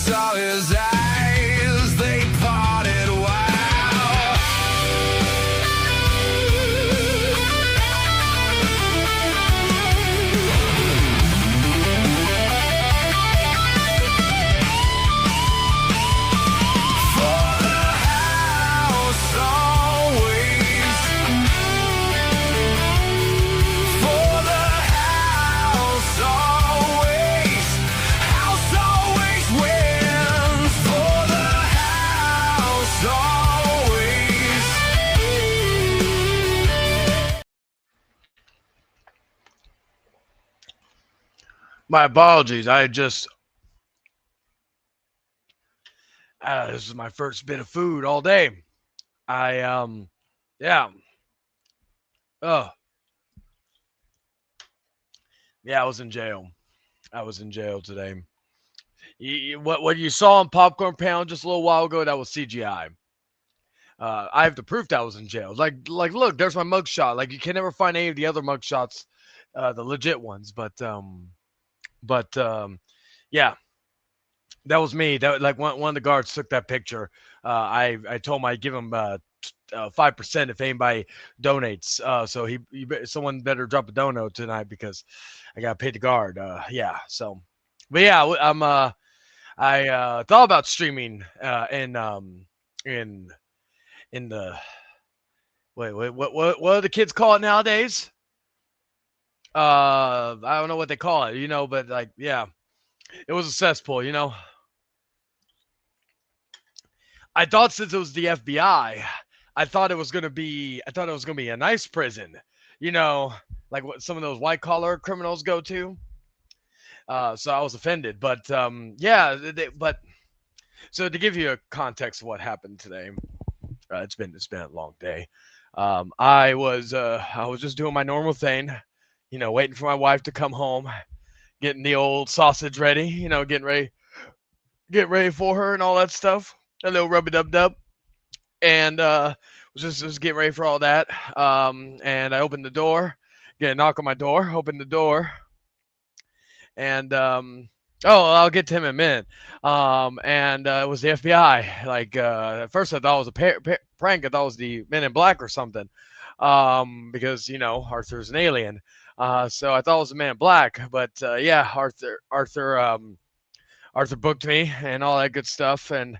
saw his eyes, they parted wild. For the house always, for the house always, house always wins. For the house always. My apologies. I just this is my first bit of food all day. I yeah. Oh, yeah, I was in jail. I was in jail today. What you saw on Popcorn Pound just a little while ago, that was CGI. I have the proof that I was in jail. Look, there's my mugshot. Like, you can never find any of the other mugshots, the legit ones. But yeah, that was me. That like one of the guards took that picture. I told him I'd give him 5% if anybody donates. So someone better drop a dono tonight because I got to pay the guard. Yeah. So, but yeah, I thought about streaming in in the what do the kids call it nowadays? I don't know what they call it, but like, yeah, it was a cesspool. I thought since it was the FBI, I thought it was gonna be a nice prison, you know, like what some of those white collar criminals go to. So I was offended, but yeah, but so to give you a context of what happened today, it's been a long day. I was just doing my normal thing, waiting for my wife to come home, getting the old sausage ready, get ready for her and all that stuff. A little rubby dub dub, and was just getting ready for all that. And I opened the door, get a knock on my door, opened the door, and oh, I'll get to him in a minute. And it was the FBI. Like at first, I thought it was a prank. I thought it was the Men in Black or something, because Arthur's an alien. So I thought it was the Man in Black, but yeah, Arthur booked me and all that good stuff, and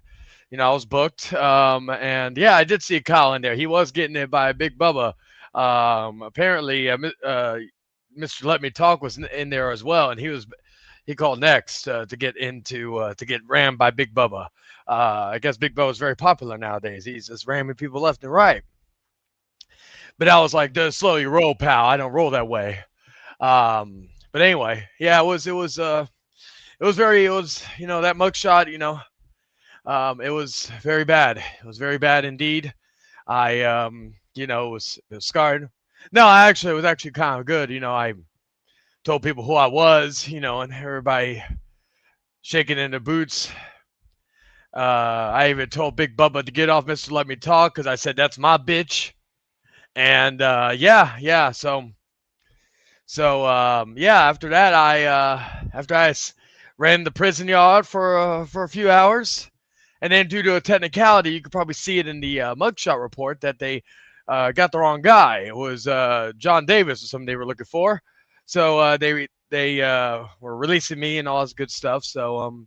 I was booked. And yeah, I did see Kyle in there. He was getting it by Big Bubba. Apparently, Mr. Let Me Talk was in there as well, and he called next to get rammed by Big Bubba. I guess Big Bubba is very popular nowadays. He's just ramming people left and right. But I was like, "Dude, slow your roll, pal. I don't roll that way." But anyway, yeah, it was that mugshot. It was very bad. It was very bad indeed. I was scarred. No, it was actually kind of good. I told people who I was, and everybody shaking in their boots. I even told Big Bubba to get off Mr. Let Me Talk because I said that's my bitch. And yeah. So yeah. After that, I ran the prison yard for a few hours, and then due to a technicality, you could probably see it in the mugshot report that they got the wrong guy. It was John Davis or something they were looking for. So they were releasing me and all this good stuff. So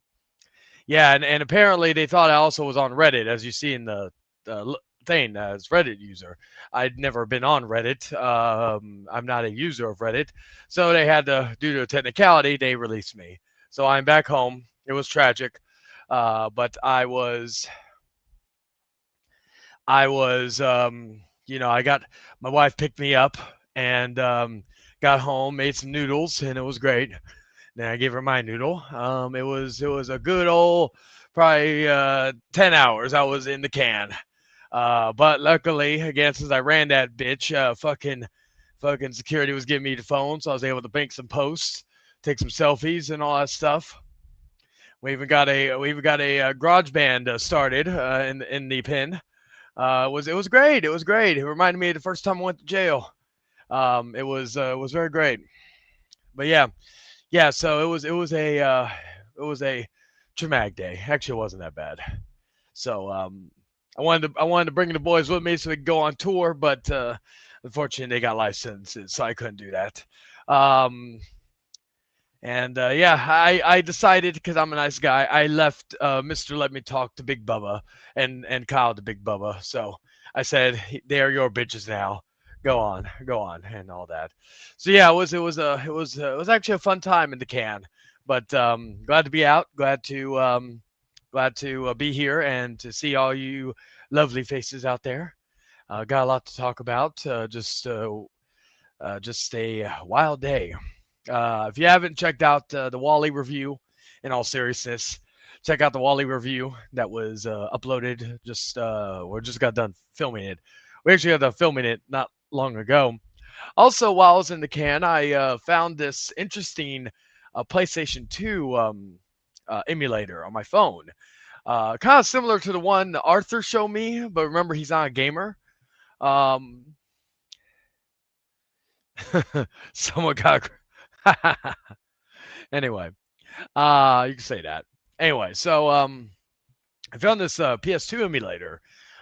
yeah, and apparently they thought I also was on Reddit, as you see in the thing as Reddit user. I'd never been on Reddit. I'm not a user of Reddit, so they had to, due to a technicality, they released me. So I'm back home. It was tragic, but I got my wife picked me up and got home, made some noodles, and it was great. Then I gave her my noodle. It was a good old probably 10 hours I was in the can. But luckily, again, since I ran that bitch, fucking security was giving me the phone, so I was able to bank some posts, take some selfies, and all that stuff. We even got a garage band started in the pen. It was great. It was great. It reminded me of the first time I went to jail. It was very great. But yeah. So it was a traumatic day. Actually, it wasn't that bad. So I wanted to bring the boys with me so we could go on tour, but unfortunately they got life sentences, so I couldn't do that. Um, and yeah, I decided because I'm a nice guy, I left Mr. Let Me Talk to Big Bubba and Kyle to Big Bubba. So I said, "They are your bitches now. Go on," and all that. So yeah, it was actually a fun time in the can. But glad to be out. Glad to be here and to see all you lovely faces out there. Got a lot to talk about. Just a wild day. If you haven't checked out the Wally review, in all seriousness, check out the Wally review that was uploaded. We just got done filming it. We actually got done filming it not long ago. Also, while I was in the can, I found this interesting PlayStation 2 emulator on my phone. Kind of similar to the one Arthur showed me, but remember he's not a gamer. Um, someone got. Anyway, you can say that. Anyway, so I found this PS2 emulator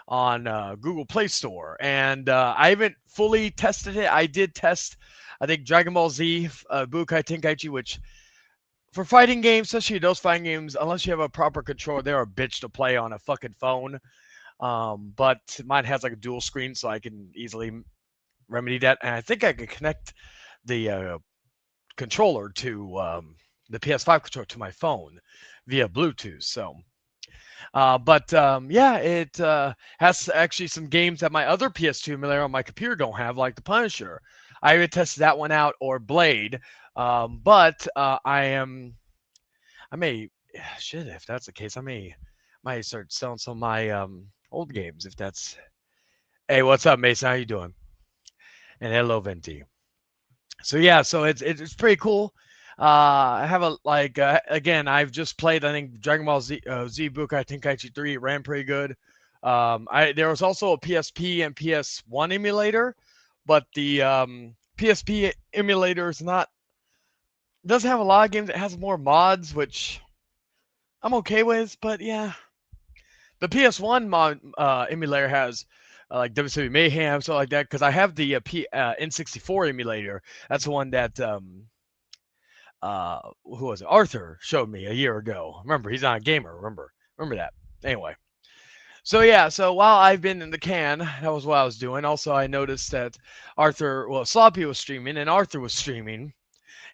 on Google Play Store, and I haven't fully tested it. I did test, I think, Dragon Ball Z, Bukai Tenkaichi, which for fighting games, especially those fighting games, unless you have a proper controller, they're a bitch to play on a fucking phone. But mine has like a dual screen, so I can easily remedy that. And I think I could connect the controller to the PS5 controller to my phone via Bluetooth. So, yeah, it has actually some games that my other PS2 emulator on my computer don't have, like the Punisher. I haven't tested that one out or Blade, but I may, shit. If that's the case, I might start selling some of my old games. If that's, hey, what's up, Mason? How you doing? And hello, Venti. So yeah, so it's pretty cool. I have a like again. I've just played. I think Dragon Ball Z Bukai Tenkaichi 3 ran pretty good. I there was also a PSP and PS1 emulator, but the PSP emulator is not doesn't have a lot of games. It has more mods, which I'm okay with. But yeah, the PS1 mod emulator has like WCW Mayhem, stuff like that. Because I have the N64 emulator. That's the one that who was it? Arthur showed me a year ago. Remember, he's not a gamer. Remember that. Anyway, so yeah, so while I've been in the can, that was what I was doing. Also, I noticed that Sloppy was streaming and Arthur was streaming.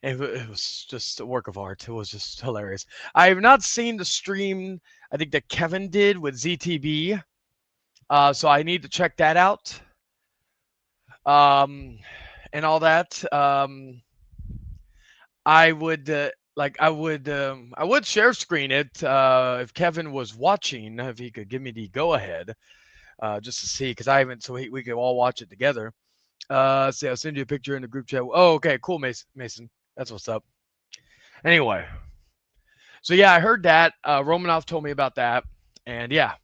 And it was just a work of art. It was just hilarious. I have not seen the stream, I think that Kevin did with ZTB. So I need to check that out. And all that. I would share screen it if Kevin was watching, if he could give me the go ahead, just to see, because I haven't, so we could all watch it together. See, I'll send you a picture in the group chat. Oh, okay, cool, Mason. That's what's up. Anyway, so yeah, I heard that. Romanov told me about that, and yeah,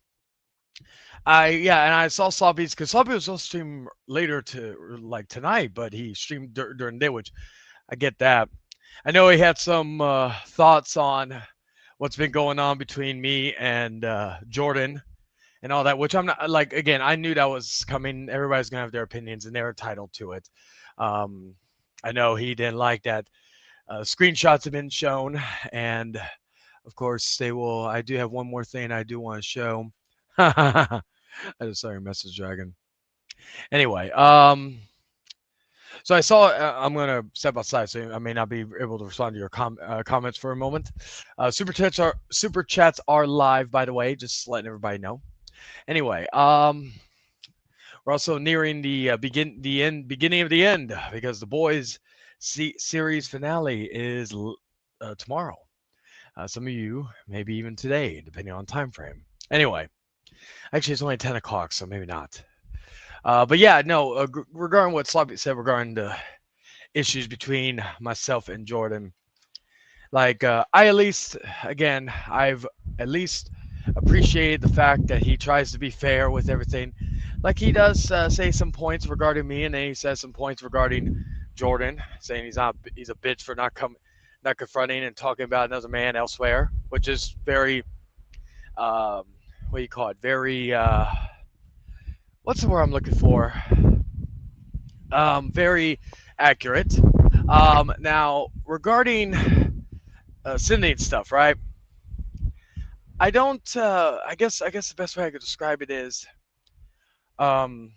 and I saw Sloppy's, because Sloppy was supposed to stream later to like tonight, but he streamed during the day, which I get that. I know he had some thoughts on what's been going on between me and Jordan and all that, which I'm not like. Again, I knew that was coming. Everybody's gonna have their opinions, and they're entitled to it. I know he didn't like that. Screenshots have been shown, and of course they will. I do have one more thing I do want to show. I just saw your message, Dragon. Anyway, so I saw. I'm gonna step outside, so I may not be able to respond to your comments for a moment. Super chats are live, by the way. Just letting everybody know. Anyway, we're also nearing the beginning of the end, because the boys' series finale is tomorrow. Some of you maybe even today, depending on time frame. Anyway, actually it's only 10 o'clock, so maybe not. But yeah, no, regarding what Sloppy said regarding the issues between myself and Jordan, like I've at least appreciated the fact that he tries to be fair with everything. Like he does say some points regarding me, and then he says some points regarding Jordan, saying he's a bitch for not coming, not confronting and talking about another man elsewhere, which is very what do you call it? Very what's the word I'm looking for? Very accurate. Now regarding sending stuff, right? I don't. I guess the best way I could describe it is um,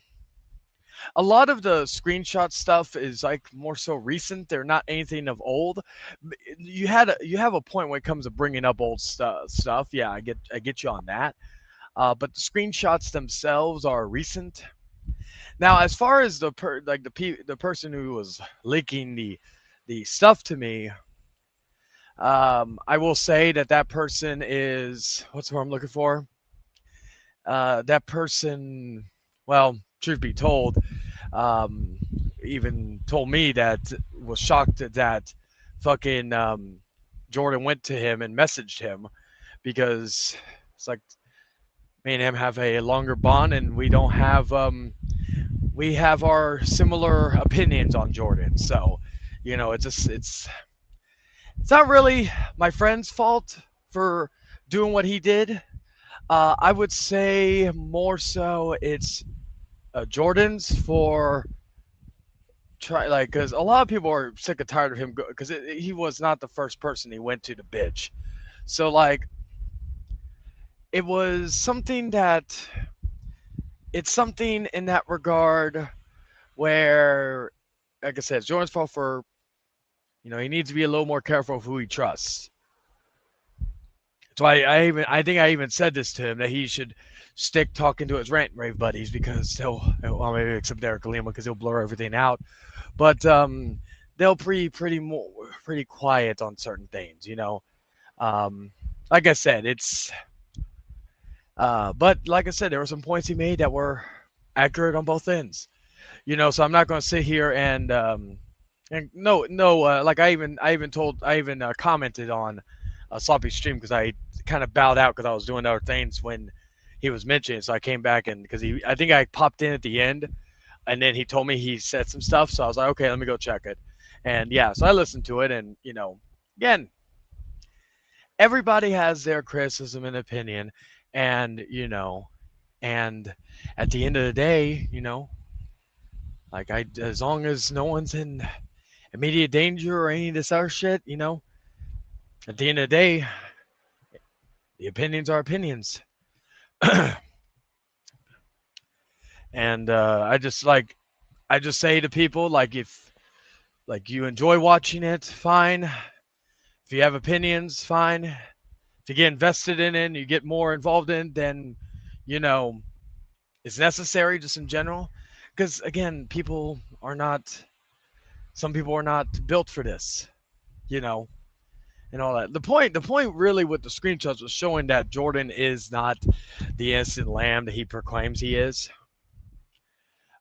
a lot of the screenshot stuff is like more so recent. They're not anything of old. You have a point when it comes to bringing up old stuff. Yeah, I get you on that. But the screenshots themselves are recent. Now, as far as the person who was leaking the stuff to me, I will say that that person is what's the word I'm looking for? That person, well, truth be told, um, even told me that was shocked that fucking Jordan went to him and messaged him because it's like me and him have a longer bond and we have our similar opinions on Jordan. So, it's not really my friend's fault for doing what he did. I would say more so it's Jordan's for try like because a lot of people are sick and tired of him because he was not the first person he went to bitch. So like it was something that it's something in that regard where, like I said, it's Jordan's fault for he needs to be a little more careful of who he trusts. So I think I even said this to him that he should stick talking to his rant and rave buddies because well maybe except Derek Lima because he'll blur everything out. But they'll pretty quiet on certain things, Um, like I said, it's but like I said, there were some points he made that were accurate on both ends, So I'm not going to sit here and no, like I even commented on a sloppy stream because I kind of bowed out because I was doing other things when he was mentioning. So I came back and because I think I popped in at the end and then he told me he said some stuff. So I was like, okay, let me go check it. And yeah, so I listened to it, and again, everybody has their criticism and opinion, and and at the end of the day, like as long as no one's in immediate danger or any of this other shit, at the end of the day, the opinions are opinions. And I just say to people like if like you enjoy watching it, fine. If you have opinions, fine. If you get invested in it and you get more involved in it, then you know it's necessary just in general. Because again, some people are not built for this, you know, and all that. The point really with the screenshots was showing that Jordan is not the innocent lamb that he proclaims he is.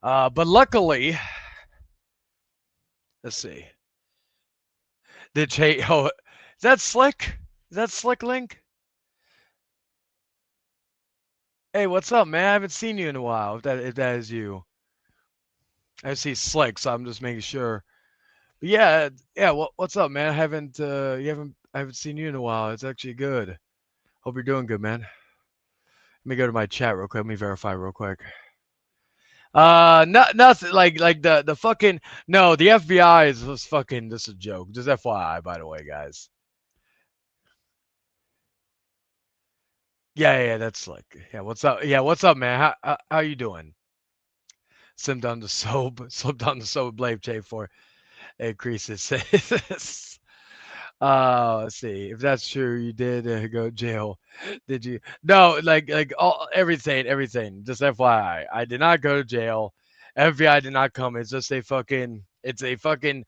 But luckily, let's see. Did Jay? Oh, is that Slick? Is that Slick Link? Hey, what's up, man? I haven't seen you in a while. If that is you, I see Slick, so I'm just making sure. But yeah, yeah. What's up, man? I haven't seen you in a while. It's actually good. Hope you're doing good, man. Let me go to my chat real quick. Let me verify real quick. Nothing like the fucking no. The FBI was fucking just a joke. Just FYI, by the way, guys. Yeah, that's like yeah. What's up? Yeah, what's up, man? How you doing? Slipped on the soap. Slipped on the soap. Blame Jay for increases. Let's see. If that's true, you did go to jail. Did you? No, like all everything. Just FYI, I did not go to jail. FBI did not come. It's a fucking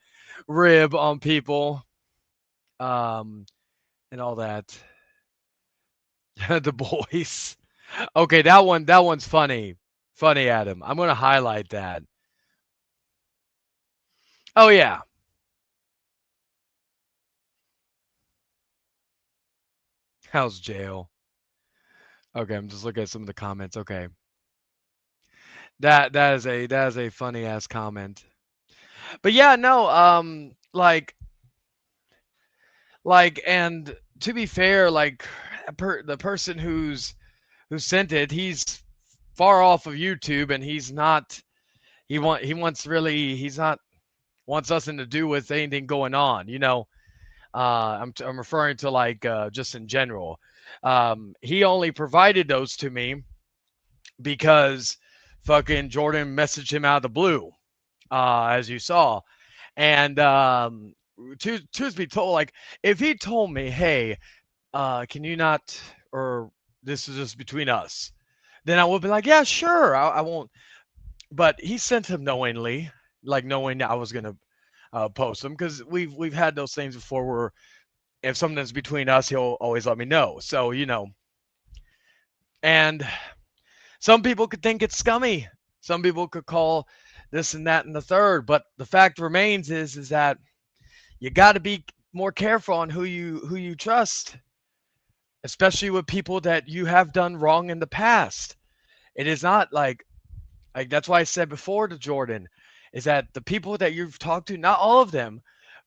rib on people, um, and all that. The boys. Okay, that one's funny. Funny, Adam. I'm gonna highlight that. Oh yeah. How's jail? Okay, I'm just looking at some of the comments. Okay. That is a funny ass comment. But yeah, no, like Like, and to be fair, like the person who sent it, he's far off of YouTube, and he's not. He wants really. He's not wants nothing to do with anything going on. I'm referring to like just in general. He only provided those to me because fucking Jordan messaged him out of the blue, as you saw. And truth be told, like if he told me, "Hey, can you not?" or "This is just between us," then I would be like, "Yeah, sure, I won't." But he sent him knowingly, like knowing that I was gonna post them because we've had those things before where if something's between us, he'll always let me know. So and some people could think it's scummy. Some people could call this and that and the third, but the fact remains is that you got to be more careful on who you trust, especially with people that you have done wrong in the past. It is not like that's why I said before to Jordan is that the people that you've talked to, not all of them,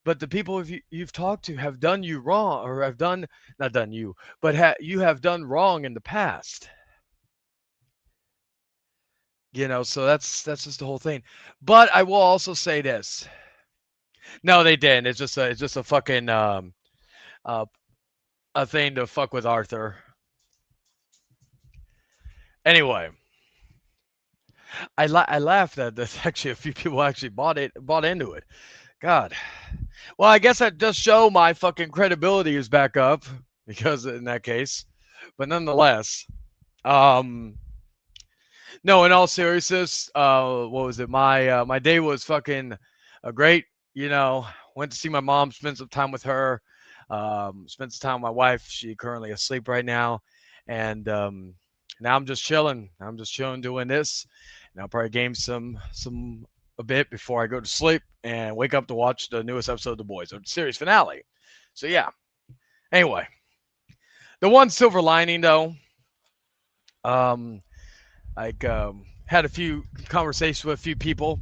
but the people you've talked to have done you wrong or have done not done you, but you have done wrong in the past. So that's just the whole thing. But I will also say this. No, they didn't. It's just a fucking uh a thing to fuck with Arthur. Anyway, I laughed that there's actually a few people actually bought into it. God. Well, I guess that does show my fucking credibility is back up because in that case. But nonetheless, um no, in all seriousness, what was it? My day was fucking great. You know, went to see my mom, spent some time with her, spent some time with my wife. She currently asleep right now, and now I'm just chilling. I'm just chilling doing this, and I'll probably game some a bit before I go to sleep and wake up to watch the newest episode of The Boys, the series finale. So yeah. Anyway, the one silver lining though, um, had a few conversations with a few people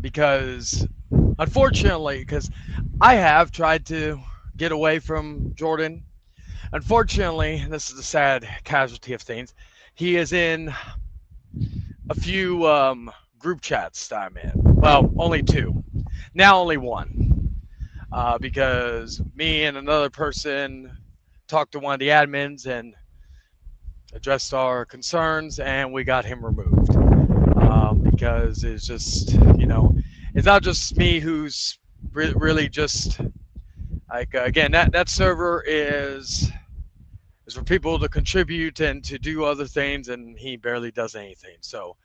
because unfortunately, because I have tried to get away from Jordan. Unfortunately, and this is a sad casualty of things, he is in a few group chats that I'm in. Well, only two. Now only one. Because me and another person talked to one of the admins and addressed our concerns, and we got him removed. Because it's just, it's not just me who's really just like again that server is for people to contribute and to do other things, and he barely does anything. So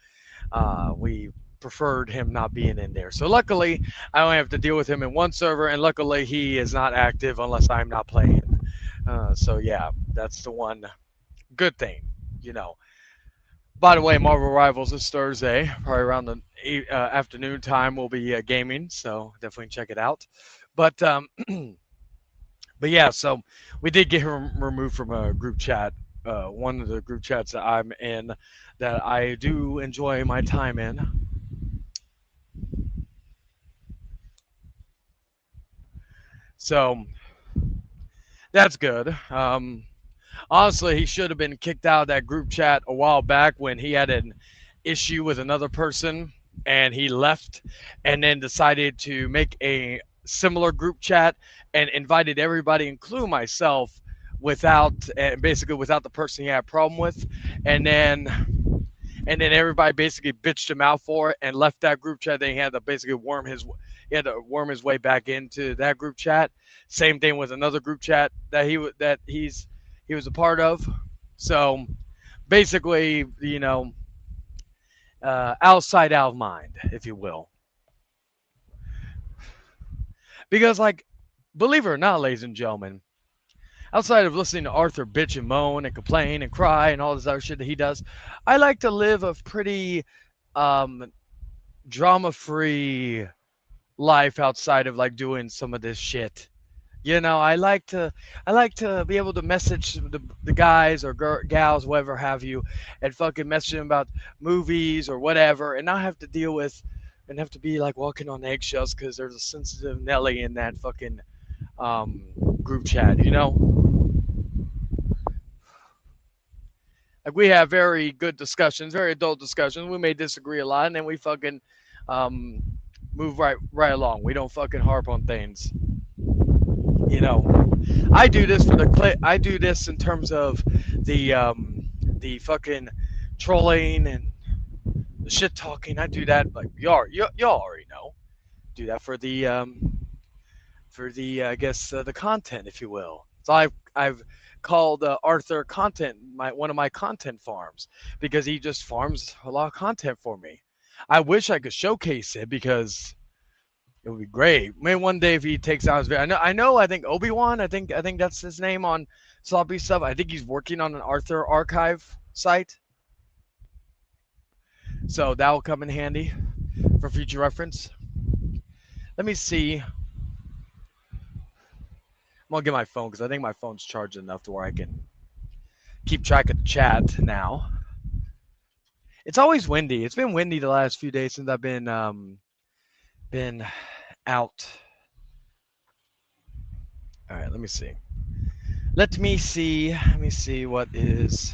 we preferred him not being in there. So luckily, I only have to deal with him in one server, and luckily he is not active unless I'm not playing. So yeah, that's the one good thing, you know. By the way, Marvel Rivals is Thursday, probably around the afternoon time. We'll be gaming, so definitely check it out. But but yeah, so we did get him removed from a group chat, one of the group chats that I'm in, that I do enjoy my time in. So that's good. Honestly, he should have been kicked out of that group chat a while back when he had an issue with another person and he left and then decided to make a similar group chat and invited everybody, including myself, without and basically without the person he had a problem with, and then everybody basically bitched him out for it and left that group chat. Then he had to worm his way back into that group chat. Same thing with another group chat that he was a part of. So basically, outside out of mind, if you will, because like believe it or not, ladies and gentlemen, outside of listening to Arthur bitch and moan and complain and cry and all this other shit that he does, I like to live a pretty um, drama-free life outside of like doing some of this shit. I like to be able to message the guys or gals, whatever have you, and fucking message them about movies or whatever, and not have to deal with and have to be like walking on eggshells because there's a sensitive Nelly in that fucking um, group chat. Like we have very good discussions, very adult discussions. We may disagree a lot, and then we fucking um, move right along. We don't fucking harp on things. You know, I do this for the clip. I do this in terms of the fucking trolling and the shit talking. I do that like y'all already know. Do that for the I guess the content, if you will. So I've called Arthur content one of my content farms because he just farms a lot of content for me. I wish I could showcase it because it would be great. Maybe one day if he takes out his video. I know. I think Obi-Wan. I think that's his name on Sloppy Stuff. I think he's working on an Arthur archive site, so that will come in handy for future reference. Let me see. I'm gonna get my phone because I think my phone's charged enough to where I can keep track of the chat now. It's always windy. It's been windy the last few days since I've been out. All right, let me see. Let me see. Let me see what is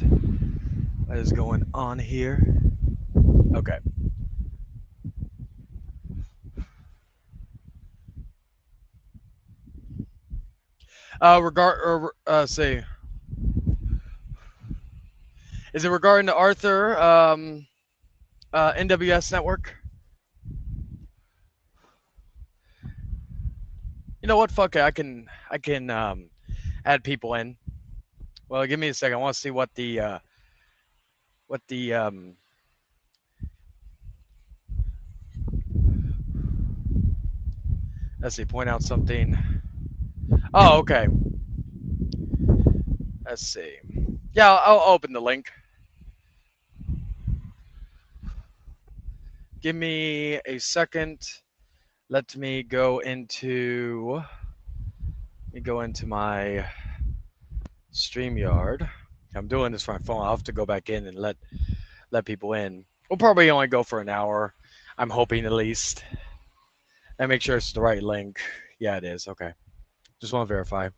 going on here. Okay. Say, is it regarding the Arthur NWS network? You know what? Fuck it. I can add people in. Well, give me a second. I want to see what the let's see. Point out something. Oh, okay. Let's see. Yeah, I'll open the link. Give me a second. Let me go into my StreamYard. I'm doing this from my phone. I'll have to go back in and let people in. We'll probably only go for an hour. I'm hoping at least. And make sure it's the right link. Yeah, it is. Okay. Just want to verify.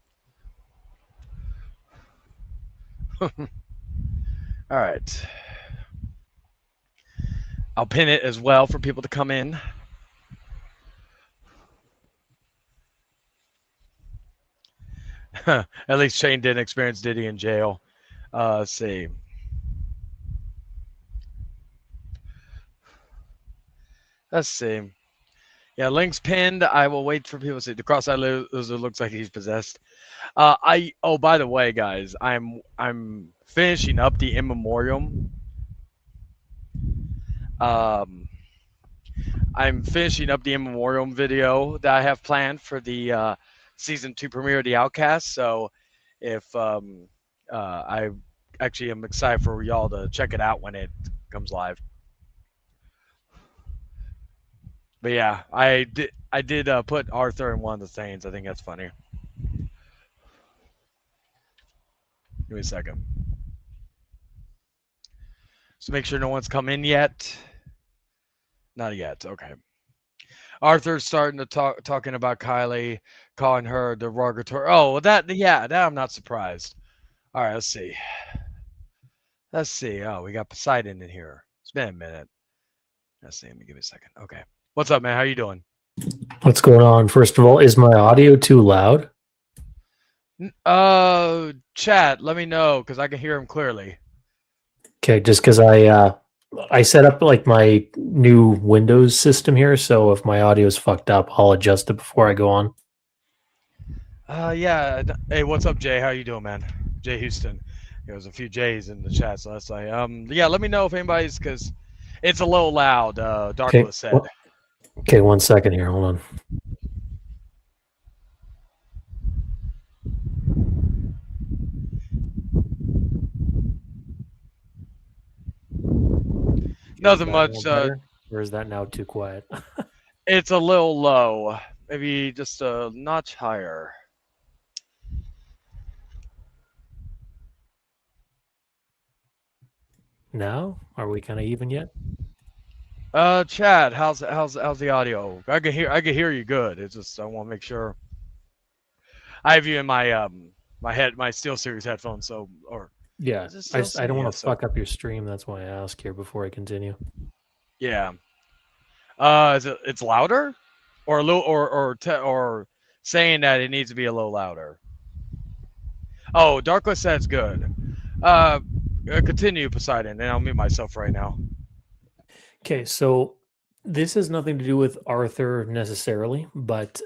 All right. I'll pin it as well for people to come in. At least Shane didn't experience Diddy in jail. Let's see. Let's see. Yeah, link's pinned. I will wait for people to see. The cross-eyed lizard looks like he's possessed. By the way, guys, I'm finishing up the in memoriam. Um, I'm finishing up the in memoriam video that I have planned for the season 2 premiere of The Outcast. So, if I actually am excited for y'all to check it out when it comes live. But yeah, I did put Arthur in one of the things. I think that's funny. Give me a second. So make sure no one's come in yet. Not yet. Okay. Arthur's starting to talking about Kylie, calling her derogatory. Oh, well, that I'm not surprised. All right, let's see. Let's see. Oh, we got Poseidon in here. It's been a minute. Let's see. Let me give me a second. Okay. What's up, man? How you doing? What's going on? First of all, is my audio too loud? Chat, let me know because I can hear him clearly. Okay, just because I set up like my new Windows system here, so if my audio is fucked up, I'll adjust it before I go on. Yeah. Hey, what's up, Jay? How you doing, man? Jay Houston. There's a few J's in the chat, so that's like, yeah. Let me know if anybody's because it's a little loud. Darkla said. Okay, 1 second here. Hold on. Nothing much. Or is that now too quiet? It's a little low. Maybe just a notch higher. Now? Are we kind of even yet? Chad, how's the audio? I can hear you good. It's just I want to make sure. I have you in my Steel Series headphones. So or Yeah, is it I, Steel I don't Yeah, want to so fuck up your stream. That's why I ask here before I continue. yeah. Is it's louder, or a little, or saying that it needs to be a little louder. Oh, Darkless says good. Continue, Poseidon, and I'll mute myself right now. Okay, so this has nothing to do with Arthur necessarily, but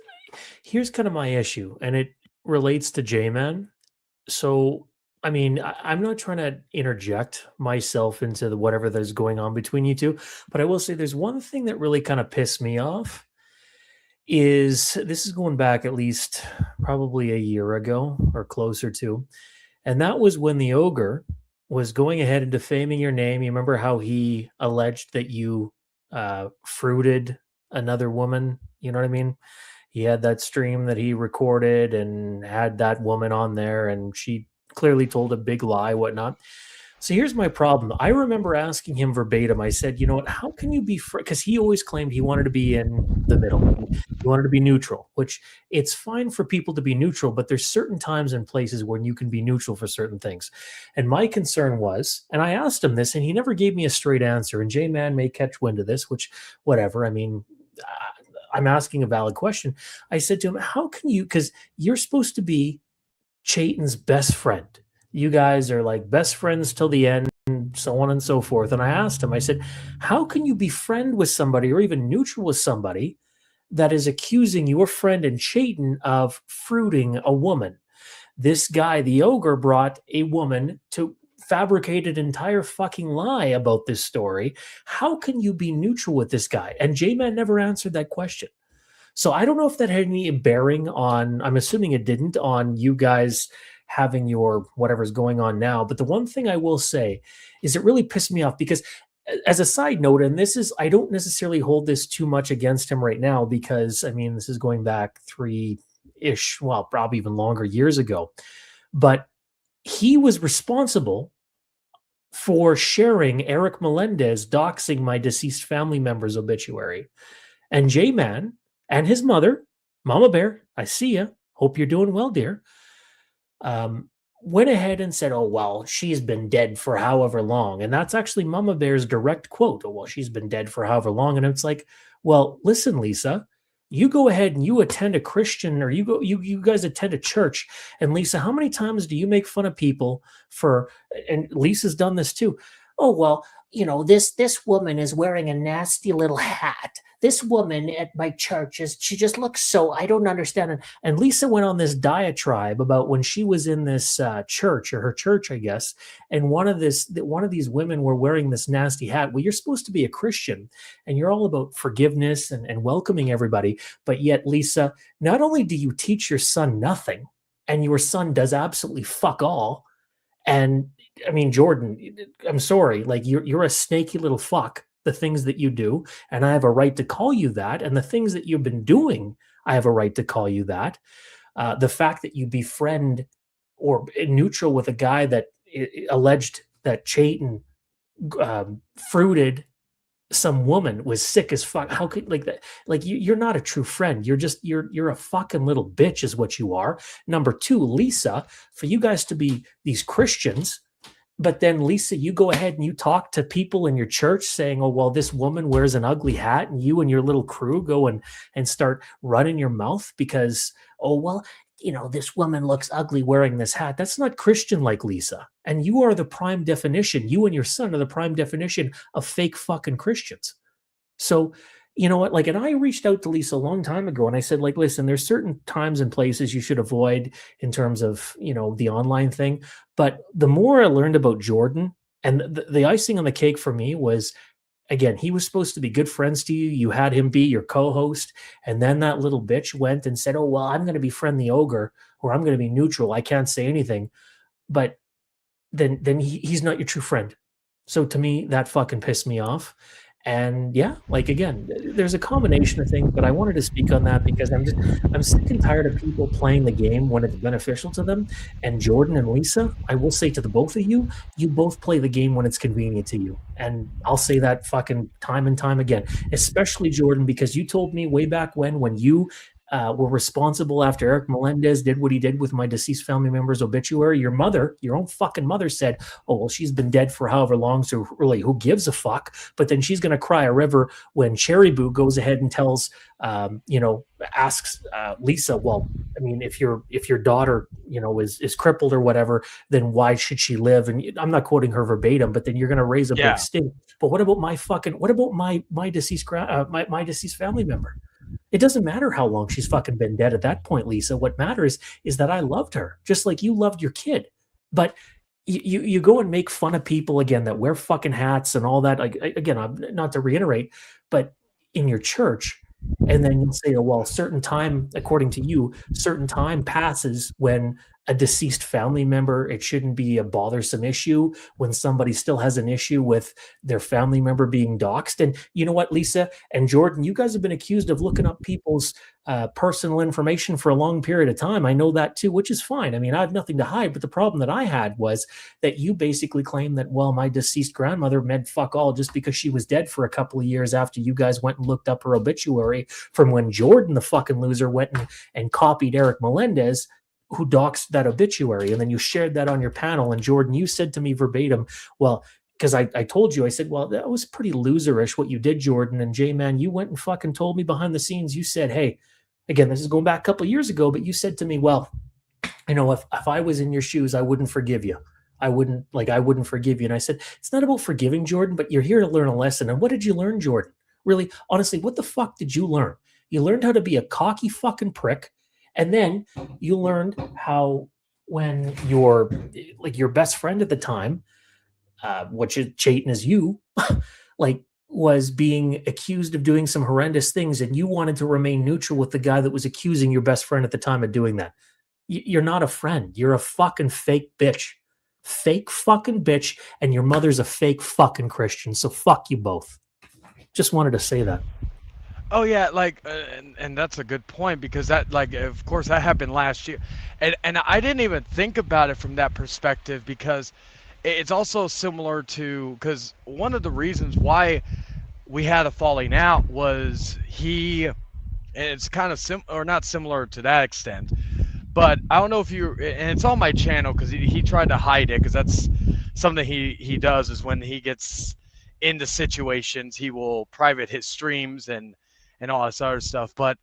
here's kind of my issue, and it relates to J-Man. So, I mean, I'm not trying to interject myself into whatever that's going on between you two, but I will say there's one thing that really kind of pissed me off is this is going back at least probably a year ago or closer to, and that was when the ogre was going ahead and defaming your name. You remember how he alleged that you fruited another woman? You know what I mean? He had that stream that he recorded and had that woman on there, and she clearly told a big lie, whatnot. So here's my problem. I remember asking him verbatim. I said, "You know what? How can you be?" Because he always claimed he wanted to be in the middle. He wanted to be neutral, which it's fine for people to be neutral, but there's certain times and places when you can be neutral for certain things. And my concern was, and I asked him this, and he never gave me a straight answer. And J Man may catch wind of this, which, whatever. I mean, I'm asking a valid question. I said to him, "How can you?" Because you're supposed to be Chayton's best friend. You guys are like best friends till the end, so on and so forth. And I asked him, I said, how can you be friend with somebody or even neutral with somebody that is accusing your friend and Chayton of fruiting a woman? This guy, the ogre, brought a woman to fabricate an entire fucking lie about this story. How can you be neutral with this guy? And J-Man never answered that question. So I don't know if that had any bearing on, I'm assuming it didn't, on you guys having your whatever's going on now. But the one thing I will say is it really pissed me off because, as a side note, and this is, I don't necessarily hold this too much against him right now because, I mean, this is going back 3-ish, well, probably even longer years ago. But he was responsible for sharing Eric Melendez doxing my deceased family member's obituary. And J-Man and his mother, Mama Bear, I see you. Hope you're doing well, dear. Went ahead and said, "Oh, well, she's been dead for however long." And that's actually Mama Bear's direct quote. "Oh, well, she's been dead for however long." And it's like, well, listen, Lisa, you go ahead and you attend a Christian or you guys attend a church. And Lisa, how many times do you make fun of people for, and Lisa's done this too. "Oh, well, this woman is wearing a nasty little hat. This woman at my church she just looks so, I don't understand." And Lisa went on this diatribe about when she was in this church, or her church, I guess, and one of these women were wearing this nasty hat. Well, you're supposed to be a Christian and you're all about forgiveness and welcoming everybody. But yet, Lisa, not only do you teach your son nothing, and your son does absolutely fuck all, and I mean, Jordan, I'm sorry, like you're a snaky little fuck, the things that you do, and I have a right to call you that, and the things that you've been doing, I have a right to call you that. The fact that you befriend or neutral with a guy that alleged that Chayton fruited some woman was sick as fuck. How could like that? Like you're not a true friend. You're a fucking little bitch, is what you are. Number two, Lisa, for you guys to be these Christians. But then, Lisa, you go ahead and you talk to people in your church saying, "Oh, well, this woman wears an ugly hat," and you and your little crew go and start running your mouth because, "Oh, well, this woman looks ugly wearing this hat." That's not Christian like, Lisa. And you are the prime definition. You and your son are the prime definition of fake fucking Christians. So, you know what? Like, and I reached out to Lisa a long time ago and I said, like, listen, there's certain times and places you should avoid in terms of, the online thing. But the more I learned about Jordan, and the icing on the cake for me was, again, he was supposed to be good friends to you. You had him be your co-host. And then that little bitch went and said, "Oh, well, I'm going to befriend the ogre, or I'm going to be neutral. I can't say anything." But then he's not your true friend. So to me, that fucking pissed me off. And yeah, like again, there's a combination of things, but I wanted to speak on that because I'm sick and tired of people playing the game when it's beneficial to them. And Jordan and Lisa, I will say to the both of you, you both play the game when it's convenient to you. And I'll say that fucking time and time again, especially Jordan, because you told me way back when you were responsible after Eric Melendez did what he did with my deceased family member's obituary. Your mother, your own fucking mother said, oh, well, she's been dead for however long, so really, who gives a fuck? But then she's going to cry a river when Cherry Boo goes ahead and tells, asks Lisa, well, I mean, if your daughter, is crippled or whatever, then why should she live? And I'm not quoting her verbatim, but then you're going to raise a Yeah. big stink. But what about my deceased my deceased family member? It doesn't matter how long she's fucking been dead at that point, Lisa. What matters is that I loved her, just like you loved your kid. But you go and make fun of people again that wear fucking hats and all that. Like again, I'm not to reiterate, but in your church, and then you'll say, oh, well, certain time, according to you, certain time passes when a deceased family member, it shouldn't be a bothersome issue when somebody still has an issue with their family member being doxxed. And you know what, Lisa and Jordan, you guys have been accused of looking up people's personal information for a long period of time. I know that too, which is fine. I mean, I have nothing to hide, but the problem that I had was that you basically claimed that, well, my deceased grandmother meant fuck all just because she was dead for a couple of years after you guys went and looked up her obituary from when Jordan, the fucking loser, went and copied Eric Melendez, who doxed that obituary. And then you shared that on your panel. And Jordan, you said to me verbatim, well, because I told you, I said, well, that was pretty loserish what you did, Jordan. And J-Man, you went and fucking told me behind the scenes, you said, hey, again, this is going back a couple of years ago, but you said to me, well, if I was in your shoes, I wouldn't forgive you. I wouldn't forgive you. And I said, it's not about forgiving, Jordan, but you're here to learn a lesson. And what did you learn, Jordan? Really, honestly, what the fuck did you learn? You learned how to be a cocky fucking prick. And then you learned how when your best friend at the time, which is Chayton is you, was being accused of doing some horrendous things, and you wanted to remain neutral with the guy that was accusing your best friend at the time of doing that. You're not a friend. You're a fucking fake bitch. Fake fucking bitch, and your mother's a fake fucking Christian. So fuck you both. Just wanted to say that. Oh yeah, and that's a good point because that, of course, that happened last year, and I didn't even think about it from that perspective because it's also similar to because one of the reasons why we had a falling out was and it's kind of or not similar to that extent, but I don't know if you, and it's on my channel because he tried to hide it because that's something he does is when he gets into situations he will private his streams and all this other stuff. But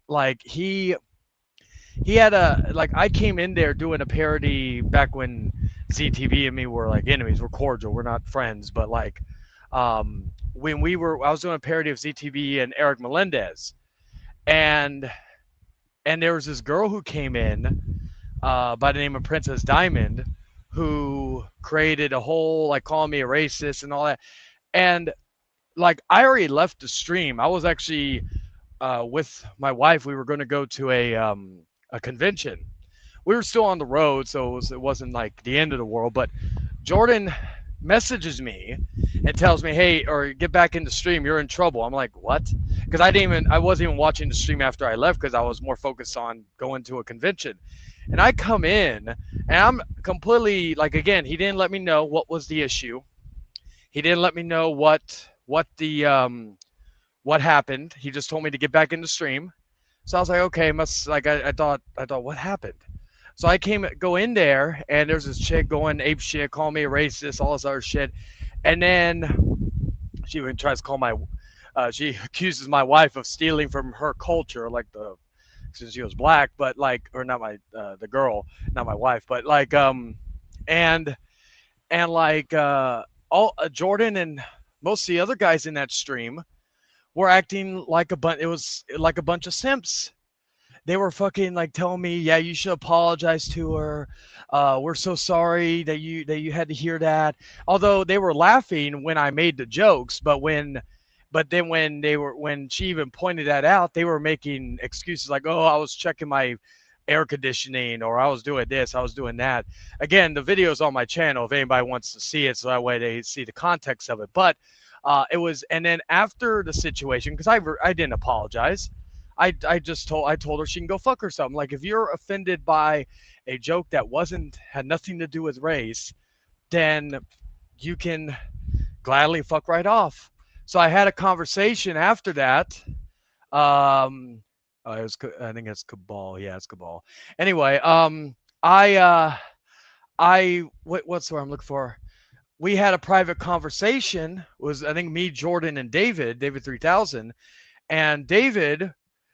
he had I came in there doing a parody back when ZTV and me were enemies. We're cordial. We're not friends. But when I was doing a parody of ZTV and Eric Melendez, and there was this girl who came in by the name of Princess Diamond, who created a whole calling me a racist and all that. And I already left the stream. I was actually with my wife. We were going to go to a convention. We were still on the road, so it wasn't the end of the world. But Jordan messages me and tells me, "Hey, or get back in the stream. You're in trouble." I'm like, "What?" Because I wasn't even watching the stream after I left because I was more focused on going to a convention. And I come in and I'm completely again, he didn't let me know what was the issue. He didn't let me know what happened. He just told me to get back in the stream. So I was like, okay, I thought what happened? So I go in there and there's this chick going ape shit, calling me a racist, all this other shit. And then she even tries to call she accuses my wife of stealing from her culture, since she was black, but or not the girl, not my wife, but and all Jordan and most of the other guys in that stream were acting like it was like a bunch of simps. They were fucking telling me, yeah, you should apologize to her. We're so sorry that you had to hear that. Although they were laughing when I made the jokes, but then when she even pointed that out, they were making excuses oh, I was checking my air conditioning, or I was doing this, I was doing that. Again, the video's on my channel if anybody wants to see it, so that way they see the context of it. But it was, and then after the situation, because I didn't apologize. I told her she can go fuck herself. If you're offended by a joke that had nothing to do with race, then you can gladly fuck right off. So I had a conversation after that I think it's Cabal. Yeah, it's Cabal. Anyway, I what's the word I'm looking for? We had a private conversation. It was I think me, Jordan, and David 3000, and David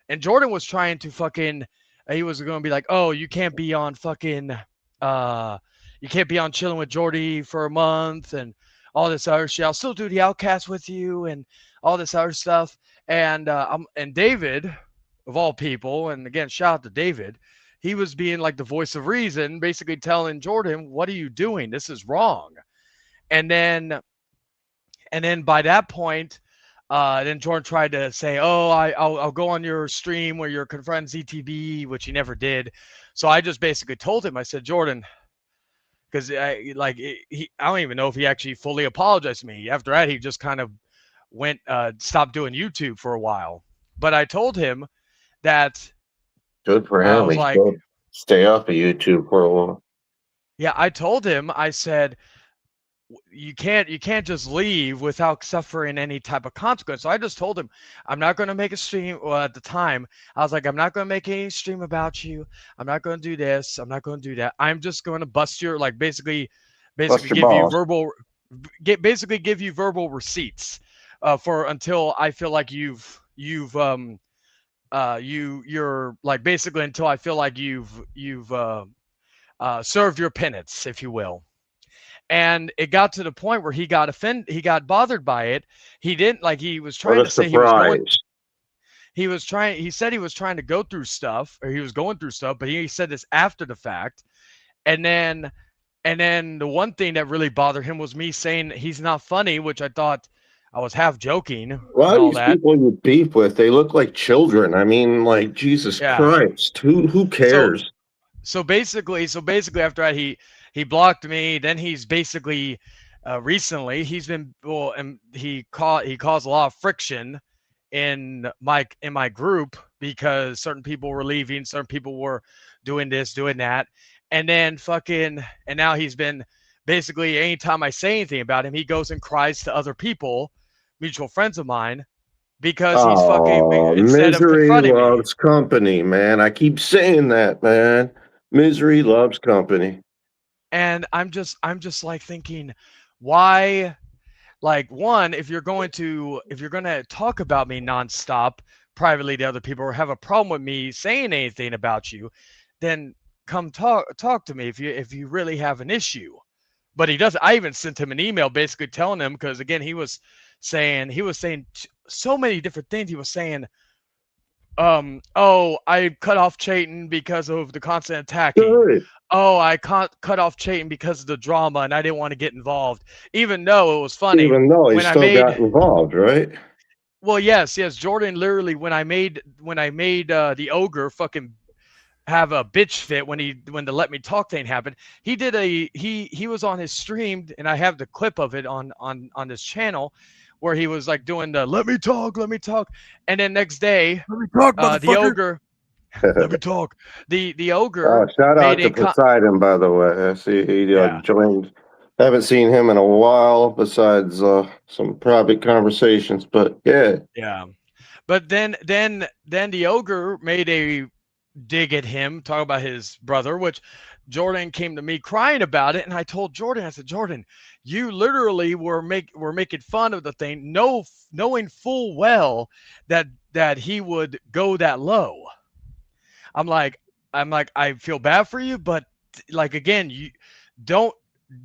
and Jordan was trying to fucking. He was going to be like, oh, you can't be on fucking. Uh, you can't be on chilling with Jordy for a month and all this other shit. I'll still do the outcast with you and all this other stuff. And David, of all people, and again, shout out to David. He was being like the voice of reason, basically telling Jordan, "What are you doing? This is wrong." And then by that point, then Jordan tried to say, "Oh, I'll go on your stream where you're confronting ZTB," which he never did. So I just basically told him, I said, Jordan, because I don't even know if he actually fully apologized to me. After that, he just kind of went stopped doing YouTube for a while. But I told him that Good for I him. was He like, should stay off of YouTube for a while. yeah, I told him, I said, you can't just leave without suffering any type of consequence. So I just told him I'm not going to make a stream. Well, at the time I was like, I'm not going to make any stream about you. I'm not going to do this. I'm not going to do that. I'm just going to bust your basically Bust your give you balls. give you verbal receipts for until I feel like you're like basically until I feel like you've served your penance, if you will. And it got to the point where he got offended, he got bothered by it. He didn't like he was What trying a to say surprise. he said he was trying to go through stuff, or he was going through stuff, but he said this after the fact. And then the one thing that really bothered him was me saying he's not funny, which I thought I was half joking A lot and of all these that. people you beef with, they look like children. I mean, like, Jesus Yeah. Christ. Who cares? So basically after that he blocked me. Then he's basically recently he's been and he caused a lot of friction in my group because certain people were leaving, certain people were doing this, doing that, and then and now he's been basically anytime I say anything about him, he goes and cries to other people, mutual friends of mine, because he's instead of misery confronting me. loves company, man. I keep saying that, man. Misery loves company. And I'm just like thinking, why? Like, one, if you're going to talk about me nonstop privately to other people, or have a problem with me saying anything about you, then come talk to me if you really have an issue. But he doesn't. I even sent him an email basically telling him, because again he was saying so many different things. He was saying, oh, I cut off Chayton because of the constant attacking. Good. Oh, I cut off Chayton because of the drama and I didn't want to get involved. Even though it was funny. Even though he when still got involved, right? Well, yes. Jordan literally, when I made the ogre fucking have a bitch fit when the let me talk thing happened, he did he was on his stream, and I have the clip of it on this channel, where he was like doing the let me talk, and then next day Let me talk, the ogre let me talk. The ogre Shout out made to Poseidon, by the way. I see he joined. Haven't seen him in a while, besides some private conversations. But yeah. But then the ogre made a dig at him, talk about his brother, which Jordan came to me crying about it, and I told Jordan, I said, Jordan, you literally were making fun of the thing, knowing full well that he would go that low. I'm like, I feel bad for you, but like, again, you don't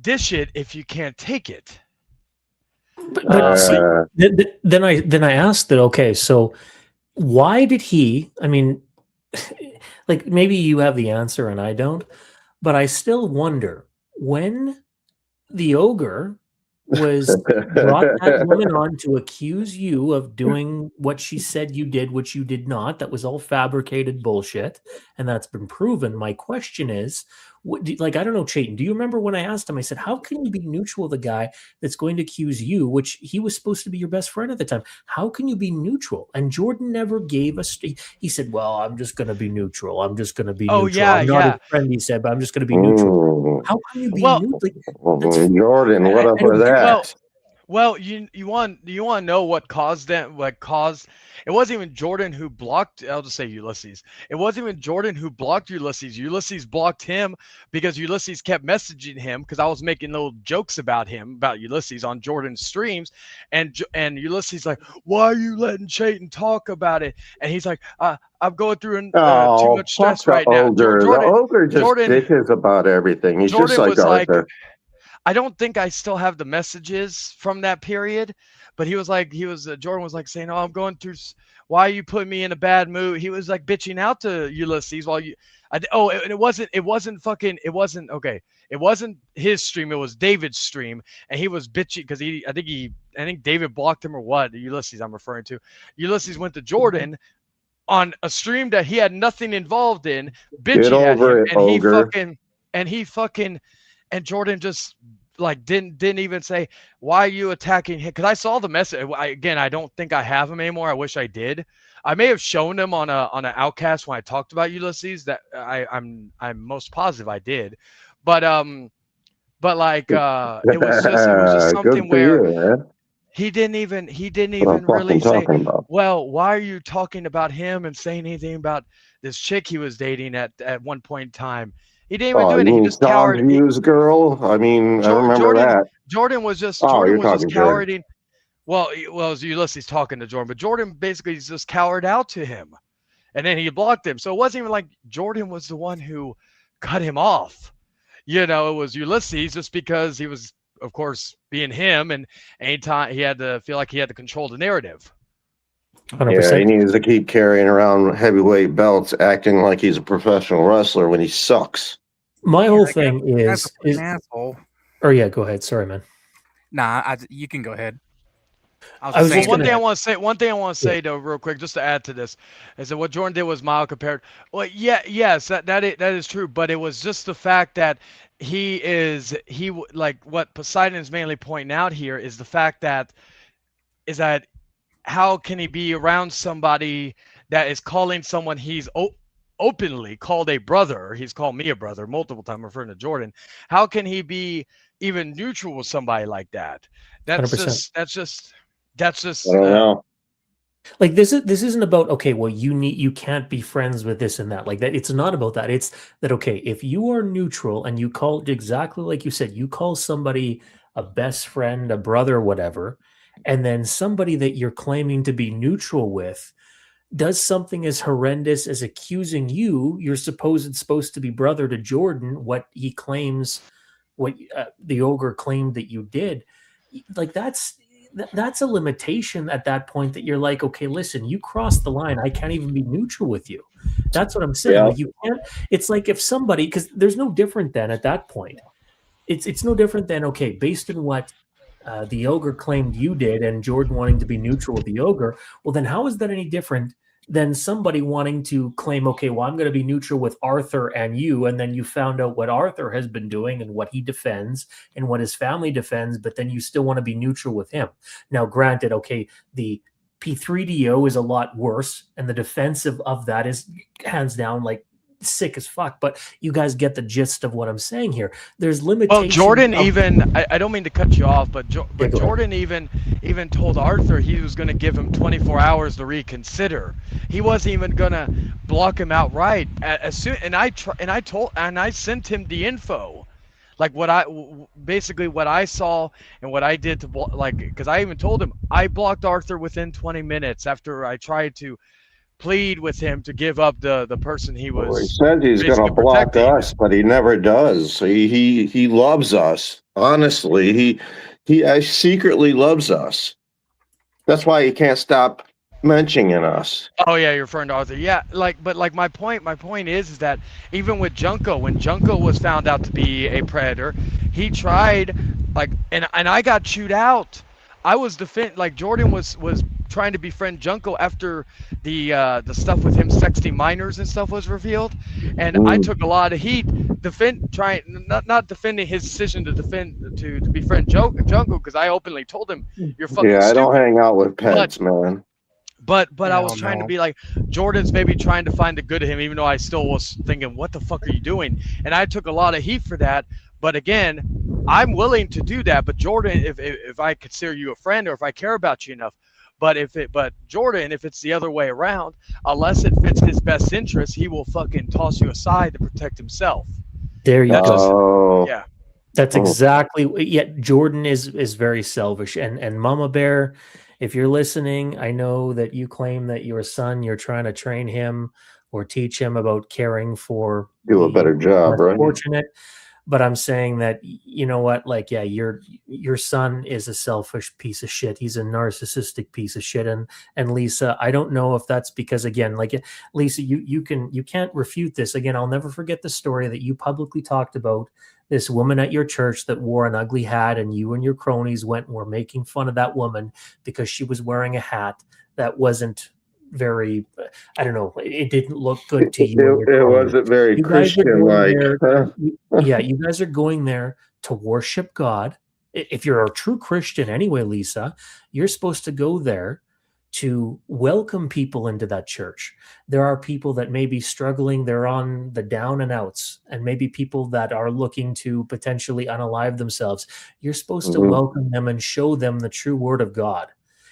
dish it if you can't take it. But see, then I asked that, okay, so why did he, I mean, like, maybe you have the answer and I don't, but I still wonder, when the ogre brought that woman on to accuse you of doing what she said you did, which you did not, that was all fabricated bullshit, and that's been proven. My question is, I don't know, Chayton, do you remember when I asked him, I said, how can you be neutral of the guy that's going to accuse you, which he was supposed to be your best friend at the time? How can you be neutral? And Jordan never gave us, he said, well, I'm just going to be neutral. I'm just going to be neutral. I'm not his friend, he said, but I'm just going to be neutral. How can you be neutral? Jordan, what up with that? Well, you want to know what caused them? What caused? It wasn't even Jordan who blocked. I'll just say Ulysses. It wasn't even Jordan who blocked Ulysses. Ulysses blocked him because Ulysses kept messaging him because I was making little jokes about him, about Ulysses on Jordan's streams, and Ulysses like, why are you letting Chayton talk about it? And he's like, I'm going through too Oh, much fuck stress the right now. ogre. The ogre just Jordan, bitches about everything. He's just Jordan like was like, Arthur. I don't think I still have the messages from that period, but Jordan was like saying, "Oh, I'm going through. Why are you putting me in a bad mood?" He was like bitching out to Ulysses while you. And it wasn't okay. It wasn't his stream. It was David's stream, and he was bitching because I think David blocked him or what. Ulysses, I'm referring to. Ulysses went to Jordan on a stream that he had nothing involved in, Get bitching at him, over it, and ogre. he fucking and Jordan just like didn't even say, why are you attacking him? Because I saw the message. I don't think I have him anymore. I wish I did. I may have shown him on an outcast when I talked about Ulysses. That I'm most positive I did, but like it was just Good something for where you, man. he didn't even What I'm really fucking say, talking about. well, why are you talking about him and saying anything about this chick he was dating at one point in time? He didn't even Oh, do you anything. He mean just Tom cowered. Hughes' girl? I mean, I remember Jordan that. Oh, Jordan you're was just talking good. cowarding. Well, it was Ulysses talking to Jordan, but Jordan basically just cowered out to him, and then he blocked him. So it wasn't even like Jordan was the one who cut him off. It was Ulysses just because he was, of course, being him, and anytime he had to feel like he had to control the narrative. 100%. Yeah, he needs to keep carrying around heavyweight belts, acting like he's a professional wrestler when he sucks. My whole I thing That's is an asshole. oh yeah, go ahead. Sorry, man. Nah, you can go ahead. I was just One gonna- thing I want to say though, real quick, just to add to this, is that what Jordan did was mild compared. Well, yes, that is true, but it was just the fact that like what Poseidon is mainly pointing out here is the fact that how can he be around somebody that is calling someone he's openly called a brother? He's called me a brother multiple times, referring to Jordan. How can he be even neutral with somebody like that? That's 100%. just I don't know. Like this isn't about, okay, well, you can't be friends with this and that, like that. It's not about that. It's that, okay, if you are neutral and you call, exactly like you said, you call somebody a best friend, a brother, whatever, and then somebody that you're claiming to be neutral with does something as horrendous as accusing you're supposed to be brother to Jordan, what he claims, what the ogre claimed that you did, like that's a limitation at that point, that you're like, okay, listen, you crossed the line. I can't even be neutral with you. That's what I'm saying. Yeah. Like you can't. It's like if somebody, because there's no different then at that point. It's no different than, okay, based on what the ogre claimed you did, and Jordan wanting to be neutral with the ogre. Well, then how is that any different than somebody wanting to claim, okay, well, I'm going to be neutral with Arthur and you, and then you found out what Arthur has been doing and what he defends and what his family defends, but then you still want to be neutral with him. Now, granted, okay, the P3DO is a lot worse, and the defensive of that is hands down like sick as fuck, but you guys get the gist of what I'm saying here. There's limitations. Well, Jordan I don't mean to cut you off, but Jordan even told Arthur he was going to give him 24 hours to reconsider. He wasn't even going to block him outright. As soon and I sent him the info, like what I saw and what I did to because I even told him I blocked Arthur within 20 minutes after I tried to plead with him to give up the person he was. Well, he said he's going to basically block protecting. us, but he never does. He loves us. Honestly, he secretly loves us. That's why he can't stop mentioning us. Oh yeah, you're referring to Arthur. Yeah, but my point is that even with Junko, when Junko was found out to be a predator, he tried and I got chewed out. I was Jordan was trying to befriend Junko after the stuff with him sexting minors and stuff was revealed, and I took a lot of heat not defending his decision to befriend Junko, because I openly told him you're fucking Yeah, I don't stupid. hang out with pets, man. But I was Hell trying to no. be like, Jordan's maybe trying to find the good in him, even though I still was thinking, what the fuck are you doing? And I took a lot of heat for that. But again, I'm willing to do that. But Jordan, if I consider you a friend or if I care about you enough, but Jordan, if it's the other way around, unless it fits his best interest, he will fucking toss you aside to protect himself. There you That's go. just Oh, yeah. That's oh, exactly. Yet Jordan is very selfish, and Mama Bear, if you're listening, I know that you claim that your son, you're trying to train him or teach him about caring for do a the better job, less right? fortunate. But I'm saying that you know what, like, yeah, your son is a selfish piece of shit. He's a narcissistic piece of shit. And Lisa, I don't know if that's because, again, like, Lisa, you can't refute this. Again, I'll never forget the story that you publicly talked about this woman at your church that wore an ugly hat, and you and your cronies went and were making fun of that woman because she was wearing a hat that wasn't very, I don't know, it didn't look good to you and your It cronies. wasn't very You guys are Christian going like. there. Huh? Yeah, you guys are going there to worship God. If you're a true Christian anyway, Lisa, you're supposed to go there to welcome people into that church. There are people that may be struggling, they're on the down and outs, and maybe people that are looking to potentially unalive themselves. You're supposed to Mhm. welcome them and show them the true word of God.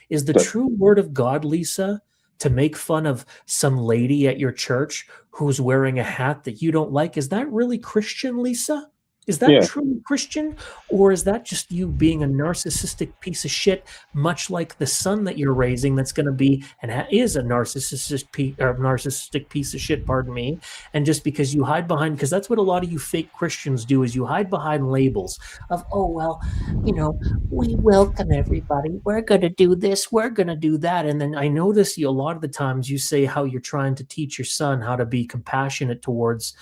Is the But- true word of God, Lisa, to make fun of some lady at your church who's wearing a hat that you don't like? Is that really Christian, Lisa? Is that Yeah. truly Christian? Or is that just you being a narcissistic piece of shit, much like the son that you're raising that's going to be and is a narcissistic piece of shit, pardon me. And just because you hide behind, because that's what a lot of you fake Christians do, is you hide behind labels of, oh, well, you know, we welcome everybody. We're going to do this. We're going to do that. And then I notice you a lot of the times you say how you're trying to teach your son how to be compassionate towards,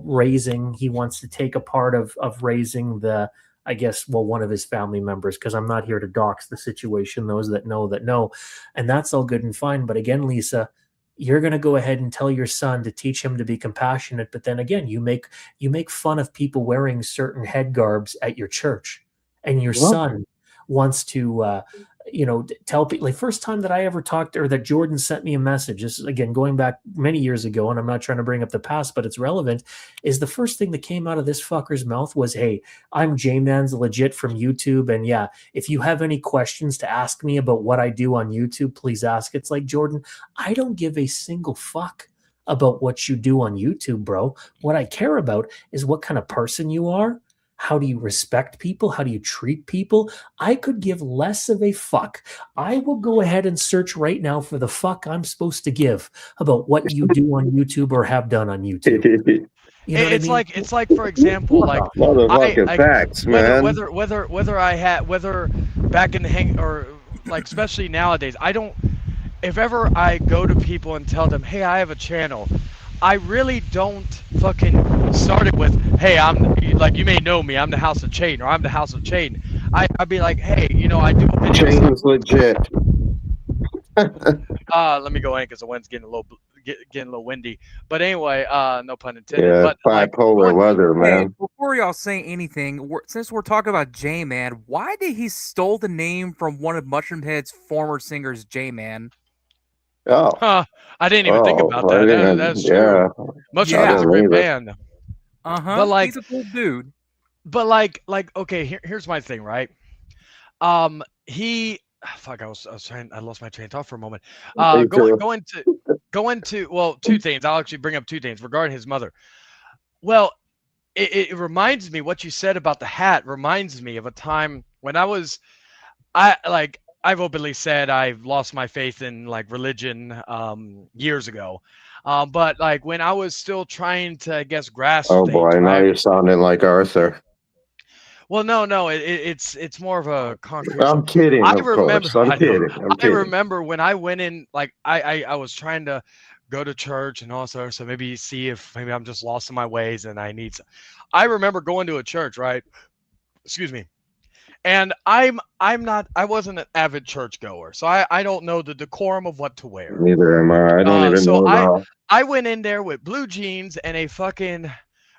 raising. He wants to take a part of raising the, I guess, well, one of his family members, because I'm not here to dox the situation. Those that know. And that's all good and fine. But again, Lisa, you're going to go ahead and tell your son to teach him to be compassionate. But then again, you make fun of people wearing certain head garbs at your church. And your Well- son wants to, tell people. Like, first time that I ever talked, or that Jordan sent me a message, this is again going back many years ago, and I'm not trying to bring up the past, but it's relevant, is the first thing that came out of this fucker's mouth was, hey, I'm J-Man's legit from YouTube, and yeah, if you have any questions to ask me about what I do on YouTube, please ask. It's like, Jordan, I don't give a single fuck about what you do on YouTube, bro. What I care about is what kind of person you are. How do you respect people? How do you treat people? I could give less of a fuck. I will go ahead and search right now for the fuck I'm supposed to give about what you do on YouTube or have done on YouTube. You know what I It's mean? like for example, like Motherfucking facts, man. whether back in the hang or like especially nowadays, I don't. If ever I go to people and tell them, hey, I have a channel, I really don't fucking start it with, hey, I'm like, you may know me, I'm the House of Chain, or I'm the House of Chain. I'd be like, hey, I do videos. Chain's legit. Let me go in because the wind's getting a little windy. But anyway, no pun intended. Yeah, But like, bipolar weather, Hey, man. before y'all say anything, since we're talking about J-Man, why did he stole the name from one of Mushroom Head's former singers, J-Man? Oh, I didn't even think about I that. didn't- That's yeah. true. Mushroom Yeah. Head's a great either. band. But like, He's a cool dude. but like, okay, here's my thing, right? He, fuck, I lost my train of thought for a moment. Me too. Going to, well, two things. I'll actually bring up two things regarding his mother. Well, it reminds me, what you said about the hat reminds me of a time when I've openly said I've lost my faith in like religion years ago. But like when I was still trying to, I guess, grasp Oh things, boy, now right? you're sounding like Arthur. Well, no, it's more of a concrete. I'm kidding, I of remember, course. I'm I know. kidding. I'm I kidding. remember when I went in, like I was trying to go to church and also so maybe see if maybe I'm just lost in my ways and I need some. I remember going to a church, right? Excuse me. And I wasn't an avid churchgoer, so I don't know the decorum of what to wear. Neither am I. I don't even So know. I went in there with blue jeans and a fucking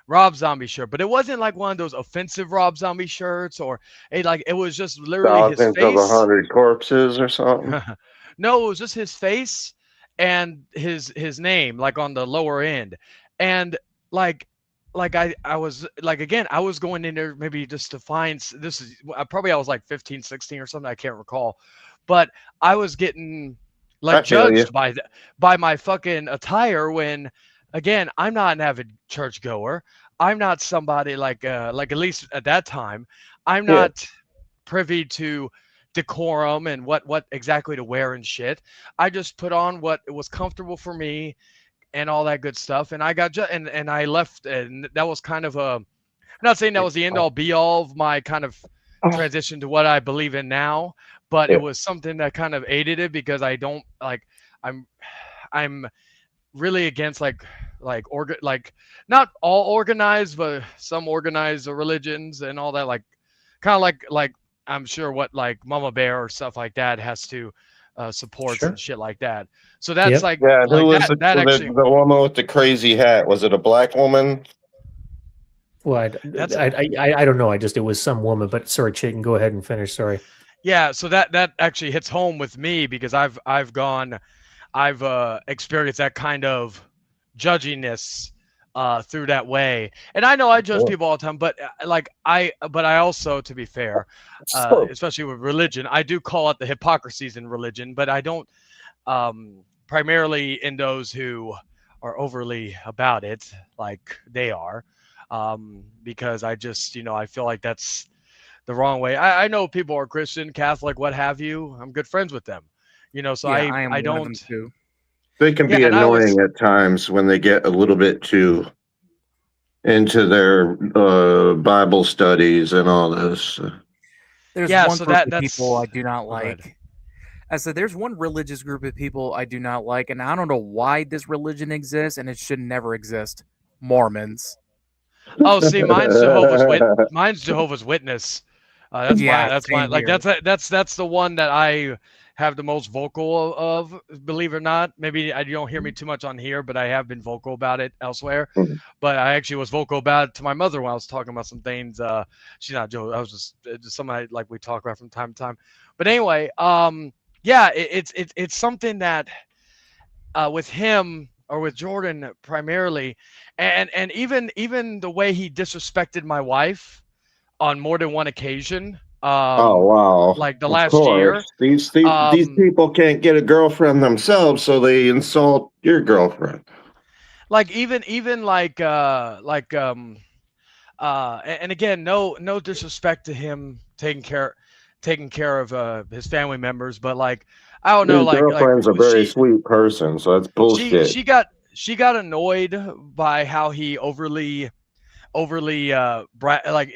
Rob Zombie shirt, but it wasn't like one of those offensive Rob Zombie shirts or it was just literally his Thousands of face. 100 corpses or something. No, it was just his face and his name, like on the lower end. And like I was like, again, I was going in there maybe just to find this is probably I was like 15, 16 or something, I can't recall, but I was getting I like feel you. judged by my fucking attire when, again, I'm not an avid churchgoer. I'm not somebody like at least at that time, I'm Yeah, not privy to decorum and what exactly to wear and shit. I just put on what was comfortable for me and all that good stuff. And I got and I left, and that was kind of a. I'm not saying that was the end all be all of my kind of transition to what I believe in now, but it yeah, was something that kind of aided it because I don't like. I'm I'm really against like not all organized, but some organized religions and all that, like kind of like I'm sure what like Mama Bear or stuff like that has to supports and Sure. shit like that. So that's Yep. yeah. And who like was that actually the woman with the crazy hat? Was it a black woman? Well, that's I don't know. It was some woman, but sorry, Chayton, go ahead and finish. Sorry. yeah. So that actually hits home with me because I've experienced that kind of judginess through that way. And I know I judge Yeah. people all the time, but but I also, to be fair, So, especially with religion, I do call it the hypocrisies in religion, but I don't primarily in those who are overly about it, like they are, because I just, I feel like that's the wrong way. I know people are Christian, Catholic, what have you. I'm good friends with them, so Yeah, I am I one of them don't. too. they can Yeah, be and I always annoying at times when they get a little bit too into their Bible studies and all this. There's yeah. one So group of people that's. I do not Oh, go ahead. like. I said there's one religious group of people I do not like, and I don't know why this religion exists, and it should never exist. Mormons. Oh, see, mine's Jehovah's Witness. Yeah, That's my same like here. that's the one that I have the most vocal of, believe it or not. Maybe you don't hear me too much on here, but I have been vocal about it elsewhere. But I actually was vocal about it to my mother when I was talking about some things. She's not Joe. I was just something like we talk about from time to time. But anyway, yeah, it's something that with him or with Jordan primarily, and even the way he disrespected my wife on more than one occasion, Oh wow! like the Of last year, course, these um, people can't get a girlfriend themselves, so they insult your girlfriend. like even and again, no disrespect to him taking care of his family members, but like I don't know, His girlfriend's a very sweet person, so that's she bullshit. she got she got annoyed by how he overly like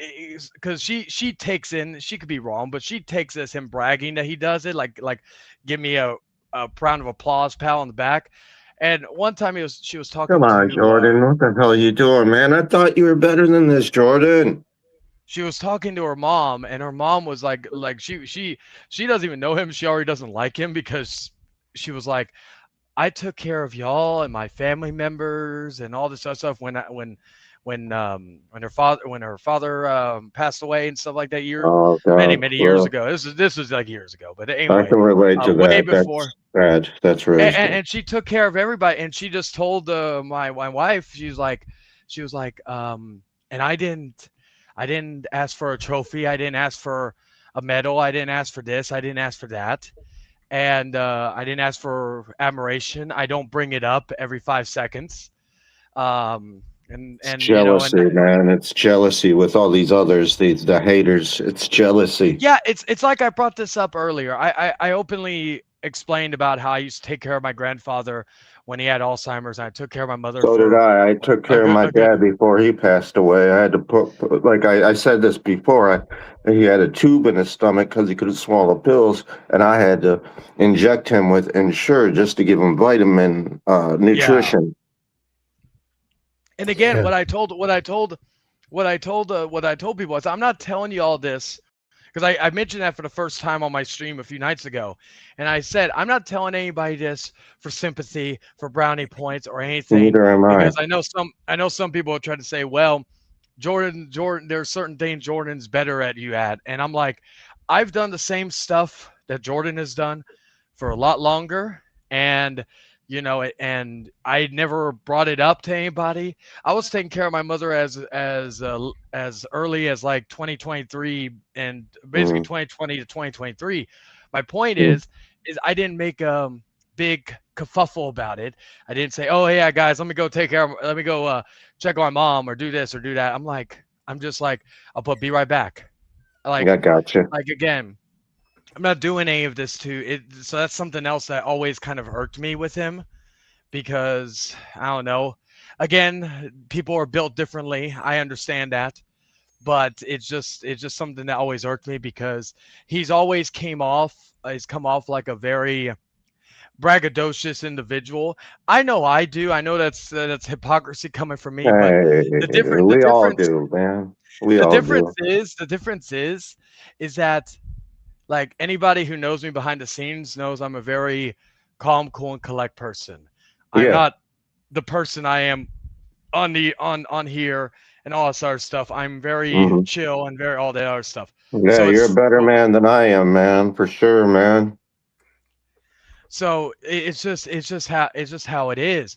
because she takes in, she could be wrong, but she takes this him bragging that he does it, like give me a round of applause, pal on the back. And one time she was Come talking on, to Jordan. What the hell are you doing, man? I thought you were better than this, Jordan. her mom, and her mom was like she doesn't even know him, she already doesn't like him because she was like, I took care of y'all and my family members and all this other stuff when her father passed away and stuff like that, Oh God, many years well, ago. This was like years ago, but I anyway, can relate to way that. before. That's sad. That's really sad. And she took care of everybody, and she just told my wife, she was like, and I didn't ask for a trophy, I didn't ask for a medal, I didn't ask for this, I didn't ask for that, and I didn't ask for admiration. I don't bring it up every 5 seconds. It's And and jealousy, man. It's jealousy with all these others, the haters. It's jealousy. yeah, it's like I brought this up earlier. I openly explained about how I used to take care of my grandfather when he had Alzheimer's, and I took care of my mother So did for I. I took care of my a good. dad before he passed away. I had to like I said this before. He had a tube in his stomach because he couldn't swallow pills, and I had to inject him with Ensure just to give him vitamin Yeah. nutrition. And again, Yeah. what I told people is, I'm not telling you all this because I mentioned that for the first time on my stream a few nights ago, and I said I'm not telling anybody this for sympathy, for brownie points, or anything, Neither am I. because I know some people are trying to say, well, Jordan, there's certain things Jordan's better at you at, and I'm like, I've done the same stuff that Jordan has done for a lot longer, and and I never brought it up to anybody. I was taking care of my mother as early as like 2023 and basically Mm. 2020 to 2023. My point Mm. is I didn't make a big kerfuffle about it. I didn't say, "Oh yeah, guys, let me go check on my mom or do this or do that." I'm just like, I'll put be right back. I gotcha. Like again, I'm not doing any of this to it. So that's something else that always kind of irked me with him because I don't know. Again, people are built differently. I understand that, but it's just something that always irked me because he's come off like a very braggadocious individual. I know I do. I know that's hypocrisy coming from me, but Hey, the we all difference do, man. We the all difference do. is the difference is that like anybody who knows me behind the scenes knows I'm a very calm, cool, and collect person. I'm Yeah. not the person I am on here and all this other stuff. I'm very Hmm. chill and very all that other stuff. Yeah, So you're a it's better man than I am, man, for sure, man. it's just how it is.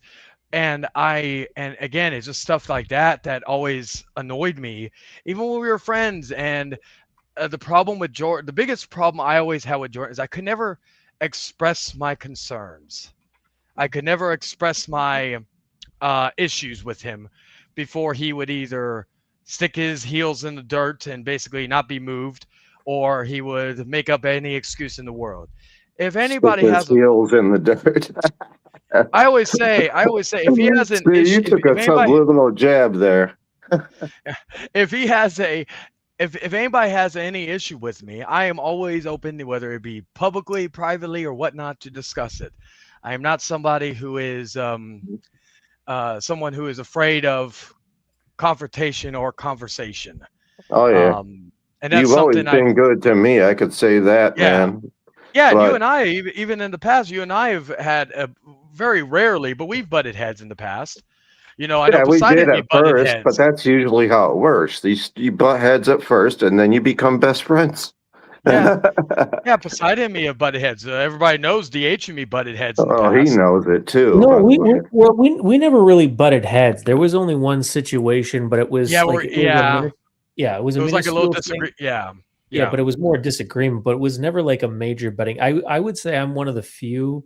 And again, it's just stuff like that that always annoyed me, even when we were friends. And the problem with Jordan, the biggest problem I always had with Jordan is I could never express my concerns. I could never express my issues with him before he would either stick his heels in the dirt and basically not be moved, or he would make up any excuse in the world. If Stick anybody his has a, heels in the dirt. I always say, if he has an See, issue, you took a if anybody, subliminal jab there. if he has a, if anybody has any issue with me, I am always open to whether it be publicly, privately, or whatnot to discuss it. I am not somebody who is someone who is afraid of confrontation or conversation. Oh yeah, Um, and that's you've always something I, been good to me. I could say that, yeah, man. yeah. And you But and I, even in the past, you and I have had very rarely, but we've butted heads in the past. I know yeah, we Poseidon did and me at butted first. But heads. that's usually how it works. These you butt heads at first, and then you become best friends. Yeah, yeah. Poseidon and me have butted heads. Everybody knows DH and me butted heads in the Oh, he past. knows it too. No, By the way. we never really butted heads. There was only one situation, but it Yeah, was like it was a yeah. minute. Yeah, it was It a was like a little minuscule thing. disagree. Yeah, Yeah, yeah, but it was more disagreement, but it was never like a major butting. I would say I'm one of the few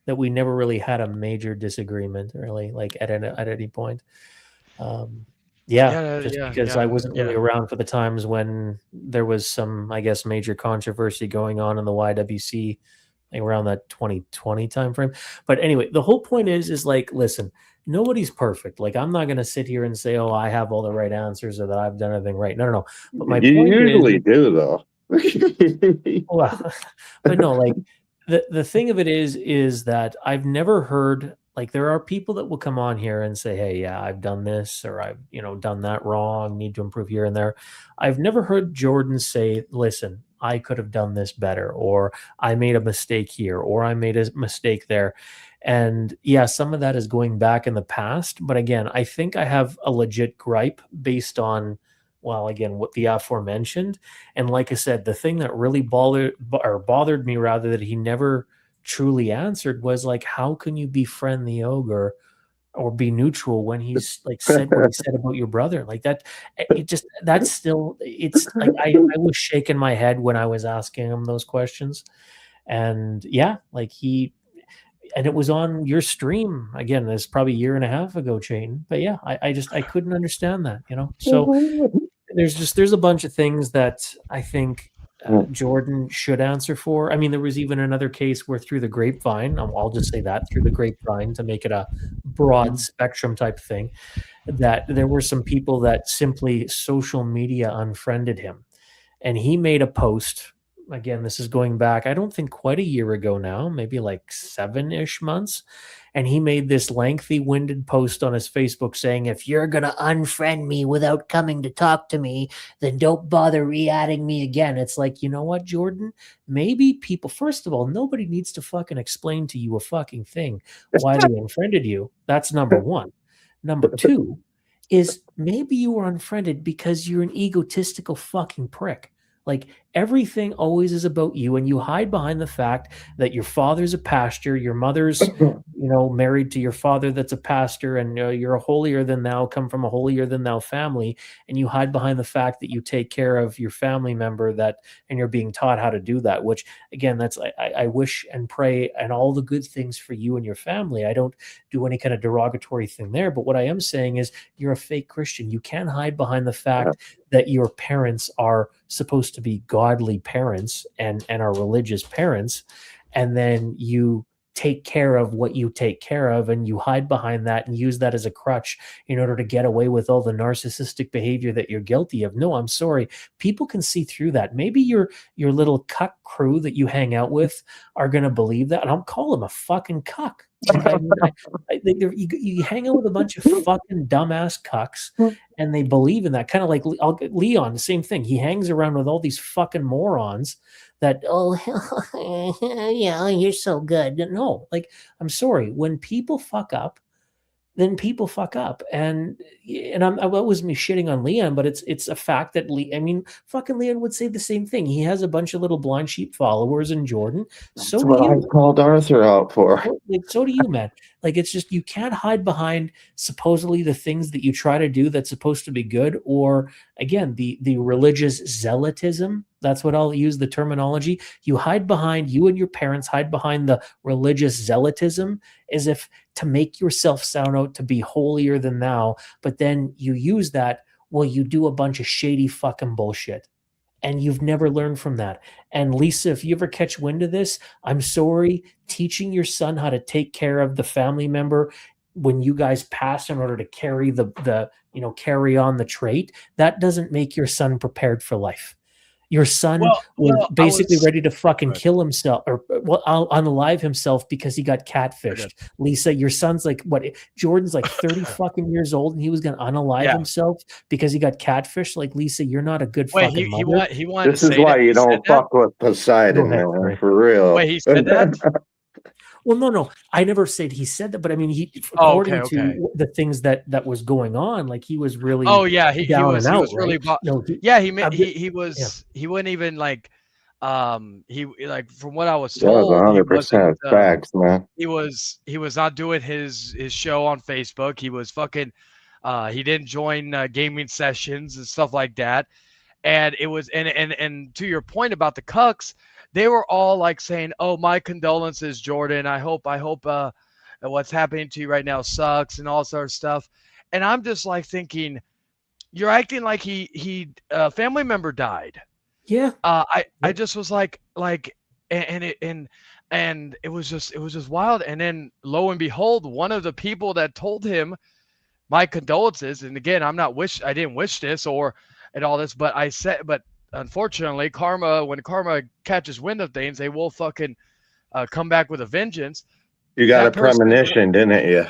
that we never really had a major disagreement, really, like at any point. Um, yeah, just yeah, because I yeah, wasn't really yeah. around for the times when there was some, I guess, major controversy going on in the YWC, like around that 2020 timeframe. But anyway, the whole point is like, listen, nobody's perfect. Like, I'm not going to sit here and say, oh, I have all the right answers or that I've done everything right. No, no, no. But my You point is, usually do, though. well, but no, like the thing of it is that I've never heard, like, there are people that will come on here and say, "Hey, yeah, I've done this or I've, done that wrong, need to improve here and there." I've never heard Jordan say, "Listen, I could have done this better," or "I made a mistake here," or "I made a mistake there." And yeah, some of that is going back in the past, but again, I think I have a legit gripe based on, well, again, what the aforementioned. And like I said, the thing that really bothered me rather that he never truly answered was like, how can you befriend the ogre or be neutral when he's like said what he said about your brother? Like that, it just that's still it's like I was shaking my head when I was asking him those questions. And yeah, like and it was on your stream again, it's probably a year and a half ago, Chain. But yeah, I couldn't understand that. So there's a bunch of things that I think Jordan should answer for. I mean, there was even another case where through the grapevine, I'll just say that through the grapevine to make it a broad spectrum type thing, that there were some people that simply social media unfriended him. And he made a post. Again, this is going back, I don't think quite a year ago now, maybe like 7-ish months. And he made this lengthy, winded post on his Facebook saying, if you're going to unfriend me without coming to talk to me, then don't bother re-adding me again. It's like, you know what, Jordan? Maybe people, first of all, nobody needs to fucking explain to you a fucking thing why they unfriended you. That's number one. Number two is maybe you were unfriended because you're an egotistical fucking prick. Like everything always is about you, and you hide behind the fact that your father's a pastor, your mother's, married to your father that's a pastor, and you're a holier than thou, come from a holier than thou family, and you hide behind the fact that you take care of your family member and you're being taught how to do that, which again, that's I wish and pray and all the good things for you and your family. I don't do any kind of derogatory thing there, but what I am saying is you're a fake Christian. You can't hide behind the fact that your parents are supposed to be godly parents and are religious parents, and then you take care of what you take care of, and you hide behind that and use that as a crutch in order to get away with all the narcissistic behavior that you're guilty of. No, I'm sorry. People can see through that. Maybe your little cuck crew that you hang out with are going to believe that, and I'll call them a fucking cuck. Like, you hang out with a bunch of fucking dumbass cucks, and they believe in that. Kind of like Leon, the same thing. He hangs around with all these fucking morons that, yeah, you're so good. No, like, I'm sorry. When people fuck up, then people fuck up. And I wasn't me shitting on Leon, but it's a fact that fucking Leon would say the same thing. He has a bunch of little blind sheep followers in Jordan. So That's do what I you. called Arthur out for. So do you, man. Like, it's just, you can't hide behind supposedly the things that you try to do that's supposed to be good, or again, the religious zealotism. That's what I'll use the terminology. You and your parents hide behind the religious zealotism as if to make yourself sound out to be holier than thou, but then you use that while you do a bunch of shady fucking bullshit. And you've never learned from that. And Lisa, if you ever catch wind of this, I'm sorry, teaching your son how to take care of the family member when you guys pass in order to carry carry on the trait, that doesn't make your son prepared for life. Your son was basically ready to fucking kill himself, or unalive himself because he got catfished. Lisa, your son's like, what? Jordan's like 30 fucking years old, and he was going to unalive himself because he got catfished. Like, Lisa, you're not a good fucking mother. He wanted This to is say why that. you don't fuck with Poseidon, Go ahead, man, Ray. for real. Wait, he said that? Well, no, I never said he said that, but I mean, according to the things that was going on, like, he was really he was really he wouldn't even like he like, from what I was That was told, 100% facts, man. he was not doing his show on Facebook. He was fucking he didn't join gaming sessions and stuff like that. And it was and to your point about the cucks, they were all like saying, "Oh, my condolences, Jordan. I hope what's happening to you right now sucks," and all sort of stuff. And I'm just like thinking, you're acting like he family member died. Yeah. I just was like and it was just wild. And then lo and behold, one of the people that told him my condolences, and again, I didn't wish this and all this, but unfortunately, when karma catches wind of things, they will fucking come back with a vengeance. You got a premonition, didn't you?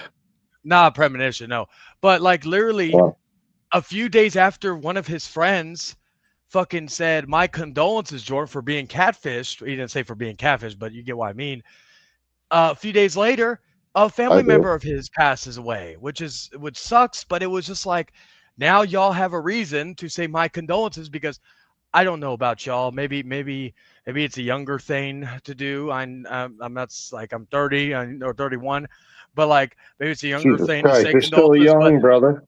Not a premonition, no. But like, literally a few days after, one of his friends fucking said, "My condolences, Jordan, for being catfished." He didn't say for being catfished, but you get what I mean. A few days later, a family member of his passes away, which sucks, but it was just like, now y'all have a reason to say my condolences, because I don't know about y'all. Maybe it's a younger thing to do. I'm not like, I'm 30 or 31, but like, maybe it's a younger thing to say you're still young, brother.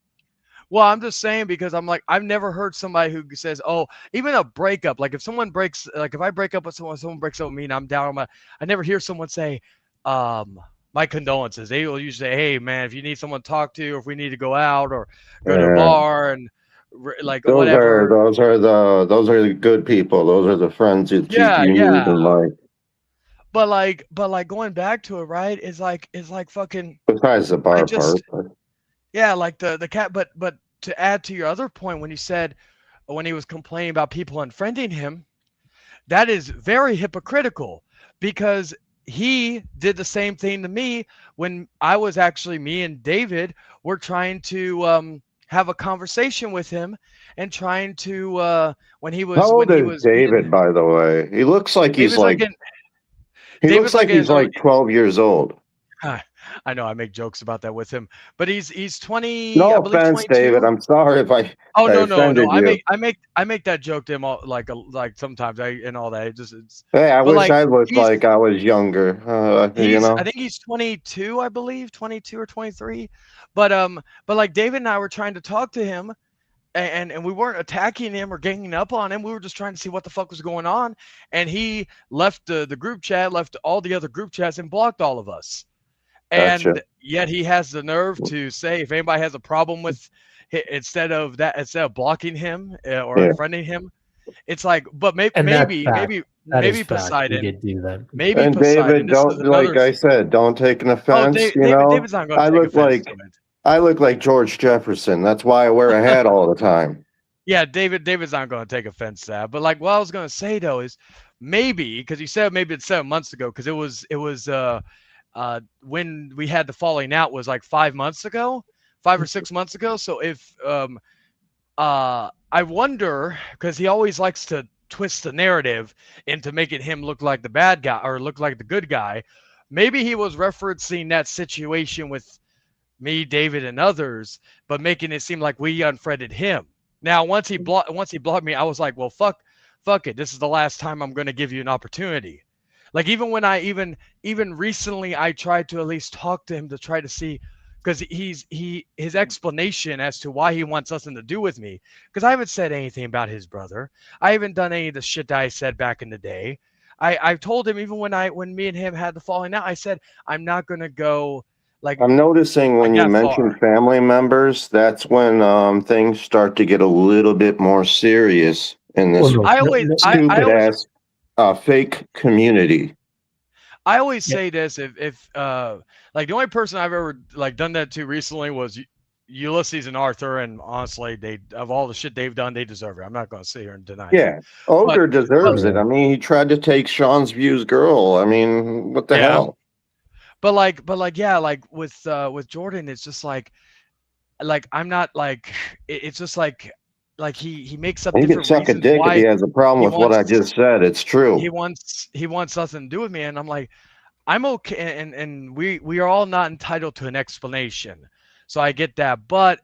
Well, I'm just saying, because I'm like, I've never heard somebody who says, "Oh," even a breakup. Like, if someone breaks, like if I break up with someone breaks up with me, and I'm down on I never hear someone say, "My condolences." They will usually say, "Hey, man, if you need someone to talk to, or if we need to go out or go to a bar," and like, whatever. Those are the good people. Those are the friends you need in life. But like going back to it, right? Is like fucking. Besides the bar part. Yeah, like the cat. But to add to your other point, when you said, when he was complaining about people unfriending him, that is very hypocritical, because he did the same thing to me when me and David were trying to have a conversation with him, and trying to when he was. How old is David, by the way? He looks like he's like. He looks like he's like 12 years old. I know I make jokes about that with him, but he's 20, I No believe offense, David. 22. I'm sorry if Oh I no. offended you. I make that joke to him all, like sometimes I and all that. It just it's Hey, I but wish like I looked he's like I was younger. I think he's 22, I believe, 22 or 23. But like David and I were trying to talk to him and we weren't attacking him or ganging up on him. We were just trying to see what the fuck was going on. And he left the group chat, left all the other group chats, and blocked all of us. Gotcha. And yet he has the nerve to say if anybody has a problem with instead of blocking him or Yeah. unfriending him, it's like, but And that's fact. That is maybe fact. He Poseidon, did do that. maybe And Poseidon. David, This is don't, like another. I said, don't take an Oh, offense. David's not going I to take look offense to like it. I look like George Jefferson. That's why I wear a hat all the time. Yeah, David's not going to take offense to that. But like what I was going to say though is maybe because you said maybe it's 7 months ago because it was when we had the falling out was like 5 months ago, 5 or 6 months ago. So if I wonder because he always likes to twist the narrative into making him look like the bad guy or look like the good guy. Maybe he was referencing that situation with me, David, and others, but making it seem like we unfriended him. Now, once he blocked me, I was like, well, fuck it. This is the last time I'm going to give you an opportunity. Like even when I even recently, I tried to at least talk to him to try to see, because his explanation as to why he wants nothing to do with me, because I haven't said anything about his brother. I haven't done any of the shit that I said back in the day. I told him even when me and him had the falling out, I said I'm not going to go like I'm noticing when you that far. mention family members, that's when things start to get a little bit more serious in Well, this I stupid always ass fake community. yeah. say this if like the only person I've ever like done that to recently was Ulysses and Arthur, and honestly, they of all the shit they've done, they deserve it. I'm not going to sit here and deny that. Yeah, But Ogre but deserves it. I mean, he tried to take Sean's View's girl. I mean, what the yeah, hell? but yeah, like with Jordan, it's just like I'm not like it's just like he makes up He could different suck a reasons dick if he why has a problem he with what I wants just said. It's true. he wants nothing to do with me, and I'm like I'm okay, and we are all not entitled to an explanation, so I get that, but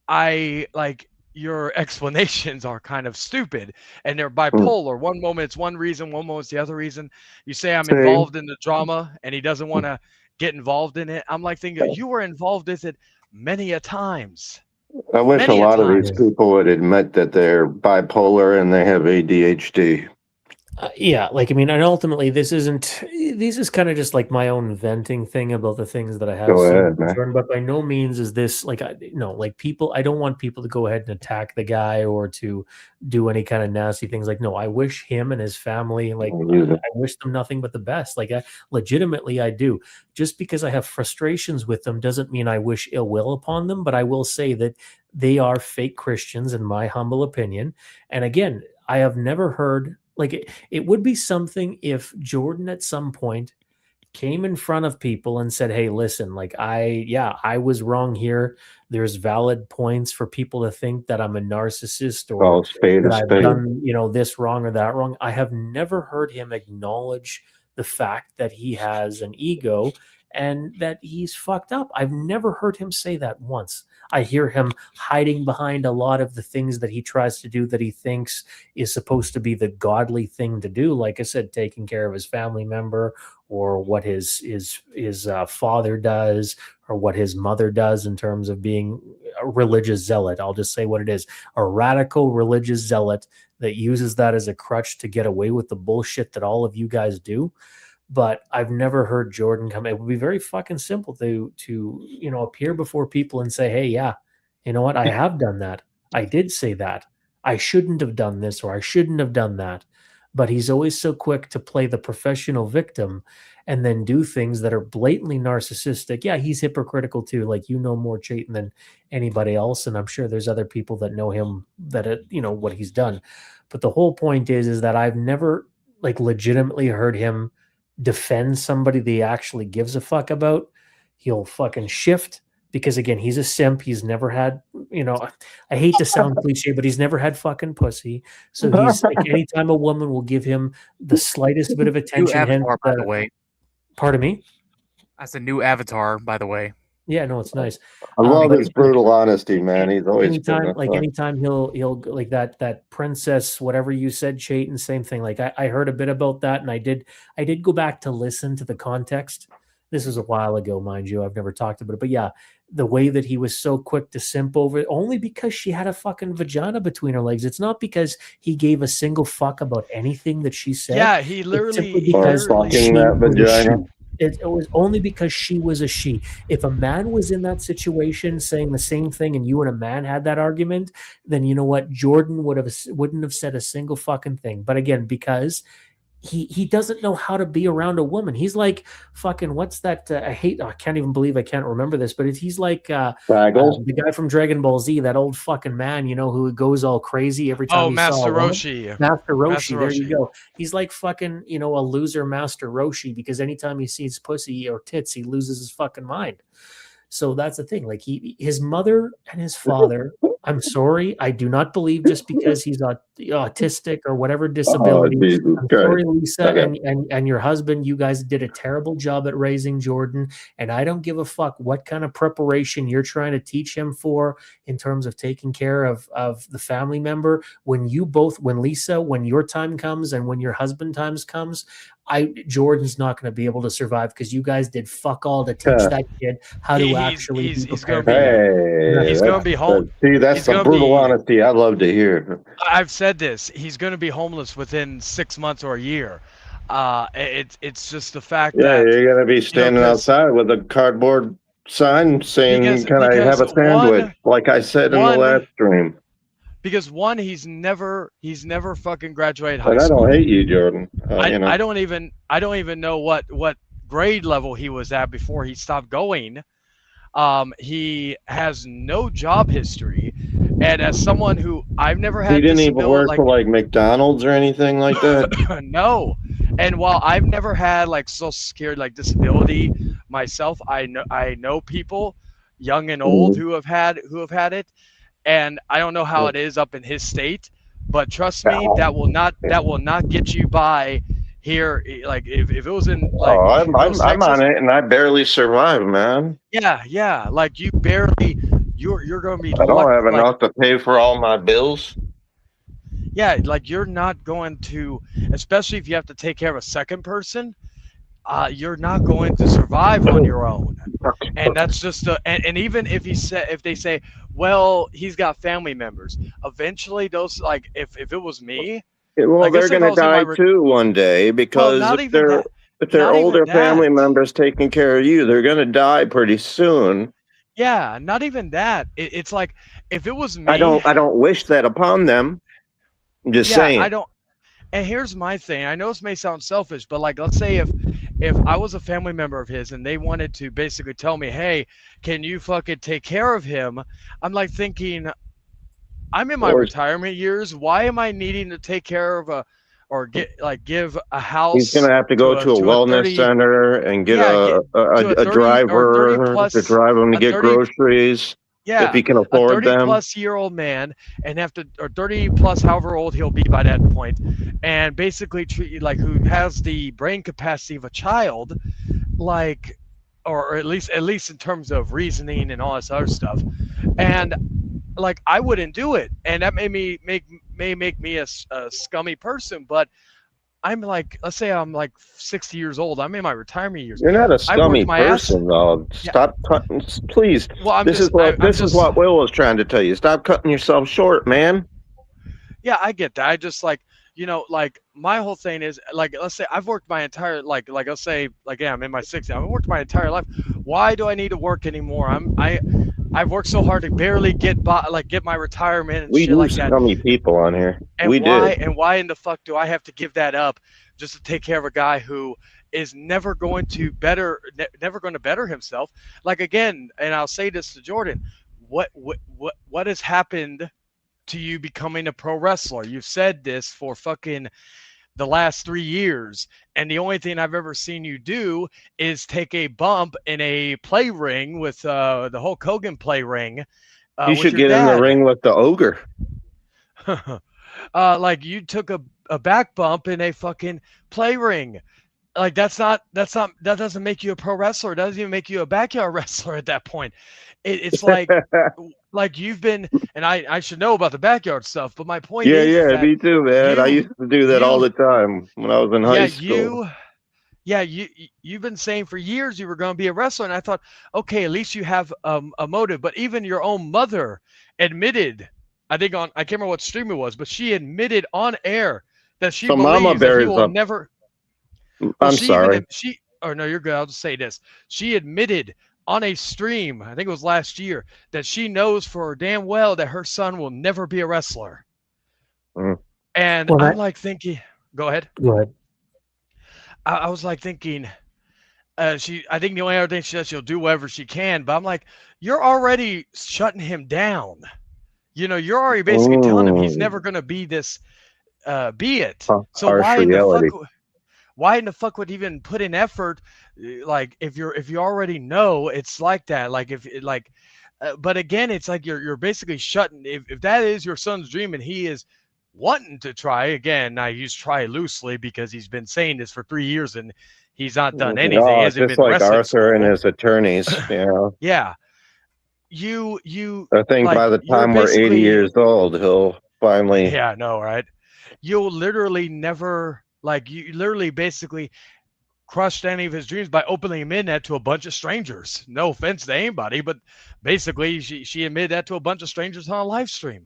I like your explanations are kind of stupid and they're Hmm. bipolar. One moment it's one reason, one moment it's the other reason. You say I'm See, involved in the drama and he doesn't want to get involved in it. I'm like thinking you were involved with it many a times. I wish a Many a lot of these Yeah. times. people would admit that they're bipolar and they have ADHD. Yeah, like I mean, and ultimately, this isn't. This is kind of just like my own venting thing about the things that I have Go seen ahead, with man. Jordan. But by no means is this like like people. I don't want people to go ahead and attack the guy or to do any kind of nasty things. Like, no, I wish him and his family, like, I wish them nothing but the best. Like, legitimately, I do. Just because I have frustrations with them doesn't mean I wish ill will upon them. But I will say that they are fake Christians, in my humble opinion. And again, I have never heard like it would be something if Jordan at some point came in front of people and said, "Hey, listen, like I was wrong here. There's valid points for people to think that I'm a narcissist or Call a spade that a I've spade. done, this wrong or that wrong." I have never heard him acknowledge the fact that he has an ego and that he's fucked up. I've never heard him say that once. I hear him hiding behind a lot of the things that he tries to do that he thinks is supposed to be the godly thing to do. Like I said, taking care of his family member or what his father does or what his mother does in terms of being a religious zealot. I'll just say what it is: a radical religious zealot that uses that as a crutch to get away with the bullshit that all of you guys do. But I've never heard Jordan come. It would be very fucking simple to appear before people and say, "Hey, yeah, you know what? I have done that. I did say that. I shouldn't have done this or I shouldn't have done that." But he's always so quick to play the professional victim and then do things that are blatantly narcissistic. Yeah, he's hypocritical too. Like, more Chayton than anybody else, and I'm sure there's other people that know him that what he's done. But the whole point is that I've never like legitimately heard him defend somebody that he actually gives a fuck about. He'll fucking shift because again, he's a simp. He's never had, I hate to sound cliche, but he's never had fucking pussy. So he's like, anytime a woman will give him the slightest bit of You attention, F hence are, by the way. pardon me. That's a new avatar, by the way. Yeah, no, it's nice. I love But his brutal honesty, man. He's always putting us on. anytime he'll like that princess, whatever you said, Chayton, same thing. Like I heard a bit about that, and I did go back to listen to the context. This was a while ago, mind you. I've never talked about it, but yeah, the way that he was so quick to simp over it, only because she had a fucking vagina between her legs. It's not because he gave a single fuck about anything that she said. Yeah, he It's literally simply he because literally- fucking she that was a vagina. she. It was only because she was a she. If a man was in that situation saying the same thing and you and a man had that argument, then you know what? Jordan wouldn't have said a single fucking thing. But again, because he doesn't know how to be around a woman. He's like fucking what's that? I can't even believe I can't remember this, but he's like Fraggles. the guy from Dragon Ball Z, that old fucking man, you know, who goes all crazy every time he saw Master a woman. Roshi. Master Roshi, Master there you Roshi. go. He's like fucking, you know, a loser Master Roshi, because anytime he sees pussy or tits, he loses his fucking mind. So that's the thing. Like his mother and his father, I'm sorry, I do not believe just because he's autistic or whatever disability. Jesus I'm Christ. sorry, Lisa, Okay. and your husband. You guys did a terrible job at raising Jordan, and I don't give a fuck what kind of preparation you're trying to teach him for in terms of taking care of the family member. When Lisa, when your time comes and when your husband times comes, Jordan's not going to be able to survive because you guys did fuck all to teach Yeah. that kid how to actually be he's prepared. gonna be- Hey, He's that's gonna be home. See, that's He's the gonna brutal be- honesty I love to hear. I've said this. He's going to be homeless within 6 months or a year. It's just the fact Yeah, that you're gonna be standing 'cause- outside with a cardboard sign saying, "Can I have a because sandwich?" one- like I said in the one- last stream. because one, he's never fucking graduated high And I school. don't hate you, Jordan. You know. I don't even know what grade level he was at before he stopped going. He has no job history, and as someone who I've never had He didn't even disability, work for like McDonald's or anything like that. no. And while I've never had like Social Security like disability myself, I know people, young and old, who have had it, and I don't know how it is up in his state, but trust me, that will not get you by here. Like if it was in like I'm Texas, on it, and I barely survive, man. yeah, like you barely, you're gonna be I don't have like, enough to pay for all my bills. yeah, like you're not going to, especially if you have to take care of a second person, you're not going to survive on your own. And that's just and even if they say, well, he's got family members, eventually those, like if it was me, Well, I guess they're if I going to was in my die too one day because not if even they're that. if they're Not even older family that. members taking care of you, they're going to die pretty soon. Yeah, not even that. It's like if it was me, I don't wish that upon them. I'm just saying. I don't. And here's my thing. I know this may sound selfish, but like, let's say if I was a family member of his and they wanted to basically tell me, hey, can you fucking take care of him? I'm like thinking, I'm in my retirement years. Why am I needing to take care of give a house? He's going to have to go to a wellness center and get a 30 driver to drive him to get 30 groceries. Yeah, If he can a afford 30 them. plus year old man and have to, or 30 plus however old he'll be by that point, and basically treat you like who has the brain capacity of a child, like, or at least in terms of reasoning and all this other stuff, and like I wouldn't do it, and that may make me a scummy person, but I'm like, let's say I'm like 60 years old. I'm in my retirement years. You're not a scummy my ass- person, though. Stop cutting, please. Well, This is what Will was trying to tell you. Stop cutting yourself short, man. Yeah, I get that. I just like, like my whole thing is like, let's say I've worked my entire like let's say like, yeah, I'm in my 60s. I've worked my entire life. Why do I need to work anymore? I've worked so hard to barely get by, like get my retirement and We shit do like that. scummy people on here. And we why did. and why in the fuck do I have to give that up just to take care of a guy who is never going to better himself? Like again, and I'll say this to Jordan, what has happened to you becoming a pro wrestler? You've said this for fucking the last 3 years, and the only thing I've ever seen you do is take a bump in a play ring with the Hulk Hogan play ring. You should get in the ring with the ogre. Like you took a back bump in a fucking play ring. like that doesn't make you a pro wrestler. It doesn't even make you a backyard wrestler at that point. It's like you've been, and I should know about the backyard stuff, but my point Yeah, is yeah, that me too, man. I you used to do that all you the time when I was in yeah high school. you yeah you've been saying for years you were going to be a wrestler, and I thought, okay, at least you have a motive. But even your own mother admitted, I think on, I can't remember what stream it was, but she admitted on air that she So Mama believes that Bear he is will up. never. Well, I'm sorry. oh no, you're good. I'll just say this. She admitted on a stream, I think it was last year, that she knows for damn well that her son will never be a wrestler. Mm. And Well, I'm like thinking, go ahead. go ahead. I was like thinking, I think the only other thing she says, she'll do whatever she can, but I'm like, you're already shutting him down. You're already basically telling him he's never going to be this, be it. So Harsh reality. why in the fuck would even put in effort? Like if you already know it's like that, like if like, but again, it's like you're basically shutting. If that is your son's dream and he is wanting to try again, I use try loosely because he's been saying this for 3 years and he's not done anything. He Oh, hasn't just been to like wrestling Arthur and school. his attorneys. Yeah, you I think like by the you're time we're 80 basically. years old, he'll finally. Yeah, I know, right? You'll literally never, like, you literally basically crushed any of his dreams by opening him in that to a bunch of strangers. No offense to anybody, but basically she admitted that to a bunch of strangers on a live stream.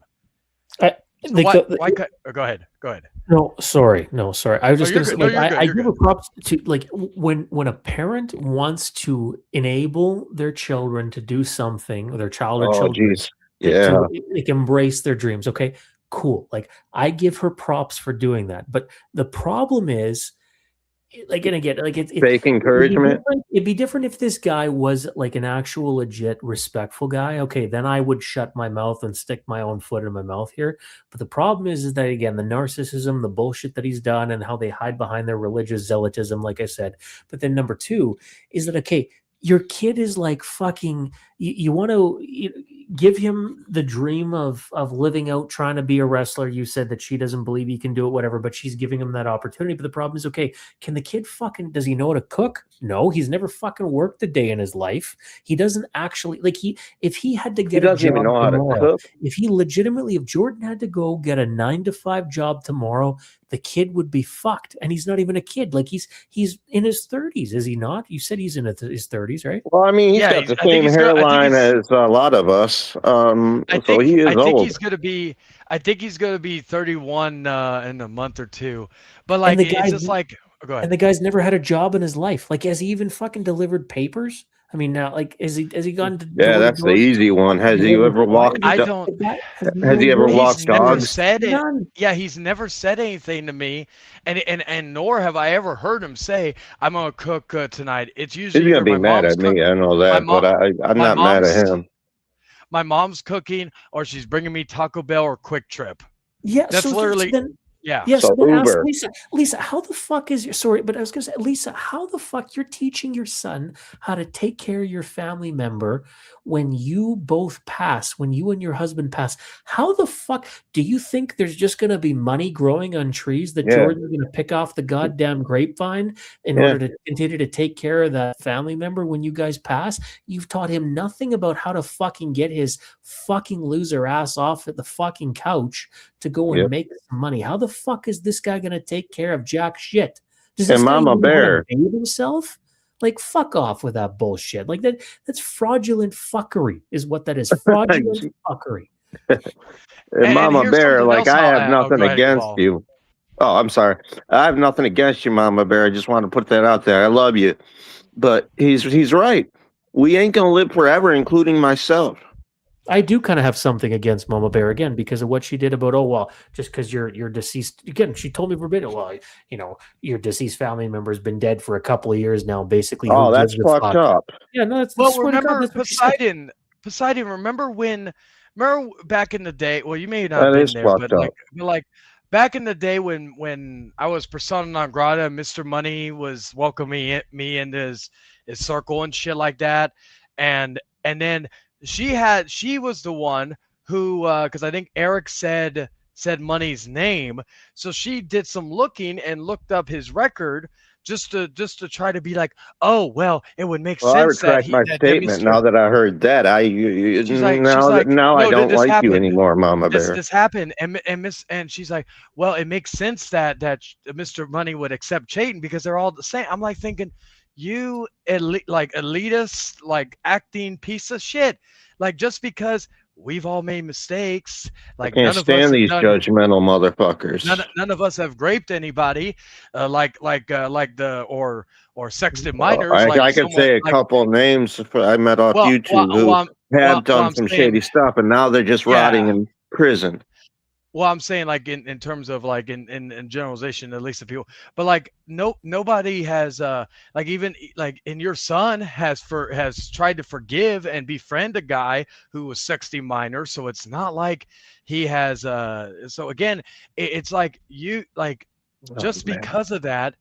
I, So like why cut? Go ahead. Go ahead. No, sorry. I was Oh, just you're gonna say, good. No, like, you're good. I You're give good. a props to, like, when a parent wants to enable their children to do something, or their child or Oh, children geez. to, Yeah. like, embrace their dreams. Okay, cool. Like, I give her props for doing that. But the problem is, like, and again, like Fake encouragement. it'd be different if this guy was like an actual legit respectful guy. Okay, then I would shut my mouth and stick my own foot in my mouth here. But the problem is that, again, the narcissism, the bullshit that he's done, and how they hide behind their religious zealotism, like I said. But then number two is that, okay, your kid is like fucking, you want to give him the dream of living out trying to be a wrestler. You said that she doesn't believe he can do it, whatever, but she's giving him that opportunity. But the problem is, okay, can the kid fucking, does he know how to cook? No, he's never fucking worked a day in his life. He doesn't actually, like, if he had to He get a doesn't even job know how to tomorrow, cook. if Jordan had to go get a 9 to 5 job tomorrow, the kid would be fucked. And he's not even a kid. Like, he's in his 30s, is he not? You said he's in his 30s, right? Well, I mean, he's Yeah, got the I think same he's gonna. hairline as a lot of us. So he is I think old. he's gonna be. I think he's gonna be 31 in a month or two. But And like, the it's guy's just like. Go ahead. and the guy's never had a job in his life. Like, has he even fucking delivered papers? I mean, now, like, has he gone to Yeah, door to that's the door? easy one. Has he ever walked? I don't. Has he ever He's walked never dogs? said it. None. Yeah, he's never said anything to me, and nor have I ever heard him say, "I'm gonna cook tonight." It's He's usually gonna either be my mad mom's at me. I know my that, but mom, I'm my not mad at mom's, him. my mom's cooking, or she's bringing me Taco Bell or Quick Trip. Yeah, That's so literally, then, yeah. yeah, so So then ask Uber. Lisa, how the fuck is your, sorry, but I was gonna say, Lisa, how the fuck you're teaching your son how to take care of your family member when you both pass, when you and your husband pass? How the fuck do you think there's just gonna be money growing on trees that Yeah. Jordan's gonna pick off the goddamn grapevine in Yeah. order to continue to take care of that family member when you guys pass? You've taught him nothing about how to fucking get his fucking loser ass off at the fucking couch to go and Yep. make some money. How the fuck is this guy going to take care of jack shit? Does this And guy Mama even know how to Bear. bathe himself? Like, fuck off with that bullshit. Like, that's fraudulent fuckery is what that is. Fraudulent fuckery. And Mama here's Bear, something like, else I I'll have add. Oh, nothing go ahead, against Kaval. you. Oh, I'm sorry. I have nothing against you, Mama Bear. I just wanted to put that out there. I love you. But he's right. We ain't gonna live forever, including myself. I do kind of have something against Mama Bear again because of what she did about, oh, well, just because you're deceased. Again, she told me verbatim, well, your deceased family member has been dead for a couple of years now. Basically, Oh, who that's gives a fucked fuck? up. Yeah, no, that's Well, swear to God, remember that's what she said. Poseidon. Remember back in the day? Well, you may not That have been is there, fucked but up. like back in the day when I was persona non grata, Mr. Money was welcoming me into his circle and shit like that, and then she was the one who, because I think Eric said Money's name, so she did some looking and looked up his record just to try to be like, oh well, it would make Well, I sense that retract he my that statement Mr. now that I heard that. She's like, Now I no, don't this like you happened. anymore, Mama This Bear. this happened, and she's like, well, it makes sense that Mr. Money would accept Chayton because they're all the same. I'm like thinking, you like elitist, like acting piece of shit. Like just because we've all made mistakes, I like can't none of us stand have these done. judgmental motherfuckers. None of us have raped anybody, like the or sexted Well, minors, like I could someone say a like couple names I met off well well YouTube well who I'm have well done I'm some saying shady stuff, and now they're just rotting yeah. in prison. Well, I'm saying like in terms of like in generalization, at least the people, but like nobody has like even like in your son has tried to forgive and befriend a guy who was sexting minors, so it's not like he has so again it's like you like Oh just man, because of that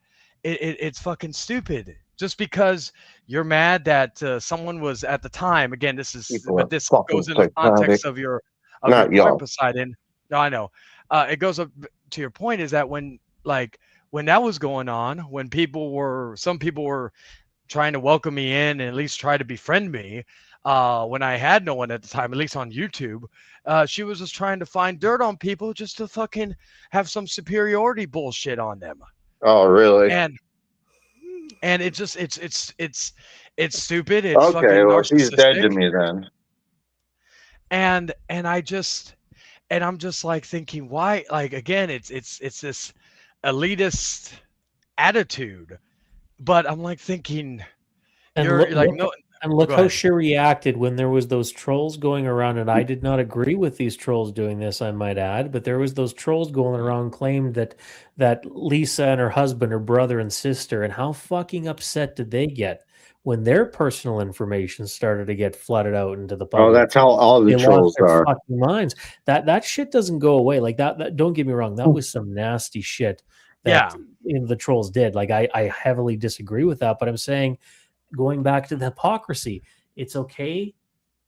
it's fucking stupid just because you're mad that someone was at the time again this is people but are this fucking goes in the psychotic. context of your Not point y'all. Poseidon. No, I know. It goes up to your point is that when that was going on, when some people were trying to welcome me in and at least try to befriend me, when I had no one at the time, at least on YouTube, she was just trying to find dirt on people just to fucking have some superiority bullshit on them. Oh really? And it just it's stupid. It's Okay, fucking well she's dead to narcissistic. me then. And I just and I'm just like thinking, why? Like again, it's this elitist attitude. But I'm like thinking, And you're like no. look Go how ahead. she reacted when there was those trolls going around, and I did not agree with these trolls doing this, I might add, but there was those trolls going around claimed that Lisa and her husband are brother and sister, and how fucking upset did they get when their personal information started to get flooded out into the Oh, public? that's how all the They lost trolls their are. fucking minds. That shit doesn't go away. Like that don't get me wrong, that was some nasty shit that Yeah. the trolls did. Like I heavily disagree with that, but I'm saying going back to the hypocrisy, it's okay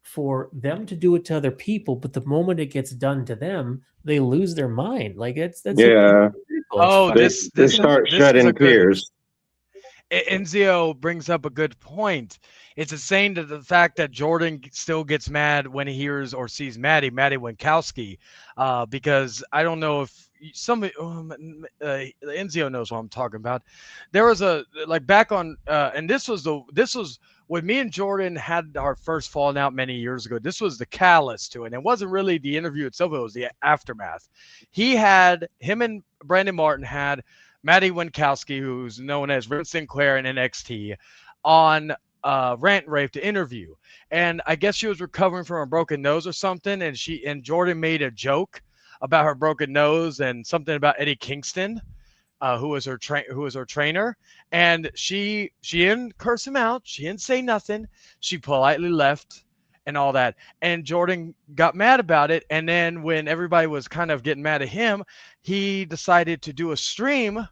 for them to do it to other people, but the moment it gets done to them, they lose their mind. Like it's Yeah, hypocritical. It's Oh, fucking they start this is a shedding good. tears. Enzio brings up a good point. It's the same to the fact that Jordan still gets mad when he hears or sees Maddie Winkowski, because I don't know if Enzio knows what I'm talking about. There was a like back on, and this was when me and Jordan had our first falling out many years ago. This was the catalyst to it. And it wasn't really the interview itself; it was the aftermath. Him and Brandon Martin had Maddie Winkowski, who's known as Ren Sinclair in NXT, on Rant and Rave to interview. And I guess she was recovering from a broken nose or something, and Jordan made a joke about her broken nose and something about Eddie Kingston, who was her trainer. And she didn't curse him out. She didn't say nothing. She politely left and all that. And Jordan got mad about it. And then when everybody was kind of getting mad at him, he decided to do a stream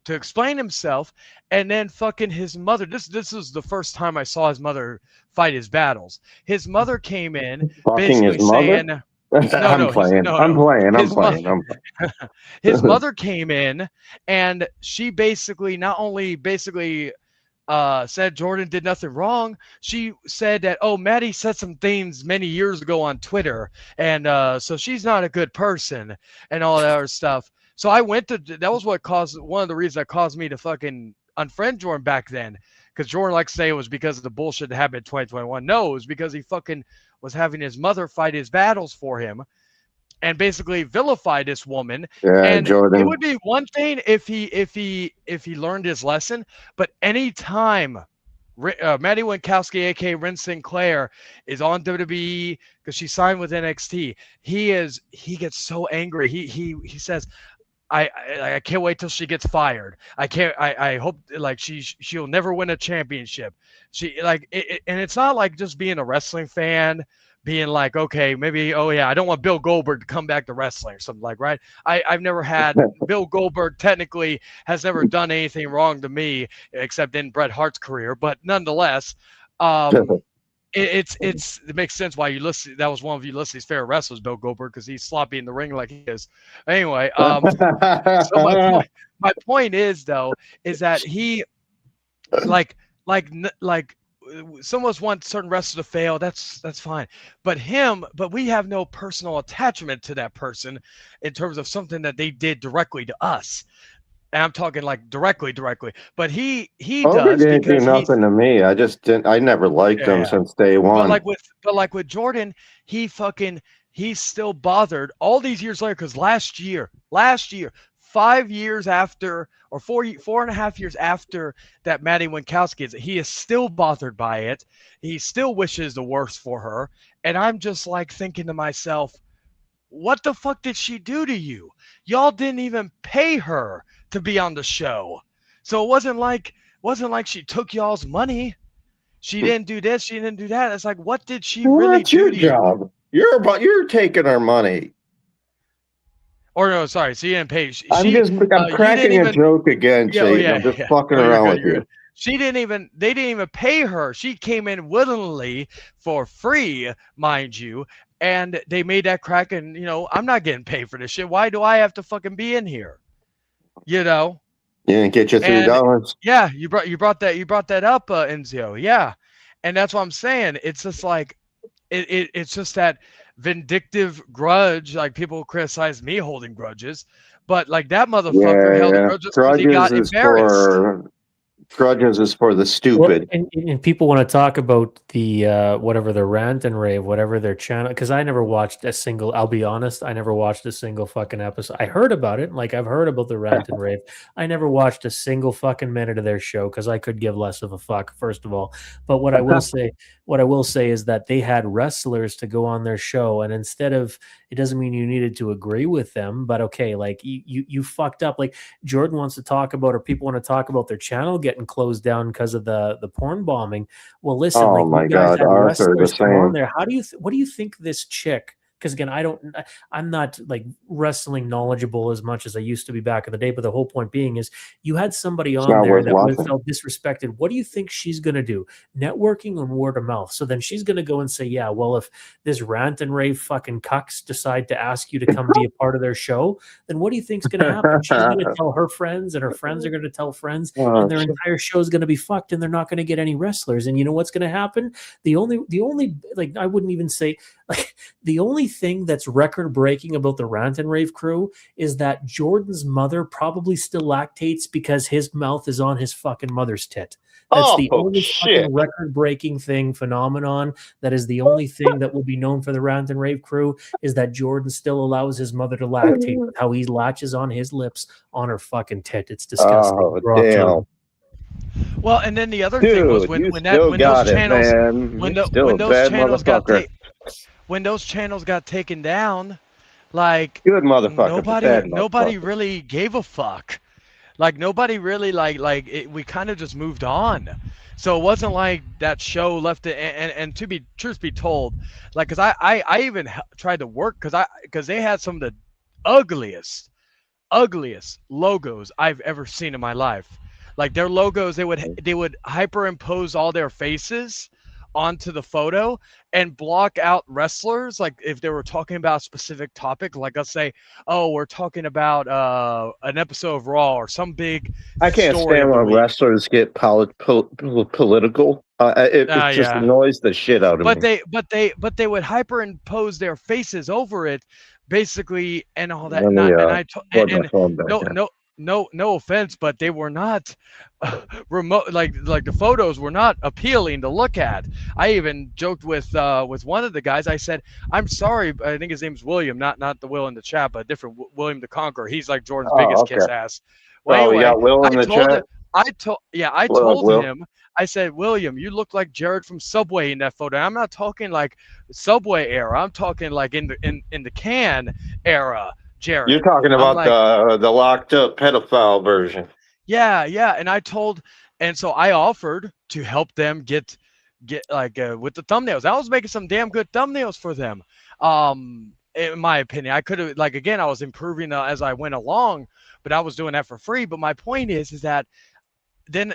to explain himself. And then fucking his mother, this was the first time I saw his mother fight his battles. His mother came in Fucking his basically mother. saying, I'm playing. I'm playing. I'm his mother, playing. his mother came in and she basically not only said Jordan did nothing wrong. She said that, oh, Maddie said some things many years ago on Twitter, and so she's not a good person and all that other stuff. So I went to that was what caused one of the reasons that caused me to fucking unfriend Jordan back then, because Jordan likes to say it was because of the bullshit that happened in 2021. No, it was because he fucking was having his mother fight his battles for him and basically vilify this woman. Yeah, And it Jordan. would be one thing if he learned his lesson, but anytime Maddie Winkowski, aka Ren Sinclair, is on WWE because she signed with NXT, he gets so angry. He says, I can't wait till she gets fired. I hope like she'll never win a championship. She like and it's not like just being a wrestling fan, being like, okay, maybe, oh yeah, I don't want Bill Goldberg to come back to wrestling or something like, right? I've never had Bill Goldberg technically has never done anything wrong to me except in Bret Hart's career, but nonetheless, it makes sense why you listen. That was one of Ulysses' favorite wrestlers, Bill Goldberg, because he's sloppy in the ring like he is. Anyway, so my point is though is that he like like some of us want certain wrestlers to fail. That's fine, but we have no personal attachment to that person in terms of something that they did directly to us. And I'm talking like directly, but he Hogan does didn't do because he's nothing to me. I just didn't. I never liked him yeah. since day But one. like with Jordan, he's still bothered all these years later because last year, 5 years after or 4.5 years after that Maddie Winkowski, he is still bothered by it. He still wishes the worst for her, and I'm just like thinking to myself, what the fuck did she do to you? Y'all didn't even pay her to be on the show, so it wasn't like she took y'all's money. She didn't do this. She didn't do that. It's like, what did she Well, really that's your do to you? job. You're taking our money. Or no, sorry. She didn't pay. I'm You didn't cracking a even. joke again, Yeah, oh Chayton. I'm yeah, just yeah. fucking No, you're around good. with You're you. good. She didn't even. They didn't even pay her. She came in willingly for free, mind you. And they made that crack. And I'm not getting paid for this shit. Why do I have to fucking be in here? You know. You didn't get your And $3. yeah, you brought that up, Enzio. Yeah, and that's what I'm saying. It's just like it's just that vindictive grudge. Like people criticize me holding grudges, but like that motherfucker held a Yeah, grudge just because he got embarrassed. grudges is for the Well, stupid. and people want to talk about the whatever the rant and rave, whatever their channel. Because I never watched a single. I'll be honest, I never watched a single fucking episode. I heard about it, like I've heard about the rant and rave. I never watched a single fucking minute of their show because I could give less of a fuck. First of all, but what I will say is that they had wrestlers to go on their show, and instead of it doesn't mean you needed to agree with them, but okay, like you fucked up. Like Jordan wants to talk about, or people want to talk about their channel getting closed down because of the porn bombing. Well, listen, Oh like you my guys God, had Arthur, the wrestlers come on same. there. How do you what do you think this chick? Because again, I'm not like wrestling knowledgeable as much as I used to be back in the day. But the whole point being is, you had somebody It's on not there worth that watching. felt disrespected. What do you think she's going to do? Networking and word of mouth. So then she's going to go and say, yeah, well, if this rant and rave fucking cucks decide to ask you to come be a part of their show, then what do you think's going to happen? She's going to tell her friends, and her friends are going to tell friends, and their entire show is going to be fucked, and they're not going to get any wrestlers. And you know what's going to happen? The only like, I wouldn't even say like, the only thing that's record breaking about the rant and rave crew is that Jordan's mother probably still lactates because his mouth is on his fucking mother's tit. That's the Oh only shit! fucking record breaking phenomenon. That is the only thing that will be known for the rant and rave crew, is that Jordan still allows his mother to lactate with how he latches on his lips on her fucking tit. It's disgusting. Oh Grow up, damn, Jordan. Well, and then the other thing was dude, you when still those got it, channels man. when You're still when a those bad channels got motherfucker. when those channels got taken down, like Good motherfucker, but bad nobody motherfucker. really gave a fuck. Like nobody really we kind of just moved on. So it wasn't like that show left it. And to be truth be told, like because I even tried to work because they had some of the ugliest logos I've ever seen in my life. Like their logos, they would hyperimpose all their faces onto the photo and block out wrestlers. Like if they were talking about a specific topic, like let's say, oh, we're talking about an episode of Raw or some big I can't story stand of the when week. wrestlers get political. It just Yeah. annoys the shit out of But me. they would hyperimpose their faces over it, basically, and all that. Let me plug my And phone back no in. no offense, but they were not remote. Like the photos were not appealing to look at. I even joked with one of the guys. I said, "I'm sorry, but I think his name's William, not the Will in the chat, but a different William the Conqueror. He's like Jordan's Oh, biggest okay. kiss ass." Well, Oh, we anyway, got Will in I the told him. chat. I What up, told Will? him. I said, William, you look like Jared from Subway in that photo. I'm not talking like Subway era. I'm talking like in the can era, Jared. You're talking I'm about like, the locked up pedophile version. yeah. And so I offered to help them get like with the thumbnails. I was making some damn good thumbnails for them. In my opinion, I could have, like, again, I was improving as I went along, but I was doing that for free. But my point is that then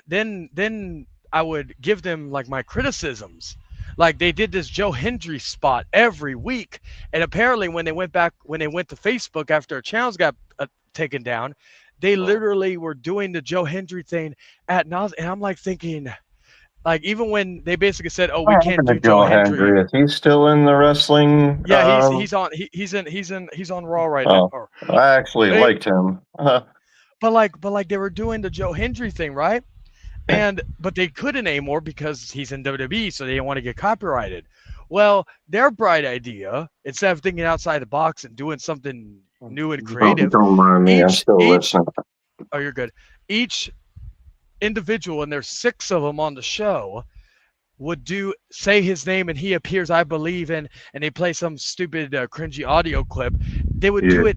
I would give them like my criticisms. Like they did this Joe Hendry spot every week, and apparently when they went to Facebook after a channels got taken down, they literally were doing the Joe Hendry thing at nauseam. And I'm like thinking, like even when they basically said, "Oh, we What can't happened to do Joe Joe Hendry." Hendry? Is he still in the wrestling? Yeah, he's on Raw right now. Oh, I actually But, liked him. but like they were doing the Joe Hendry thing, right? But they couldn't anymore because he's in WWE, so they didn't want to get copyrighted. Well, their bright idea, instead of thinking outside the box and doing something new and creative, Don't mind me. I'm each still each listening. oh you're good. Each individual, and there's 6 of them on the show, would say his name and he appears, I believe in, and they play some stupid cringy audio clip. They would do it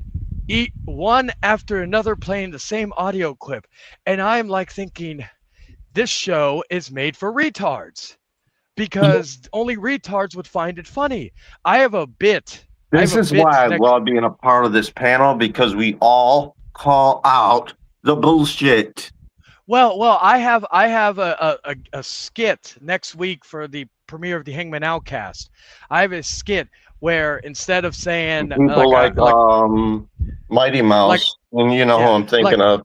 one after another, playing the same audio clip, and I'm like thinking, this show is made for retards because only retards would find it funny. I have a bit. This is why I next. love being a part of this panel, because we all call out the bullshit. Well, I have a skit next week for the premiere of the Hangman Outcast. I have a skit where instead of saying People like Mighty Mouse, and you know who I'm thinking of.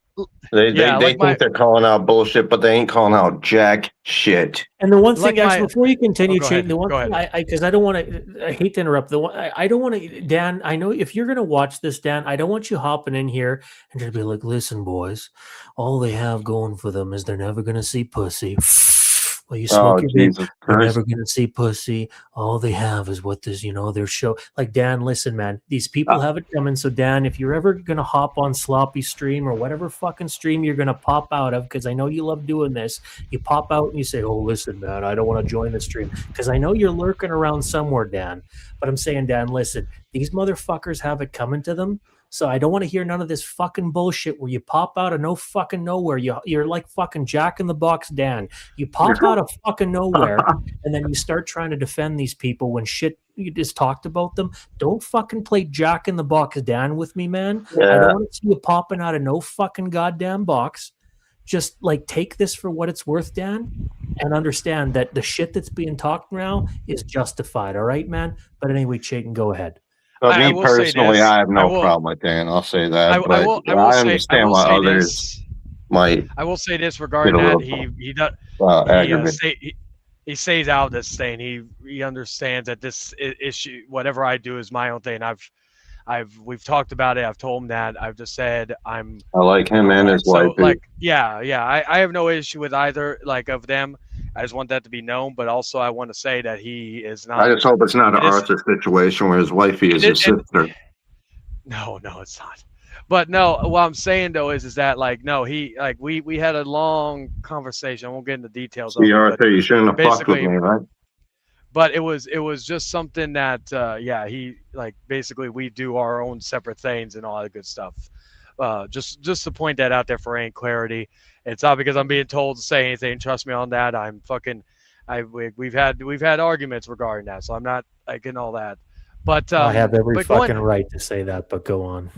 They think they're calling out bullshit, but they ain't calling out jack shit. And the one thing, Like actually, before you continue, go Shane, ahead, the one go thing ahead. because I don't want to, I hate to interrupt. I don't want to, Dan. I know if you're going to watch this, Dan, I don't want you hopping in here and just be like, "Listen, boys, all they have going for them is they're never going to see pussy." Well, you smoke your weed, Jesus they're Christ. never going to see pussy. All they have is what this, their show. Like, Dan, listen, man, these people have it coming. So, Dan, if you're ever going to hop on Sloppy Stream or whatever fucking stream you're going to pop out of, because I know you love doing this, you pop out and you say, "Oh, listen, man, I don't want to join the stream," because I know you're lurking around somewhere, Dan. But I'm saying, Dan, listen, these motherfuckers have it coming to them. So I don't want to hear none of this fucking bullshit where you pop out of no fucking nowhere. You're like fucking Jack in the Box Dan. You pop out of fucking nowhere and then you start trying to defend these people when shit you just talked about them. Don't fucking play Jack in the Box Dan with me, man. Yeah. I don't want to see you popping out of no fucking goddamn box. Just like take this for what it's worth, Dan, and understand that the shit that's being talked now is justified. All right, man? But anyway, Chayton, go ahead. But I me will say personally, this. I have no I will- problem with Dan. I'll say that. I but will I say understand why others this. might I will say this regarding Get a that. little, He does. aggravated. He says out this thing. He understands that this issue, whatever I do, is my own thing. We've talked about it. I've told him that. I've just said I like him and his wife. I have no issue with either of them. I just want that to be known. But also, I want to say that he is not. I just hope it's not an Arthur situation where his wifey is his sister. No, it's not. But no, what I'm saying though is that no, he we had a long conversation. I won't get into details. See, Arthur, you shouldn't have fucked with me, right? But it was just something that he basically we do our own separate things and all that good stuff. Just to point that out there for any clarity. It's not because I'm being told to say anything. Trust me on that. I'm fucking. We've had arguments regarding that, so I'm not in all that. But I have every fucking right to say that. But go on.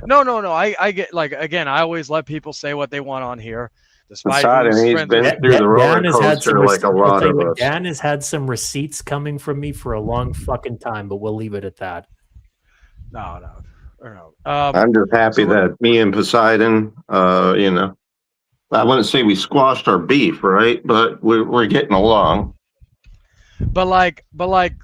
No. I get again. I always let people say what they want on here. Despite he's been through the roller coaster like a lot of us. Dan has had some receipts coming from me for a long fucking time, but we'll leave it at that. No. I'm just happy that me and Poseidon, I wouldn't say we squashed our beef, right? But we're getting along. But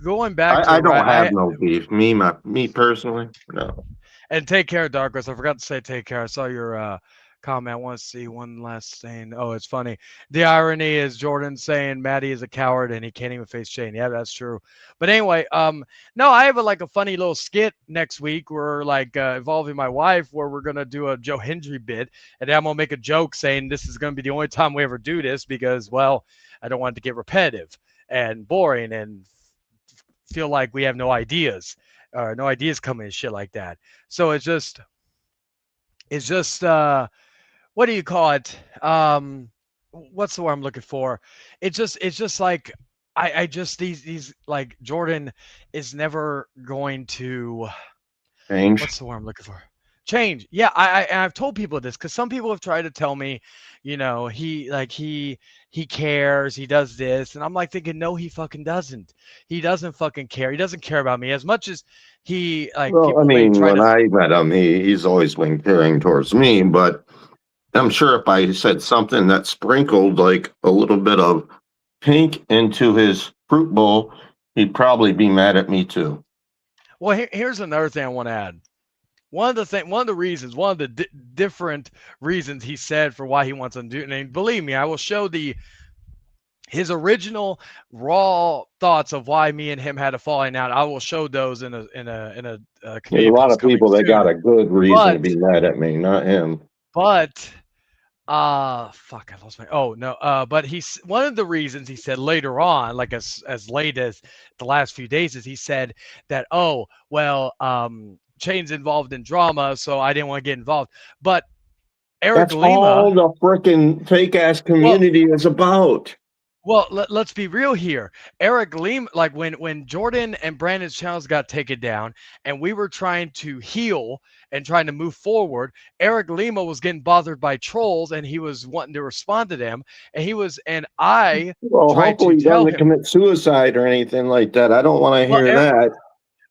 going back to I don't have no beef. Me personally, no. And take care, Darkness. I forgot to say take care. I saw your comment. I want to see one last thing. Oh, it's funny. The irony is Jordan saying Maddie is a coward and he can't even face Shane. Yeah, that's true. But anyway, no, I have a funny little skit next week where involving my wife where we're gonna do a Joe Hendry bit, and then I'm gonna make a joke saying this is gonna be the only time we ever do this because, well, I don't want it to get repetitive and boring and feel like we have no ideas coming and shit like that. So it's just what do you call it? What's the word I'm looking for? It's just like I just these Jordan is never going to change. What's the word I'm looking for? Change. Yeah, I've told people this because some people have tried to tell me, he cares, he does this, and I'm like thinking, no, he fucking doesn't. He doesn't fucking care. He doesn't care about me as much as he like Well, I people may mean, try when to. I met him, he's always been caring towards me, but I'm sure if I said something that sprinkled like a little bit of pink into his fruit bowl, he'd probably be mad at me too. Well, here's another thing I want to add. One of the reasons, one of the different reasons he said for why he wants to do, and believe me, I will show his original raw thoughts of why me and him had a falling out. I will show those in a There's a community lot post of coming people that got soon. a good reason to But be mad at me, not him. but fuck, I lost my. Oh no. But he's one of the reasons he said later on, like as late as the last few days, is he said that, oh well, Chain's involved in drama, so I didn't want to get involved. But Eric That's all Lima, the frickin' fake ass well, community is about. well, let's be real here. Eric Lima, like when Jordan and Brandon's channels got taken down, and we were trying to heal and trying to move forward, Eric Lima was getting bothered by trolls, and he was wanting to respond to them, and I Well, tried to hopefully he tell doesn't him. commit suicide or anything like that. I don't want to Well, hear that.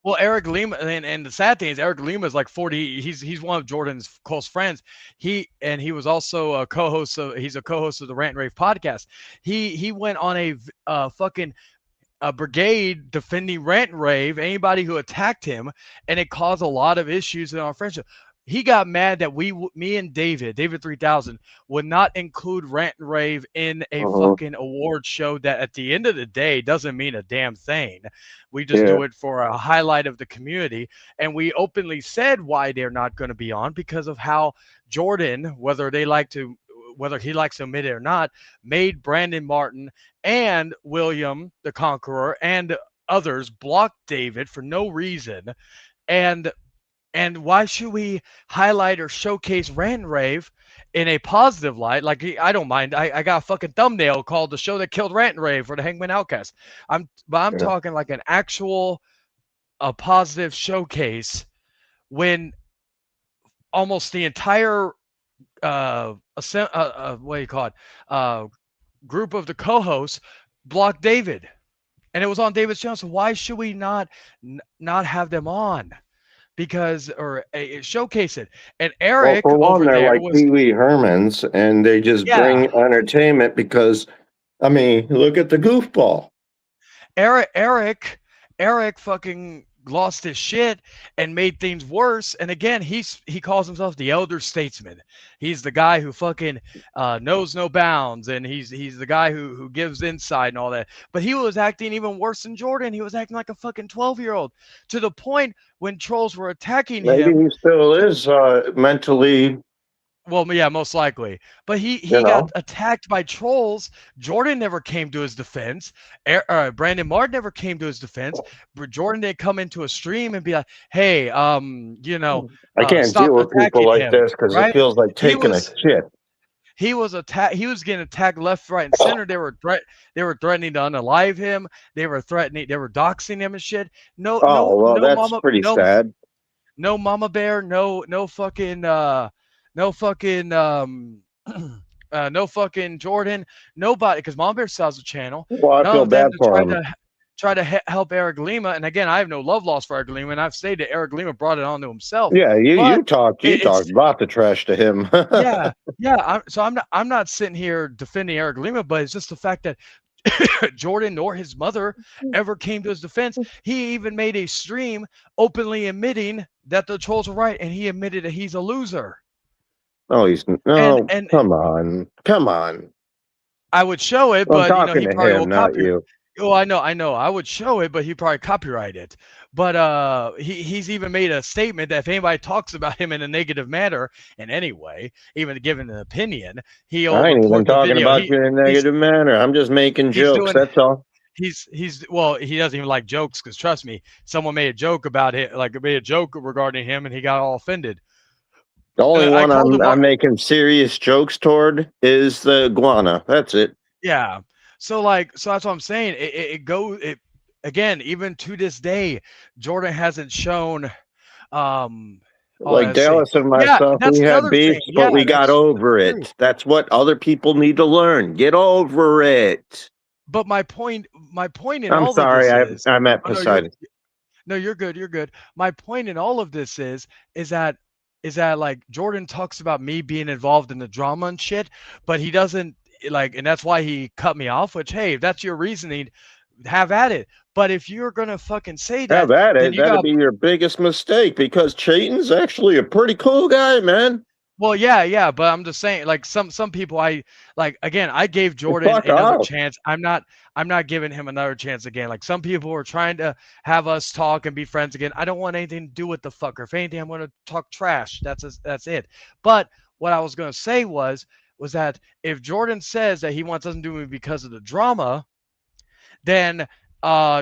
Well, Eric Lima, and the sad thing is, Eric Lima is like 40. He's one of Jordan's close friends. He was also a co-host. He's a co-host of the Rant and Rave podcast. He went on a fucking a brigade defending Rant and Rave, anybody who attacked him, and it caused a lot of issues in our friendship. He got mad that me and David 3000, would not include Rant and Rave in a Uh-huh. fucking award show that at the end of the day doesn't mean a damn thing. We just Yeah. do it for a highlight of the community. And we openly said why they're not going to be on because of how Jordan, whether he likes to admit it or not, made Brandon Martin and William the Conqueror and others block David for no reason. And why should we highlight or showcase Rant and Rave in a positive light? Like I don't mind. I got a fucking thumbnail called "The Show That Killed Rant and Rave" for the Hangman Outcast. I'm Yeah. talking like an actual a positive showcase when almost the entire what do you call it group of the co-hosts blocked David, and it was on David's channel. So why should we not have them on? Because or showcase it. And Well, Eric for one, over they're there like was Pee Wee Hermans, and they just yeah. bring entertainment because, I mean, look at the goofball. Eric fucking lost his shit and made things worse. And again, he calls himself the elder statesman. He's the guy who fucking knows no bounds, and he's the guy who gives insight and all that. But he was acting even worse than Jordan. He was acting like a fucking 12-year-old to the point when trolls were attacking Maybe him. he still is mentally, Well, yeah, most likely. But you he got know. attacked by trolls. Jordan never came to his defense. Brandon Martin never came to his defense. Jordan didn't come into a stream and be like, "Hey, I can't stop deal with people attacking like him." this because it Right? feels like He taking a was shit. he was attacked. He was getting attacked left, right, and center. They were threatening to unalive him. They were doxing him and shit. No, Oh, well, no, that's mama, pretty sad. no mama bear, no fucking no fucking Jordan, nobody, because Mama Bear sells the channel. Well, I None feel of them bad to for him. try to help Eric Lima. And again, I have no love lost for Eric Lima, and I've stated Eric Lima brought it on to himself. Yeah, But you it's talked about the trash to him. yeah, yeah. I'm not sitting here defending Eric Lima, but it's just the fact that Jordan nor his mother ever came to his defense. He even made a stream openly admitting that the trolls were right, and he admitted that he's a loser. Oh, no, And come on. I would show it, I'm but talking he to probably him, will not copy. you. Oh, I know. I would show it, but he'd probably copyright it. But he's even made a statement that if anybody talks about him in a negative manner in any way, even given an opinion, he'll I ain't even report the talking video. about you in a He's negative manner. I'm just making he's jokes. doing That's all. he's well, he doesn't even like jokes because trust me, someone made a joke about it, like made a joke regarding him, and he got all offended. The only I one called him. I'm making serious jokes toward is the iguana. That's it. Yeah. So that's what I'm saying. It again, even to this day, Jordan hasn't shown Oh, Like let's see. Dallas and Yeah, myself, that's we the had other beef, thing. but Yeah, we got over true. it. That's what other people need to learn. Get over it. But my point in I'm all of sorry, this is, I'm at oh no, Poseidon. you're good, you're good. My point in all of this is that like Jordan talks about me being involved in the drama and shit, but he doesn't like, and that's why he cut me off. Which, hey, if that's your reasoning, have at it. But if you're gonna fucking say Have that, at then it. you That'd got be your biggest mistake because Chayton's actually a pretty cool guy, man. well, yeah, but I'm just saying, like some people, I like again, I gave Jordan Fuck another off. chance. I'm not giving him another chance again. Like some people are trying to have us talk and be friends again. I don't want anything to do with the fucker. If anything, I'm gonna talk trash. That's it. But what I was gonna say was that if Jordan says that he wants us to do me because of the drama, then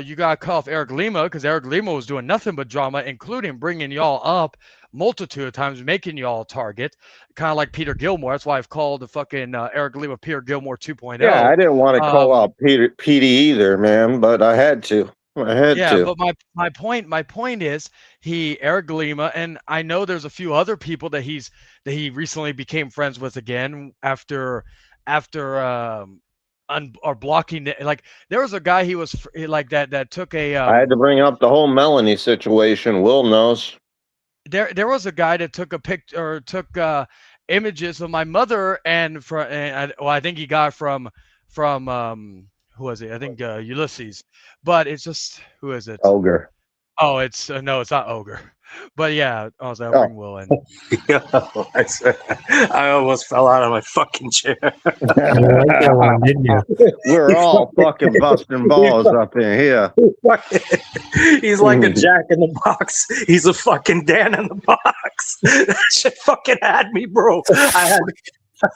you got to cut off Eric Lima because Eric Lima was doing nothing but drama, including bringing y'all up multitude of times, making y'all a target, kind of like Peter Gilmore. That's why I've called the fucking Eric Lima Peter Gilmore 2.0. Yeah, I didn't want to call Um, out Petey either, man, but I had to. I had yeah, to. but my point is Eric Lima, and I know there's a few other people that he recently became friends with again after or blocking it. Like there was a guy he was like that took a I had to bring up the whole Melanie situation. Will knows. there was a guy that took a picture or took images of my mother and I think he got from who was it? I think Ulysses, but it's just who is it? Ogre. Oh, it's no, it's not Ogre, but yeah, I was like, I'll bring Will in. I almost fell out of my fucking chair. You like that one, didn't you? We're all fucking busting balls up in here. He's like a Jack in the Box. He's a fucking Dan in the Box. That shit fucking had me, bro. I had.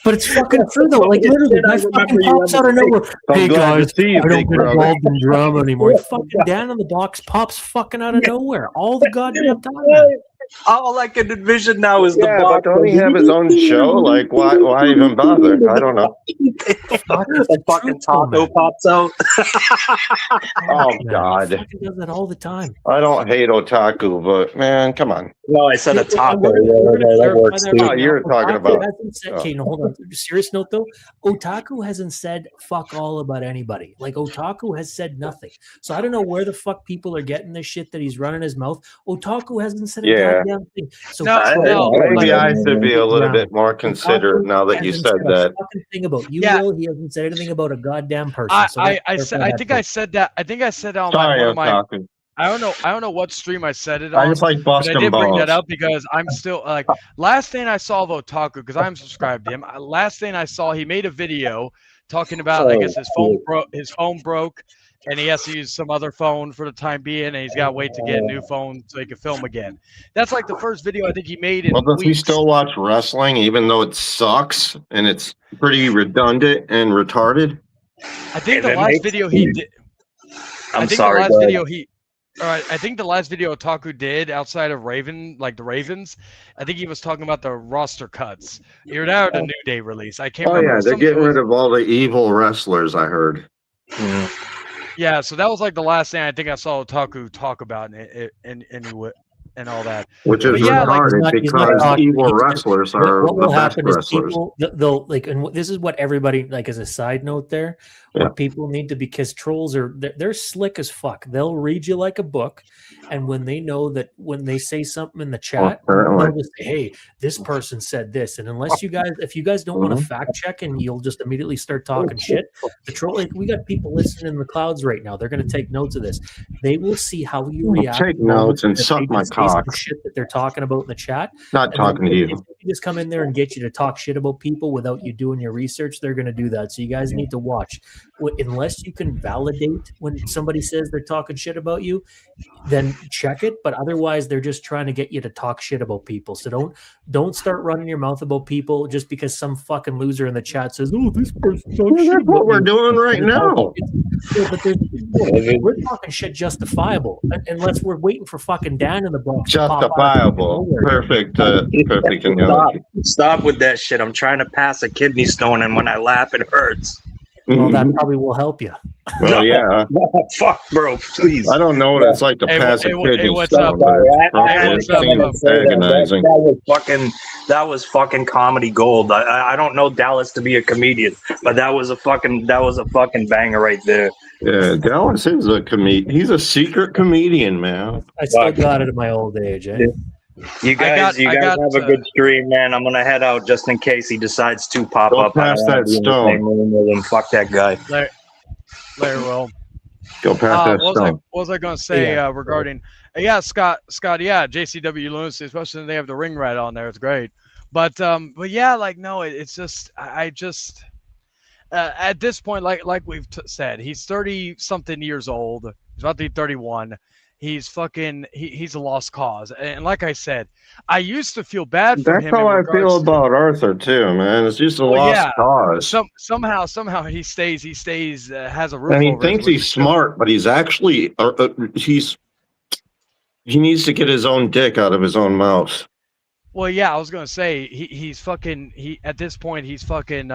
But it's fucking true though. Like literally, my fucking pops out of nowhere. Hey guys, see you, I don't big get brother. involved in drama anymore. Fucking Dan on the box pops fucking out of nowhere all the goddamn time. Man. All I can envision now is the Yeah, box. but don't he have his own show? Like, why even bother? I don't know. The fucking taco pops out. Oh Man, God, he fucking does that all the time. I don't hate otaku, but man, come on. No, I said a taco. We're gonna That clarify works that too. right Oh, now. you're talking Otaku about- hasn't said, okay, no, hold on. Serious note though, Otaku hasn't said fuck all about anybody. Like Otaku has said nothing. So I don't know where the fuck people are getting this shit that he's running his mouth. Otaku hasn't said a Yeah. goddamn thing. So No, Maybe like- I should be a little bit more Otaku considerate now that you hasn't said a that. fucking thing about you, Yeah. Will. He hasn't said anything about a goddamn person. I So think I said that. I think I said that on Sorry, one of my. otaku. I don't know what stream I said it I on. just like But I busting did bring that balls. up because I'm still like last thing I saw of Otaku because I'm subscribed to him. Last thing I saw, he made a video talking about I guess his phone broke, and he has to use some other phone for the time being, and he's got to wait to get a new phone so he can film again. That's like the first video I think he made in Well, does he weeks. still watch wrestling, even though it sucks and it's pretty redundant and retarded? I think the that last makes video he did. I I'm think sorry. the last go ahead. video he. All right, I think the last video Otaku did outside of the Ravens, I think he was talking about the roster cuts. Either that or the New Day release. I can't Oh remember. yeah, they're getting rid of all the evil wrestlers. I heard. Yeah, so that was like the last thing I think I saw Otaku talk about and all that. Which is But yeah, like, retarded he's not because talking- evil he's just- wrestlers What are the will best happen is wrestlers. people they'll like, and this is what everybody like as a side note there. Yeah. What people need to, because trolls are they're slick as fuck. They'll read you like a book, and when they know that when they say something in the chat, apparently. they'll just say, "Hey, this person said this," and unless if you guys don't want to fact check and you'll just immediately start talking shit, the troll like we got people listening in the clouds right now. They're going to take notes of this. They will see how you react. Take notes and if suck they my just say some cock. shit that they're talking about in the chat. Not And talking then to if you. they just come in there and get you to talk shit about people without you doing your research, they're going to do that. So you guys need to watch. Unless you can validate when somebody says they're talking shit about you, then check it. But otherwise, they're just trying to get you to talk shit about people. So don't start running your mouth about people just because some fucking loser in the chat says, "Oh, this person talks shit That's what about we're you." doing right now. Yeah, but we're talking shit justifiable unless we're waiting for fucking Dan in the box. to pop out of Justifiable. nowhere. Perfect. Perfect analogy. Stop with that shit. I'm trying to pass a kidney stone, and when I laugh, it hurts. Well, that probably will help you. Well, yeah. No, fuck, bro, please. I don't know what it's like to Hey, pass a hey, kid hey, and what's stuff, up? but I had what's to up, come in and say that. agonizing. That was fucking comedy gold. I don't know Dallas to be a comedian, but that was a fucking banger right there. Yeah, Dallas is a comedian. He's a secret comedian, man. I still Fuck. got it in my old age, eh? You guys, I got, have a good stream, man. I'm gonna head out just in case he decides to pop Go up. I don't pass want that to be in the stone. same room with him. Fuck that guy. Larry Will. Go pass that What stone. was I going to say Yeah. regarding? Yeah, Scott. Yeah, JCW Lunacy, especially when they have the ring rat on there. It's great. But yeah, like no, it's just I just at this point, like we've said, he's 30-something years old. He's about to be 31. He's he's a lost cause. And like I said, I used to feel bad for That's him. how in I feel regards to- about Arthur too, man. It's just a Well, lost yeah. cause. Somehow he stays has a roof And he over his thinks roof. he's smart, but he's actually he needs to get his own dick out of his own mouth. Well, yeah, I was gonna say he's at this point he's fucking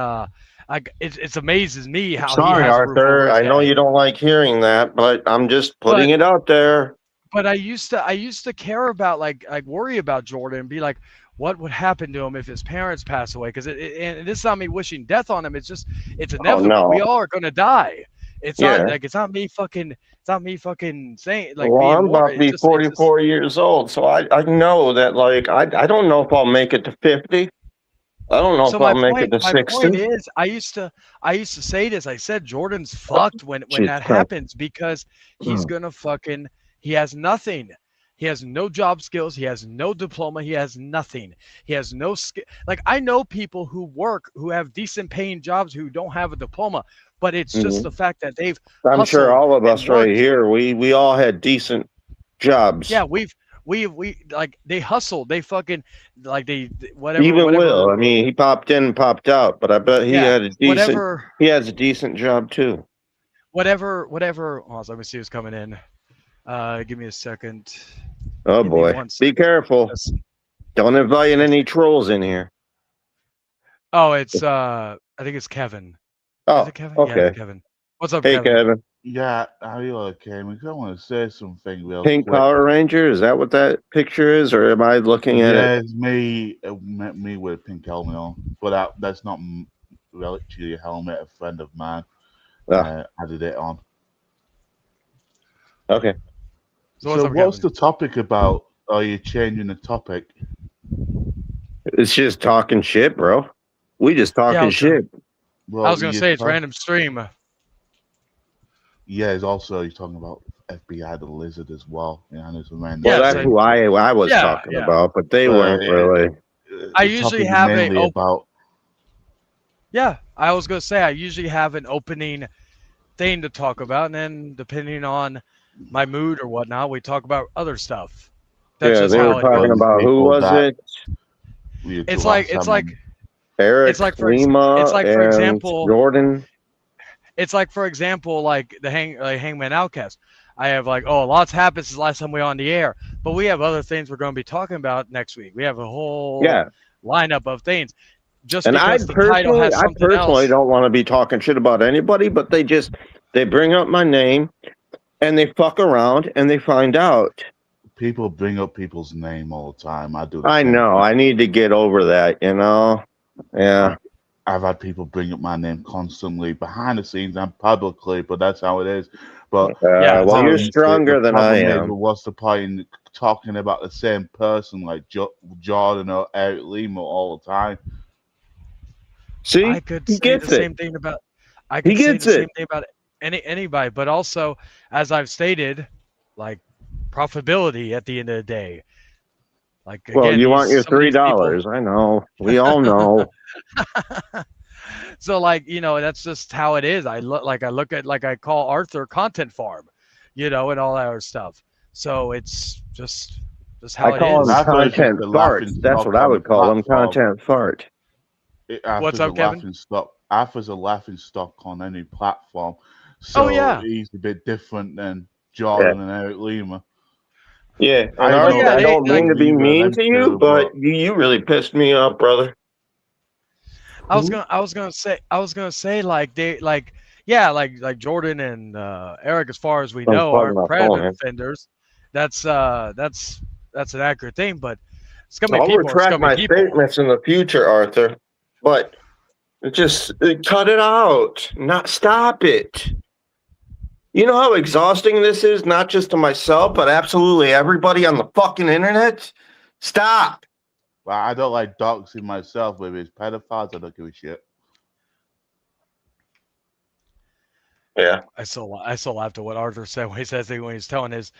it amazes me how Sorry, he has a roof over Arthur. his I know head. you don't like hearing that, but I'm just putting it out there. But I used to care about like worry about Jordan and be like, what would happen to him if his parents pass away? Because and this is not me wishing death on him. It's just it's inevitable. no. We all are gonna die. It's Yeah. not like it's not me fucking saying like Well, being I'm more. about to be It's just- 44 years old, so I know that like I don't know if I'll make it to 50. I don't know So if I'll make it to my 60. point is, I used to say this. I said Jordan's fucked when Jesus that Christ. happens because he's gonna he has nothing. He has no job skills. He has no diploma. He has nothing. He has no skill. Like I know people who have decent paying jobs who don't have a diploma, but it's just the fact that they've. I'm sure hustled all of and us right worked. here, we all had decent jobs. Yeah, we like they hustled. They fucking like they whatever. Even whatever, Will. I mean, he popped in and popped out, but I bet he had a decent. whatever. He has a decent job too. Whatever. Oh, let me see who's coming in. Give me a second. Oh Give me boy, one be second. careful! Don't invite any trolls in here. Oh, it's I think it's Kevin. Is Oh, it Kevin? Yeah, okay. it's Kevin. What's up, Hey, Kevin? Kevin. Yeah, are you okay? I want to say something real Pink quick. Power Ranger. Is that what that picture is, or am I looking at Yeah, it? it's me with a pink helmet on, but that's not actually a helmet. A friend of mine added it on. Okay. So what's the topic about? Are you changing the topic? It's just talking shit, bro. We just talking shit. Well, I was gonna you say it's talk- random stream. Yeah, it's also you're talking about FBI the Lizard as well. Yeah, and it's a random. Well, Yeah, that's so- who I was Yeah, talking yeah. about, but they Well, weren't really. I the usually topic is have a mainly op- about. Yeah, I was gonna say I usually have an opening thing to talk about, and then depending on my mood or whatnot, we talk about other stuff. That's Yeah, just they how were it talking goes. about who People was that- it? It's like Eric, it's like for and example- Jordan. It's like, for example, like the Hangman Outcast. I have like, oh, lots happened since the last time we were on the air, but we have other things we're going to be talking about next week. We have a whole lineup of things. Just And I because the title has something personally else. don't want to be talking shit about anybody, but they bring up my name and they fuck around and they find out. People bring up people's name all the time. I do. I know. I need to get over that, you know? Yeah. I've had people bring up my name constantly behind the scenes and publicly, but that's how it is. But Yeah, well, you're the stronger than I problem is, am. what's the point in talking about the same person like Jordan or Eric Lima all the time? See, I could he say gets the it. same thing about. I He could say gets the same it. thing about anybody, but also, as I've stated, like profitability at the end of the day. Like, Well, again, you want your some of these people- $3. I know. We all know. So, like, you know, that's just how it is. I call Arthur Content Farm, you know, and all that other stuff. So it's just how I it call is. him That's why it's content just a fart. laughing That's stock what I on would the call him, platform. content fart. What's up, Kevin? Arthur's a laughing stock on any platform. So yeah. he's a bit different than Jordan and Eric Lima. Yeah, and I Arthur, know I they- don't mean to be like- mean to you, but you really pissed me off, brother. I was gonna say like they like yeah like Jordan and Eric, as far as we know, Unplug aren't my predator phone. defenders. That's that's an accurate thing, but scummy I'll people are retract scummy my people. statements in the future, Arthur. But cut it out. Not stop it. You know how exhausting this is, not just to myself, but absolutely everybody on the fucking internet? Stop. Well, I don't like doxing myself with his pedophiles. I don't give a shit. Yeah. I still laughed at what Arthur said when he says that when he's telling his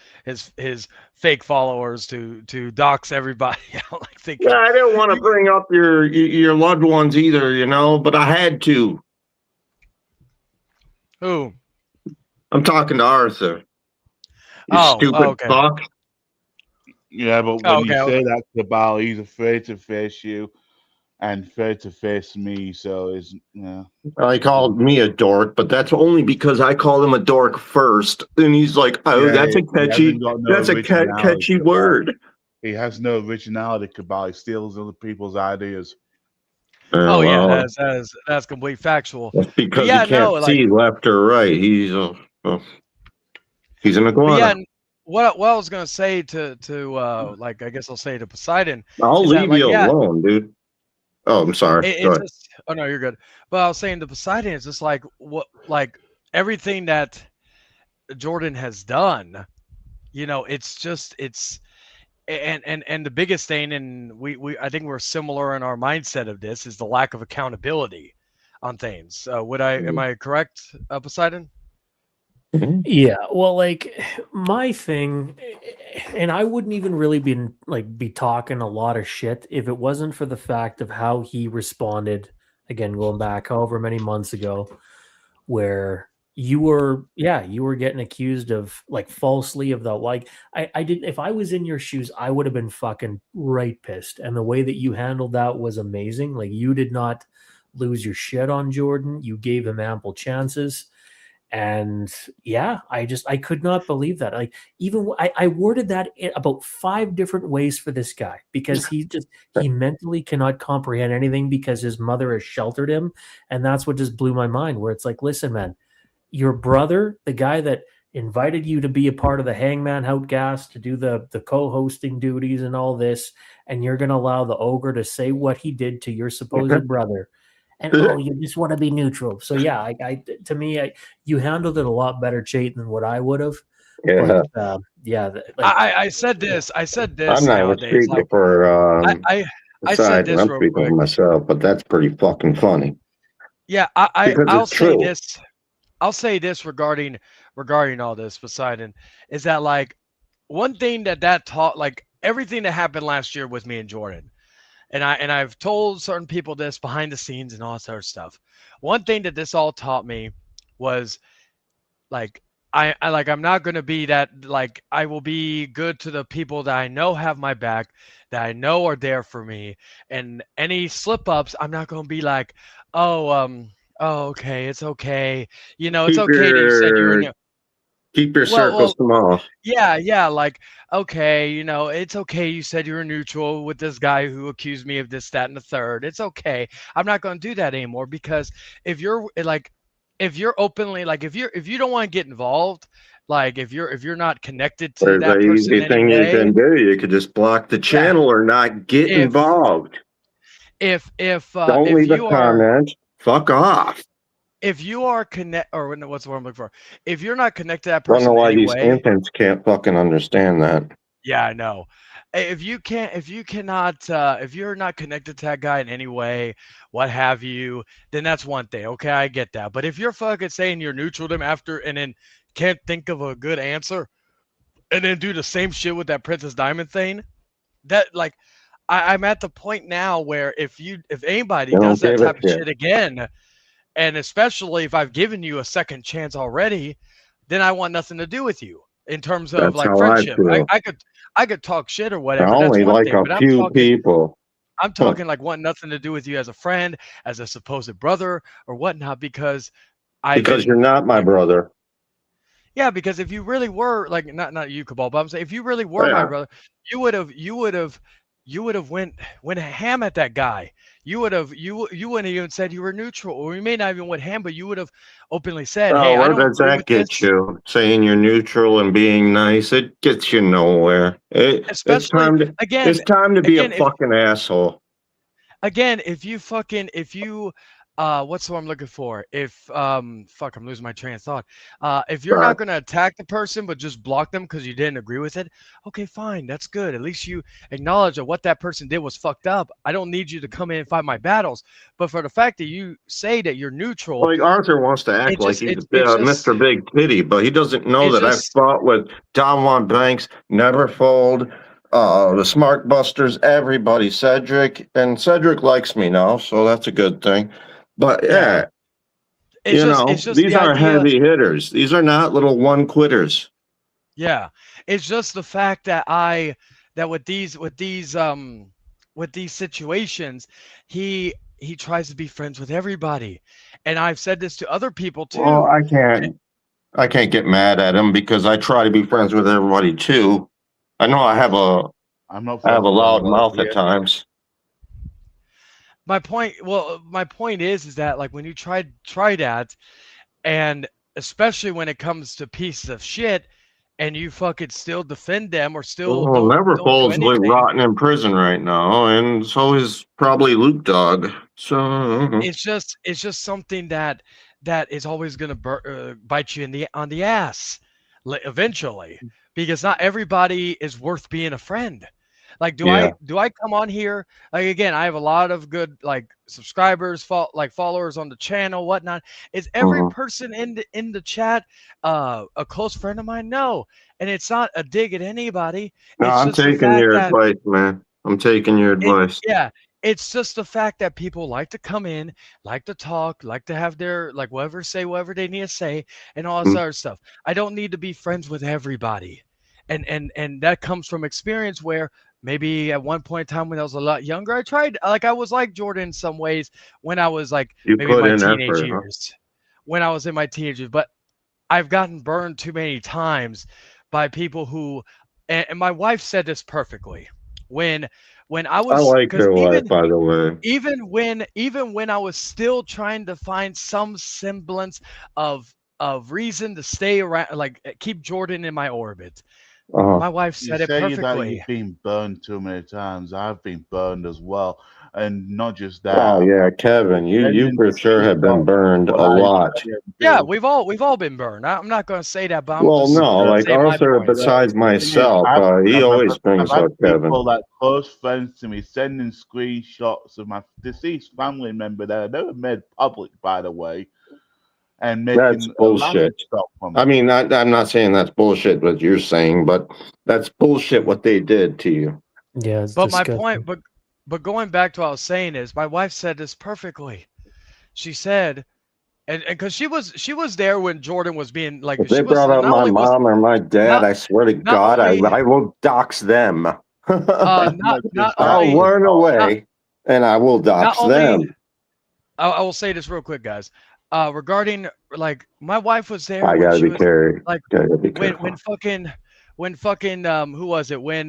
fake followers to dox everybody. I'm like thinking, Yeah, I didn't want to bring up your loved ones either, you know, but I had to. who? I'm talking to Arthur. You stupid Okay. fuck. Yeah, but when you say that to Bal, he's afraid to face you and afraid to face me. So it's yeah. He called me a dork, but that's only because I called him a dork first. And he's like, "Oh, Yeah, that's a he catchy, hasn't got no that's a originality, catchy Cabal. word." He has no originality, Cabal. He steals other people's ideas. Oh yeah, Well, that's complete factual. that's But because he yeah, no, can't like see left or right. He's an but yeah, iguana. what I was gonna say to like I guess I'll say to Poseidon I'll is that leave like you yeah, alone, dude. Oh, I'm sorry. Go it's ahead. just oh no, you're good. But I was saying to Poseidon is just like what like everything that Jordan has done, it's just it's and the biggest thing, and we I think we're similar in our mindset of this, is the lack of accountability on things. Am I correct, Poseidon? Yeah, well, like my thing, and I wouldn't even really be talking a lot of shit if it wasn't for the fact of how he responded. Again, going back however many months ago, where you were getting accused of like falsely of the like I didn't if I was in your shoes, I would have been fucking right pissed. And the way that you handled that was amazing. Like you did not lose your shit on Jordan. You gave him ample chances. And yeah, I could not believe that. Like even I worded that about 5 different ways for this guy because he mentally cannot comprehend anything because his mother has sheltered him, and that's what just blew my mind. Where it's like, listen, man, your brother, the guy that invited you to be a part of the Hangman Outcast to do the co-hosting duties and all this, and you're going to allow the ogre to say what he did to your supposed brother. And you just want to be neutral. So yeah, to me, you handled it a lot better, Chait, than what I would have. Yeah. But yeah, I said this. I said this I'm not even nowadays. speaking Like for I said Poseidon. this I'm real speaking for quick. myself, but that's pretty fucking funny Yeah, because I'll it's say true. this. I'll say this regarding all this, Poseidon, is that like one thing that taught, like everything that happened last year with me and Jordan, and I've told certain people this behind the scenes and all that sort of stuff. One thing that this all taught me was like I'm not going to be that, like I will be good to the people that I know have my back, that I know are there for me, and any slip ups I'm not going to be like, oh oh okay, it's okay, it's Keep okay that you said you were your new. keep your circle Well, small. yeah, like, okay, it's okay. You said you were neutral with this guy who accused me of this, that, and the third. It's okay. I'm not going to do that anymore because if you're openly, like, if you don't want to get involved, like, if you're not connected to There's that an person easy in any thing you way, can do. You could just block the yeah. channel or not get If involved. Don't if leave a you are comment. Fuck off. if you are connect or no, what's the word I'm looking for? If you're not connected to that I don't know person in why any these way, infants can't fucking understand that. yeah, I know. If you cannot, if you're not connected to that guy in any way, what have you, then that's one thing. Okay, I get that. But if you're fucking saying you're neutral to him after and then can't think of a good answer and then do the same shit with that Princess Diamond thing, that like I'm at the point now where if anybody They does don't that give a type of shit. shit again, and especially if I've given you a second chance already, then I want nothing to do with you in terms of That's like how I friendship. feel. I could talk shit or I whatever. That's only one like thing. a But few people. I'm Huh. talking like wanting nothing to do with you as a friend, as a supposed brother or whatnot, because I've Because you're been not my like, brother. yeah, because if you really were like not you, Cabal, but I'm saying if you really were my Yeah. brother, you would have you would have went ham at that guy. You would have you wouldn't have even said you were neutral, or you may not even went ham, but you would have openly said, Oh, "Hey, I where don't does agree that with get this." you? Saying you're neutral and being nice, it gets you nowhere. It's Especially time to again, it's time to be a again if fucking asshole. if you fucking if you what's the word I'm looking for? If fuck, I'm losing my train of thought. If you're not But gonna attack the person but just block them because you didn't agree with it, okay, fine, that's good. At least you acknowledge that what that person did was fucked up. I don't need you to come in and fight my battles. But for the fact that you say that you're neutral, like Arthur wants to act it like just he's it just Mr. Big Titty, but he doesn't know it that I've just fought with Don Juan Banks, Neverfold, the Smart Busters, everybody, Cedric, and Cedric likes me now, so that's a good thing. But yeah. yeah, you It's know, just these the are idea. heavy hitters. These are not little one quitters. Yeah, it's just the fact that that with these situations, he tries to be friends with everybody, and I've said this to other people Well, too. I can't get mad at him because I try to be friends with everybody too. I know I'm not I have friends a with loud anybody mouth at here. times. My point is that like when you try that, and especially when it comes to pieces of shit, and you fucking still defend them or still Well, don't do Neverfull's way anything. rotten in prison right now, and so is probably Luke Dog. So It's just something that is always going to bite you in the on the ass eventually, because not everybody is worth being a friend. Like yeah. do I come on here, like, again, I have a lot of good like subscribers, like followers on the channel, whatnot. Is every Mhm. person in the chat a close friend of mine? No. And it's not a dig at anybody. No, It's I'm just the taking fact your that advice, man. I'm taking your it advice. yeah, it's just the fact that people like to come in, like to talk, like to have their like whatever say whatever they need to say, and all this Mm. other stuff. I don't need to be friends with everybody. And that comes from experience where maybe at one point in time when I was a lot younger, I tried like I was like Jordan in some ways when I was like You maybe in put my in teenage effort, huh? years. When I was in my teenage years, but I've gotten burned too many times by people who and my wife said this perfectly. When I I was like because your wife, by the way. even when I was still trying to find some semblance of reason to stay around, like keep Jordan in my orbit, Uh-huh. my wife You said it say that perfectly. you've been burned too many times. I've been burned as well, and not just Oh that. yeah, Kevin, you Sending for sure have been screenshots of burned what a I lot. say and Yeah, do. we've all been burned. I'm not going to say that, but I'm Well, just no, like say my Arthur, point. besides The thing is, myself, he always I've brings had up Kevin. people like close friends to me sending screenshots of my deceased family member that I never made public, by the way, and That's making a laughing bullshit. stock from I it. mean, I'm not saying that's bullshit what you're saying, but that's bullshit what they did to you. Yeah, it's But my point, disgusting. but going back to what I was saying is my wife said this perfectly. She said, and because she was there when Jordan was being like If they she was brought up not my only was mom or my dad, not I swear to not God, only I will dox them. And not not just that I'll only either, run Paul. not away and I will not dox only them. I will say this real quick, guys. Regarding like my wife was there I when gotta she be was careful. like Gotta be when careful. when fucking who was it when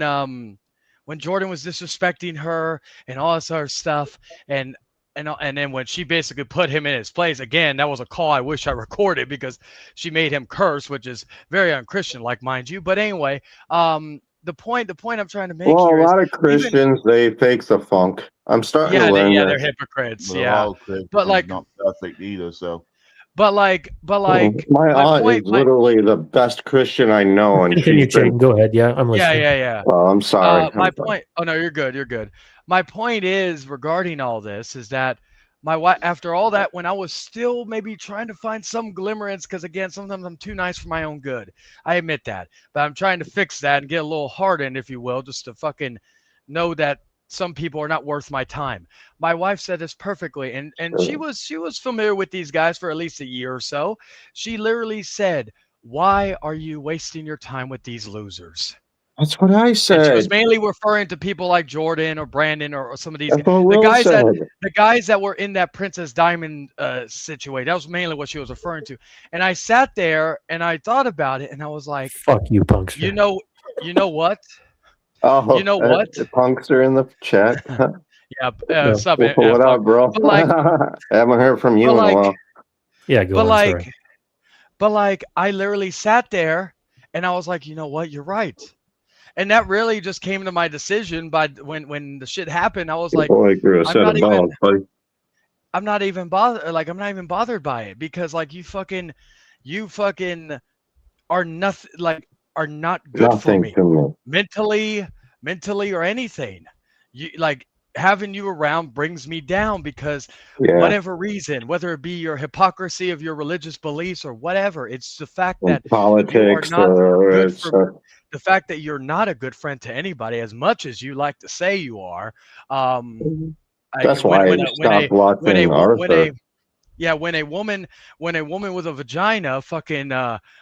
Jordan was disrespecting her and all this other stuff and then when she basically put him in his place again, that was a call I wish I recorded because she made him curse, which is very unchristian, like, mind you. But anyway, the point I'm trying to make Well, a here is lot of even Christians, they fake the funk. I'm starting to learn they're this. hypocrites, We're yeah. all But Christians, like not perfect either. So My my aunt is point my literally the best Christian I know, and she's Continue, been. Chang. Go ahead. Yeah, I'm listening. yeah. I'm sorry. My I'm sorry. point. Oh no, you're good. You're good. My point is regarding all this is that my wife, after all that, when I was still maybe trying to find some glimmerance, because again, sometimes I'm too nice for my own good. I admit that, but I'm trying to fix that and get a little hardened, if you will, just to fucking know that some people are not worth my time. My wife said this perfectly, and she was familiar with these guys for at least a year or so. She literally said, "Why are you wasting your time with these losers?" That's what I And she was said. mainly referring to people like Jordan or Brandon or some of these That's what the Will guys said. that were in that Princess Diamond situation. That was mainly what she was referring to. And I sat there and I thought about it and I was like, Fuck you, you punkster. know, you know what? Oh, You know what? the punks are in the chat. Yeah, No. sub What up, punk. bro? But like, I haven't heard from you but in a like, while. Yeah, go but on. Sorry. like, but like, I literally sat there and I was like, you know what? You're right. And that really just came to my decision by when the shit happened. I was Your like, boy grew a I'm set not of even balls, buddy. I'm not even bothered. Like I'm not even bothered by it because like you fucking are nothing. Like are not good for Nothing me to me. mentally or anything. You like having you around brings me down because Yeah, whatever reason, whether it be your hypocrisy of your religious beliefs or whatever, it's the fact in that you are politics, not good it's for the fact that you're not a good friend to anybody as much as you like to say you are. Um, that's why I stopped when a watching when a Arthur. yeah, when a woman with a vagina fucking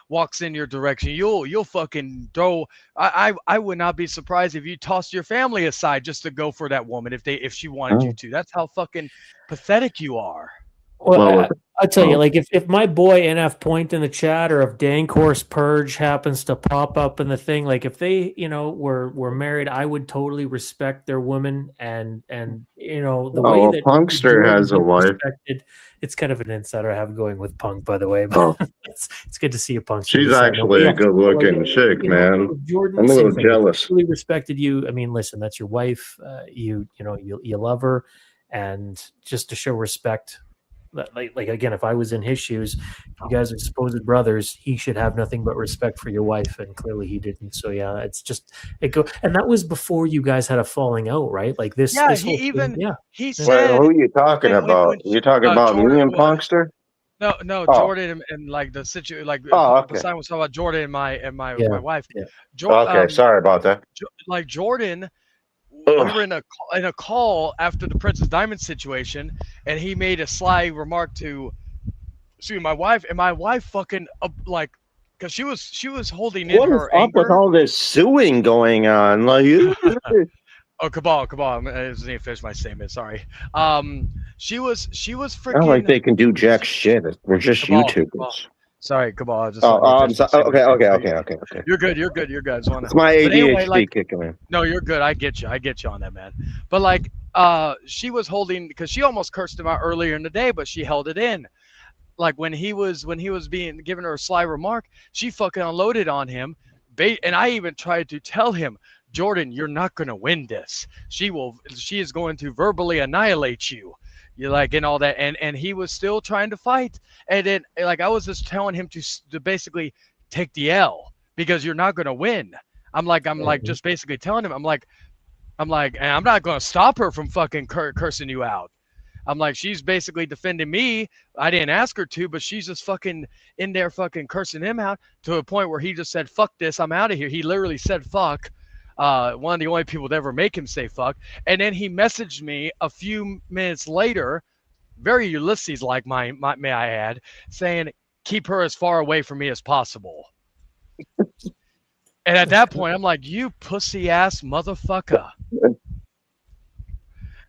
walks in your direction, you'll fucking throw. I would not be surprised if you tossed your family aside just to go for that woman if she wanted you Oh, to. That's how fucking pathetic you are. Well, well, I'll tell you, oh, like if my boy NF Point in the chat or if Dancourse Purge happens to pop up in the thing, like if they, were married, I would totally respect their women and the way well, that Punkster Jordan has a gets wife. respected. It's kind of an insider I have going with Punk, by the way. Oh, But it's good to see you, Punkster. she's This I know. But actually a yeah, but like good-looking chick, man. with Jordan, I'm a same little thing. If jealous. she really respected you. I mean, listen, that's your wife. You love her, and just to show respect. Like again, if I was in his shoes, you guys are supposed brothers. He should have nothing but respect for your wife, and clearly he didn't. So yeah, it's just and that was before you guys had a falling out, right? Like this, Yeah, this whole thing, yeah. he Wait, said who are you talking about? when You talking about Jordan me and Punkster? no Oh, Jordan and like the situation like oh, okay. Poseidon was talking about Jordan and my Yeah, wife. yeah. Okay, sorry about that. Like Jordan, we Ugh. were in a call after the Princess Diamond situation, and he made a sly remark to my wife, and my wife fucking like because she was holding in What is her up with anger. all this suing going on? Like, Oh, Cabal, I just need to finish my statement. Sorry. She was I don't freaking like they can do jack shit. We're just Cabal. YouTubers. Sorry, Cabal. I just Oh, wanted to I'm finish my sorry. statement. Okay. You're good. You're good. You're good. I just wanna, It's my but anyway, ADHD like, kicking in. no, you're good. I get you on that, man. But like, she was holding because she almost cursed him out earlier in the day, but she held it in. Like when he was being given her a sly remark, she fucking unloaded on him. And I even tried to tell him, Jordan, you're not gonna win this. She is going to verbally annihilate you. You like and all that, and he was still trying to fight. And then like I was just telling him to basically take the L because you're not gonna win. I'm like just basically telling him and I'm not gonna stop her from fucking cursing you out. I'm like, she's basically defending me. I didn't ask her to, but she's just fucking in there fucking cursing him out to a point where he just said, fuck this, I'm out of here. He literally said fuck. One of the only people to ever make him say fuck. And then he messaged me a few minutes later, very Ulysses-like, may I add, saying, keep her as far away from me as possible. And at that point, I'm like, you pussy ass motherfucker.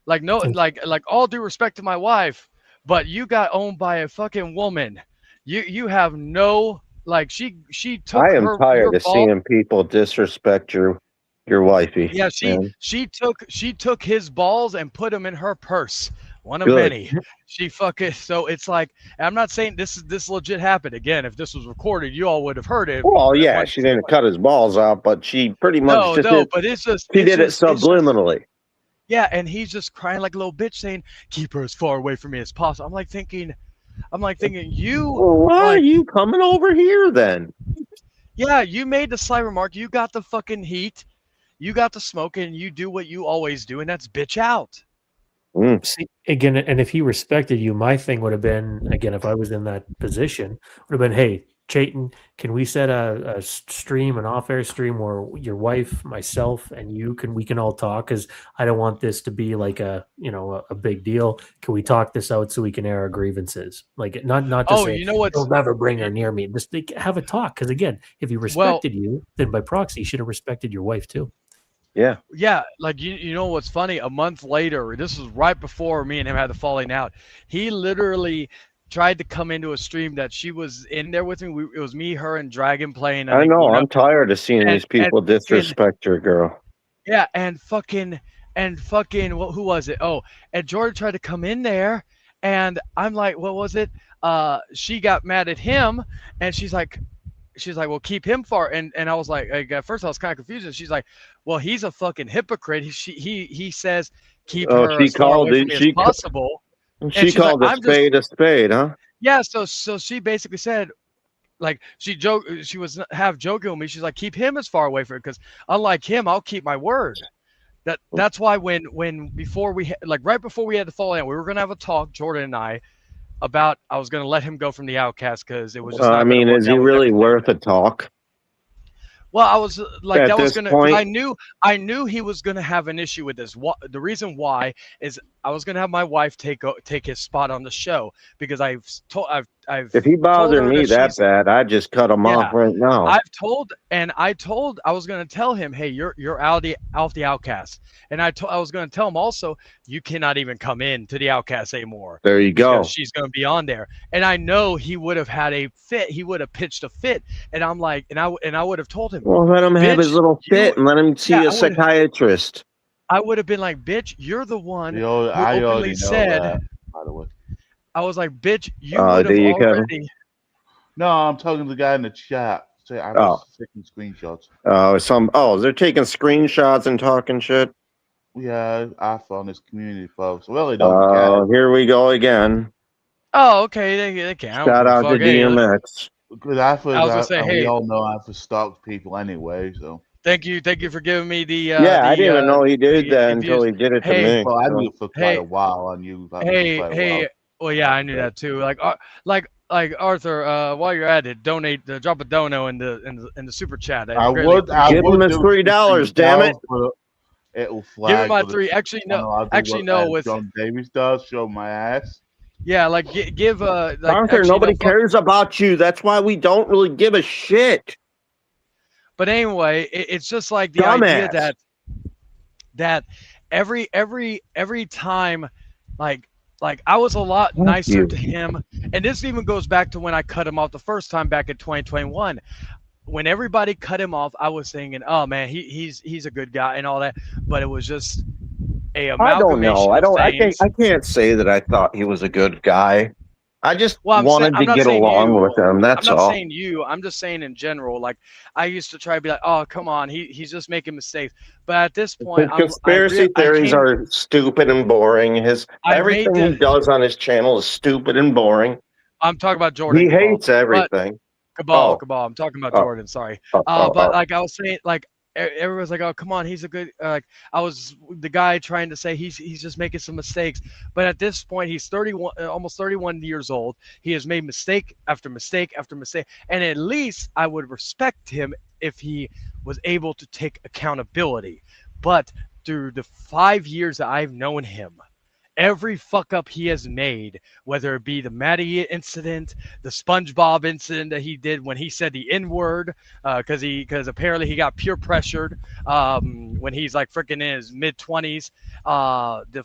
Like no, like all due respect to my wife, but you got owned by a fucking woman. You have no like she took I am her tired your of ball. seeing people disrespect your wifey. Yeah, man. she took his balls and put them in her purse. One of Good. many. She fucking so it's like I'm not saying this legit happened. Again, if this was recorded, you all would have heard it. Well, yeah, she didn't cut his balls out, but she pretty much just did. But it's just She it's did it just, it's just subliminally. yeah, and he's just crying like a little bitch, saying, "Keep her as far away from me as possible." I'm like thinking, you. Well, why are like, you coming over here then? Yeah, you made the sly remark. You got the fucking heat. You got the smoke, and you do what you always do, and that's bitch out. See, again, and if he respected you, my thing would have been, again, if I was in that position, would have been, hey, Chayton, can we set a stream, an off-air stream where your wife, myself, and we can all talk? Because I don't want this to be like a big deal. Can we talk this out so we can air our grievances? Like not to say, you know what? you'll never bring her near me. Just have a talk. Because again, if he respected you, then by proxy, he should have respected your wife too. Yeah. Yeah, like you know what's funny? A month later, this was right before me and him had the falling out. He literally tried to come into a stream that she was in there with me. It was me, her, and Dragon playing. I know. I'm tired of seeing these people disrespect your girl. Yeah, and fucking who was it? Oh, and Jordan tried to come in there, and I'm like, what was it? She got mad at him, and she's like, well, keep him far. And I was like, at first I was kind of confused. And she's like, well, he's a fucking hypocrite. He says keep Oh, her she as far called away from it. me as possible. And She she's like, called I'm just a spade, huh? yeah. So she basically said like she was half joking with me. She's like, keep him as far away from it because unlike him, I'll keep my word. That's why when before like right before we had the fall out, we were gonna have a talk, Jordan and I, about I was gonna let him go from the outcast because it was just I not gonna mean, work is he out with really everything. worth a talk Well, I was like at that was this gonna because point? I knew he was gonna have an issue with this. What the reason why is I was gonna have my wife take his spot on the show because I've If he told bothered her me that that she's bad, I'd just cut him off yeah. right now. I told I was gonna tell him, hey, you're out the outcast, and I was gonna tell him also you cannot even come in to the outcast anymore There you because go. she's gonna be on there, and I know he would have had a fit, he would have pitched a fit, and I'm like, and I would have told him, Well, let him have his bitch, little you fit and let him yeah, see a psychiatrist. I would have been like, bitch, you're the one who I openly already know said, that, by the way. I was like, bitch, you would Do have you, Kevin? already. No, I'm talking to the guy in the chat. Say I Oh, was taking screenshots. they're taking screenshots and talking shit. Yeah, I found this community post. Well, they don't get it. Here we go again. Oh, okay, they can't. I don't Shout give a out to fuck. Hey, DMX. Because Alpha I is was gonna out, say, and we hey, all know Alpha stalks people anyway. So, thank you for giving me Yeah, I didn't even know he did the that until views. he did it to Hey, me. well, I knew So. it for quite hey, a while. I knew about it for hey, quite a while. hey. Well, yeah, I knew that too. Like Arthur, while you're at it, drop a dono in the super chat. I I'd greatly would, I appreciate Give it. him would his do $3, damn it. $3, but it'll Give me flag. my But three. I'll do Actually, what no. With John Davies does, show my ass. yeah, like give like Arthur, actually no nobody fuck. cares about you. That's why we don't really give a shit. But anyway, it's just like the idea Dumbass. that every time like I was a lot Fuck nicer to you. him, and this even goes back to when I cut him off the first time back in 2021. When everybody cut him off, I was thinking, oh man, he's a good guy and all that, but it was just a I don't know. amalgamation of things. I can't say that I thought he was a good guy. I just Well, wanted I'm to not get saying along with you. him. I'm That's not all. saying you. I'm just saying in general. Like I used to try to be like, oh come on, he's just making mistakes. But at this point, His conspiracy theories are stupid and boring. I made Everything he the. does on his channel is stupid and boring. I'm talking about Jordan He Cabal, hates but everything. Cabal, Oh, Cabal. I'm talking about oh, Jordan. Sorry. oh, oh, But oh. like I was saying, like everyone's like, oh come on, he's a good. Like I was the guy trying to say he's just making some mistakes. But at this point, he's 31, almost 31 years old. He has made mistake after mistake after mistake, and at least I would respect him if he was able to take accountability. But through the 5 years that I've known him, every fuck up he has made, whether it be the Maddie incident, the SpongeBob incident that he did when he said the N word, because apparently he got peer pressured when he's like freaking in his mid 20s, the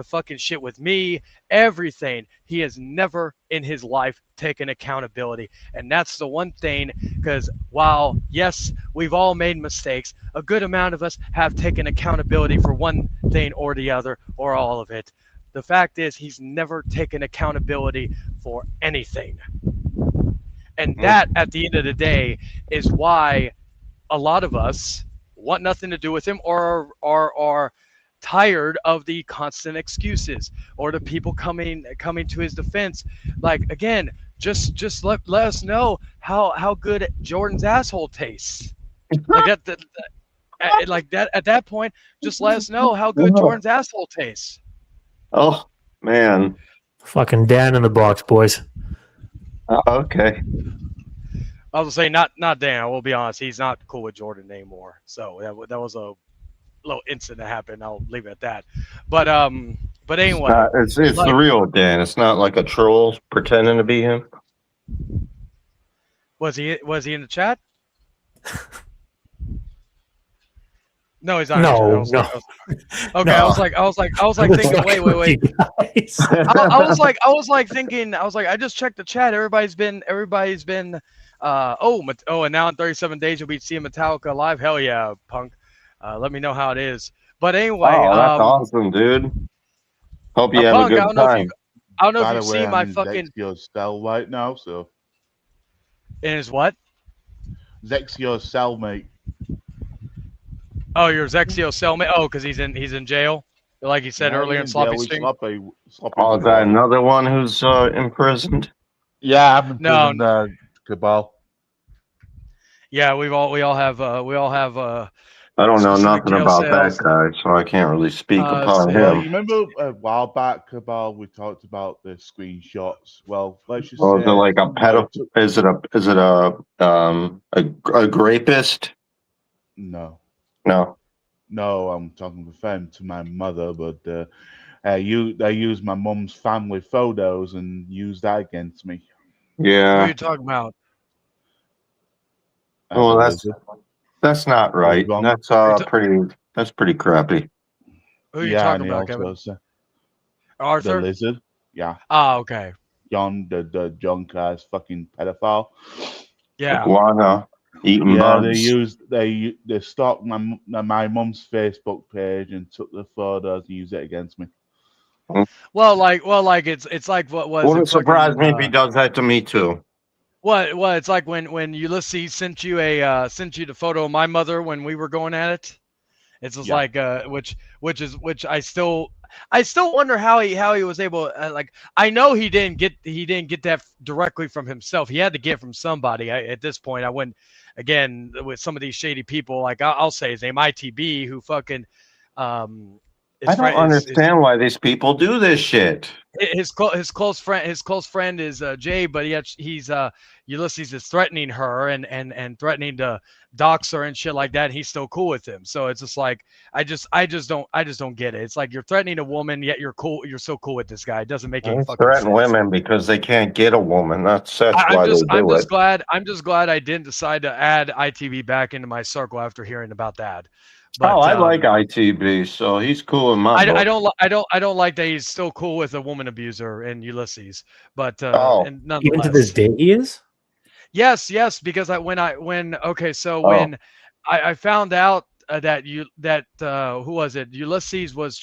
fucking shit with me, everything. He has never in his life taken accountability. And that's the one thing, because while, yes, we've all made mistakes, a good amount of us have taken accountability for one thing or the other or all of it. The fact is, he's never taken accountability for anything. And that, at the end of the day, is why a lot of us want nothing to do with him or are tired of the constant excuses or the people coming to his defense. Like again, just let us know how good Jordan's asshole tastes. Like that at that point, just let us know how good Jordan's asshole tastes. Oh, man. Fucking Dan in the box, boys. Okay. I was gonna say not Dan. I will be honest, he's not cool with Jordan anymore. So that was a little incident that happened. I'll leave it at that. But anyway, It's like, the real Dan. It's not like a troll pretending to be him. was he in the chat? No, he's not. No, in the chat. no. Okay, No. I was like thinking, wait. Guys. I was like thinking, I just checked the chat. Everybody's been and now in 37 days you'll be seeing Metallica live. Hell yeah, punk. Let me know how it is. But anyway, Oh, that's awesome, dude. Hope you have a Punk, good time. I don't know if By the you've way, seen I'm my in fucking Zexio's cell right now, so in his what? Zexio's cellmate. Oh, your Zexio cellmate. Oh, because he's in jail, like he said Yeah, earlier in he's in jail Sloppy with Stream. sloppy Oh, is that water. another one who's imprisoned? Yeah, I'm in No, prison, Cabal. yeah, we all have I don't know specific nothing jail about that cells. guy, so I can't really speak Let's upon see. Well, you him. remember a while back, Cabal, we talked about the screenshots. Well, let's just Well, is it say, like a pedo? took, Is it a rapist? no, No. no, I'm talking referring to my mother, but they used my mum's family photos and used that against me. Who are Yeah. you talking about? The Well, lizard. that's not I was right. wrong. That's pretty crappy. Who are you Yeah, talking and he about, also Kevin? said the Arthur? lizard. Yeah, Oh, okay. the John Carr's fucking pedophile. Yeah. Iguana eating Yeah, bugs. they stalked my mum's Facebook page and took the photos and used it against me. Well, like it's like what was Wouldn't it fucking surprise me if he does that to me too. what it's like when Ulysses sent you sent you the photo of my mother when we were going at it. It's just Yeah. like which I still wonder how he was able like I know he didn't get that directly from himself. He had to get it from somebody. At this point, I wouldn't again with some of these shady people like I'll say his name ITB who fucking I don't understand why these people do this shit. his close friend is Jay, but he's Ulysses is threatening her and threatening to dox her and shit like that. And he's still cool with him. So it's just like I just don't get it. It's like you're threatening a woman, yet you're cool. You're so cool with this guy. It doesn't make any They fucking threaten sense. women because they can't get a woman. That's why they do it. I'm just glad I didn't decide to add ITV back into my circle after hearing about that. But, I like ITB, so he's cool in my book. I don't like that he's still cool with a woman abuser in Ulysses, but and nonetheless, even to this day, he is. Yes, because when I found out that who was it? Ulysses was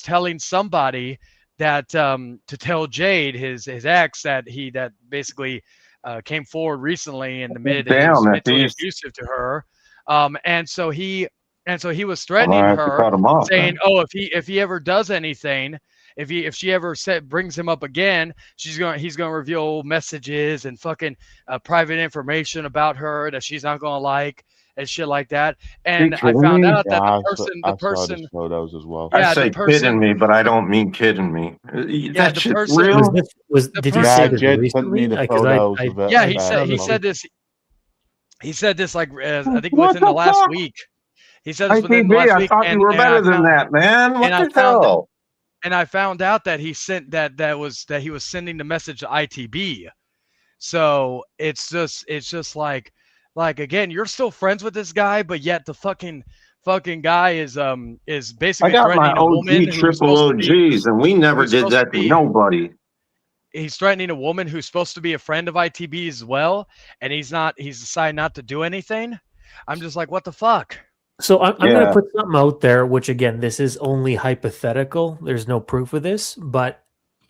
telling somebody that to tell Jade his ex that basically came forward recently and admitted that he was mentally abusive to her, and so he was threatening her, saying, "Oh, if he ever does anything, if she ever brings him up again, he's gonna reveal messages and fucking private information about her that she's not gonna like and shit like that." And I found out that the person saw photos as well. Yeah, I say kidding me, but I don't mean kidding me. That shit's real. Did he say this Jed recently? sent me the 'Cause photos I- of it. Yeah, he said this. He said this like I think within the last week. He said this within the ITB, last I week. thought you were better than that, man. What the hell? And I found out that he sent that he was sending the message to ITB. So it's just like again, you're still friends with this guy, but yet the fucking guy is basically I got my threatening a woman OG triple OGs, and we never did that to nobody. He's threatening a woman who's supposed to be a friend of ITB as well, and he's decided not to do anything. I'm just like, what the fuck? So I'm going to put something out there, which again, this is only hypothetical. There's no proof of this, but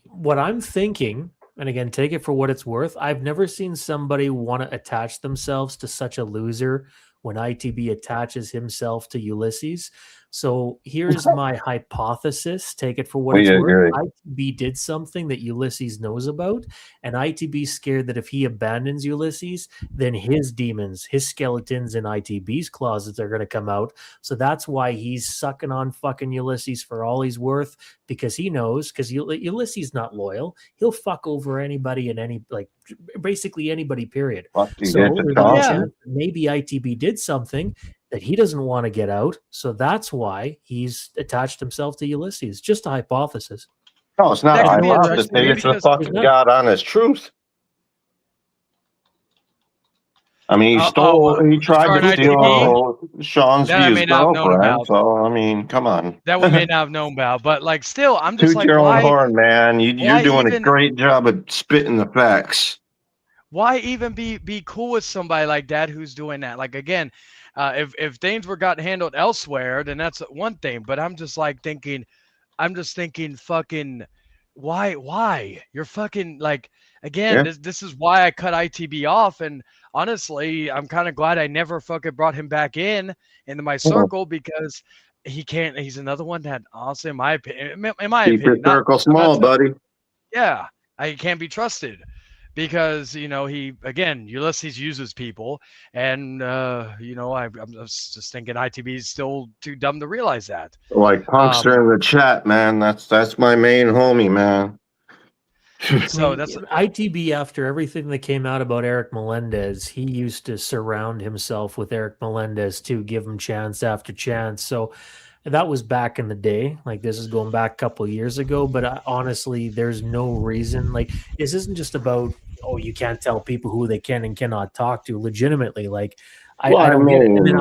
what I'm thinking, and again, take it for what it's worth. I've never seen somebody want to attach themselves to such a loser when ITB attaches himself to Ulysses. So here's my hypothesis. Take it for what it's worth. ITB did something that Ulysses knows about, and ITB's scared that if he abandons Ulysses, then his demons, his skeletons in ITB's closets are going to come out. So that's why he's sucking on fucking Ulysses for all he's worth, because he knows, because Ulysses not loyal. He'll fuck over anybody and basically anybody, period. So maybe ITB did something that he doesn't want to get out, so that's why he's attached himself to Ulysses. Just a hypothesis. No, it's not a hypothesis. It's the fucking God honest truth. I mean, he tried to steal Sean's views girlfriend, so I mean, come on. That we may not have known about, but like still, I'm just toot your own horn, man. You're doing a great job of spitting the facts. Why even be cool with somebody like that who's doing that? Like again, If things were got handled elsewhere, then that's one thing. But I'm just thinking, fucking, why? You're fucking like, again, Yeah. this is why I cut ITB off. And honestly, I'm kind of glad I never fucking brought him back into my circle because he can't. He's another one that, honestly, in my Keep your opinion, circle I'm not small, buddy. yeah, I can't be trusted because he again Ulysses uses people, and I'm just thinking ITB is still too dumb to realize that. Like Punkster in the chat, man. That's my main homie, man. I mean, That's ITB, after everything that came out about Eric Melendez, he used to surround himself with Eric Melendez to give him chance after chance. So that was back in the day. Like, this is going back a couple of years ago. But honestly, there's no reason. Like, this isn't just about, oh, you can't tell people who they can and cannot talk to legitimately. Like, I don't get it. And then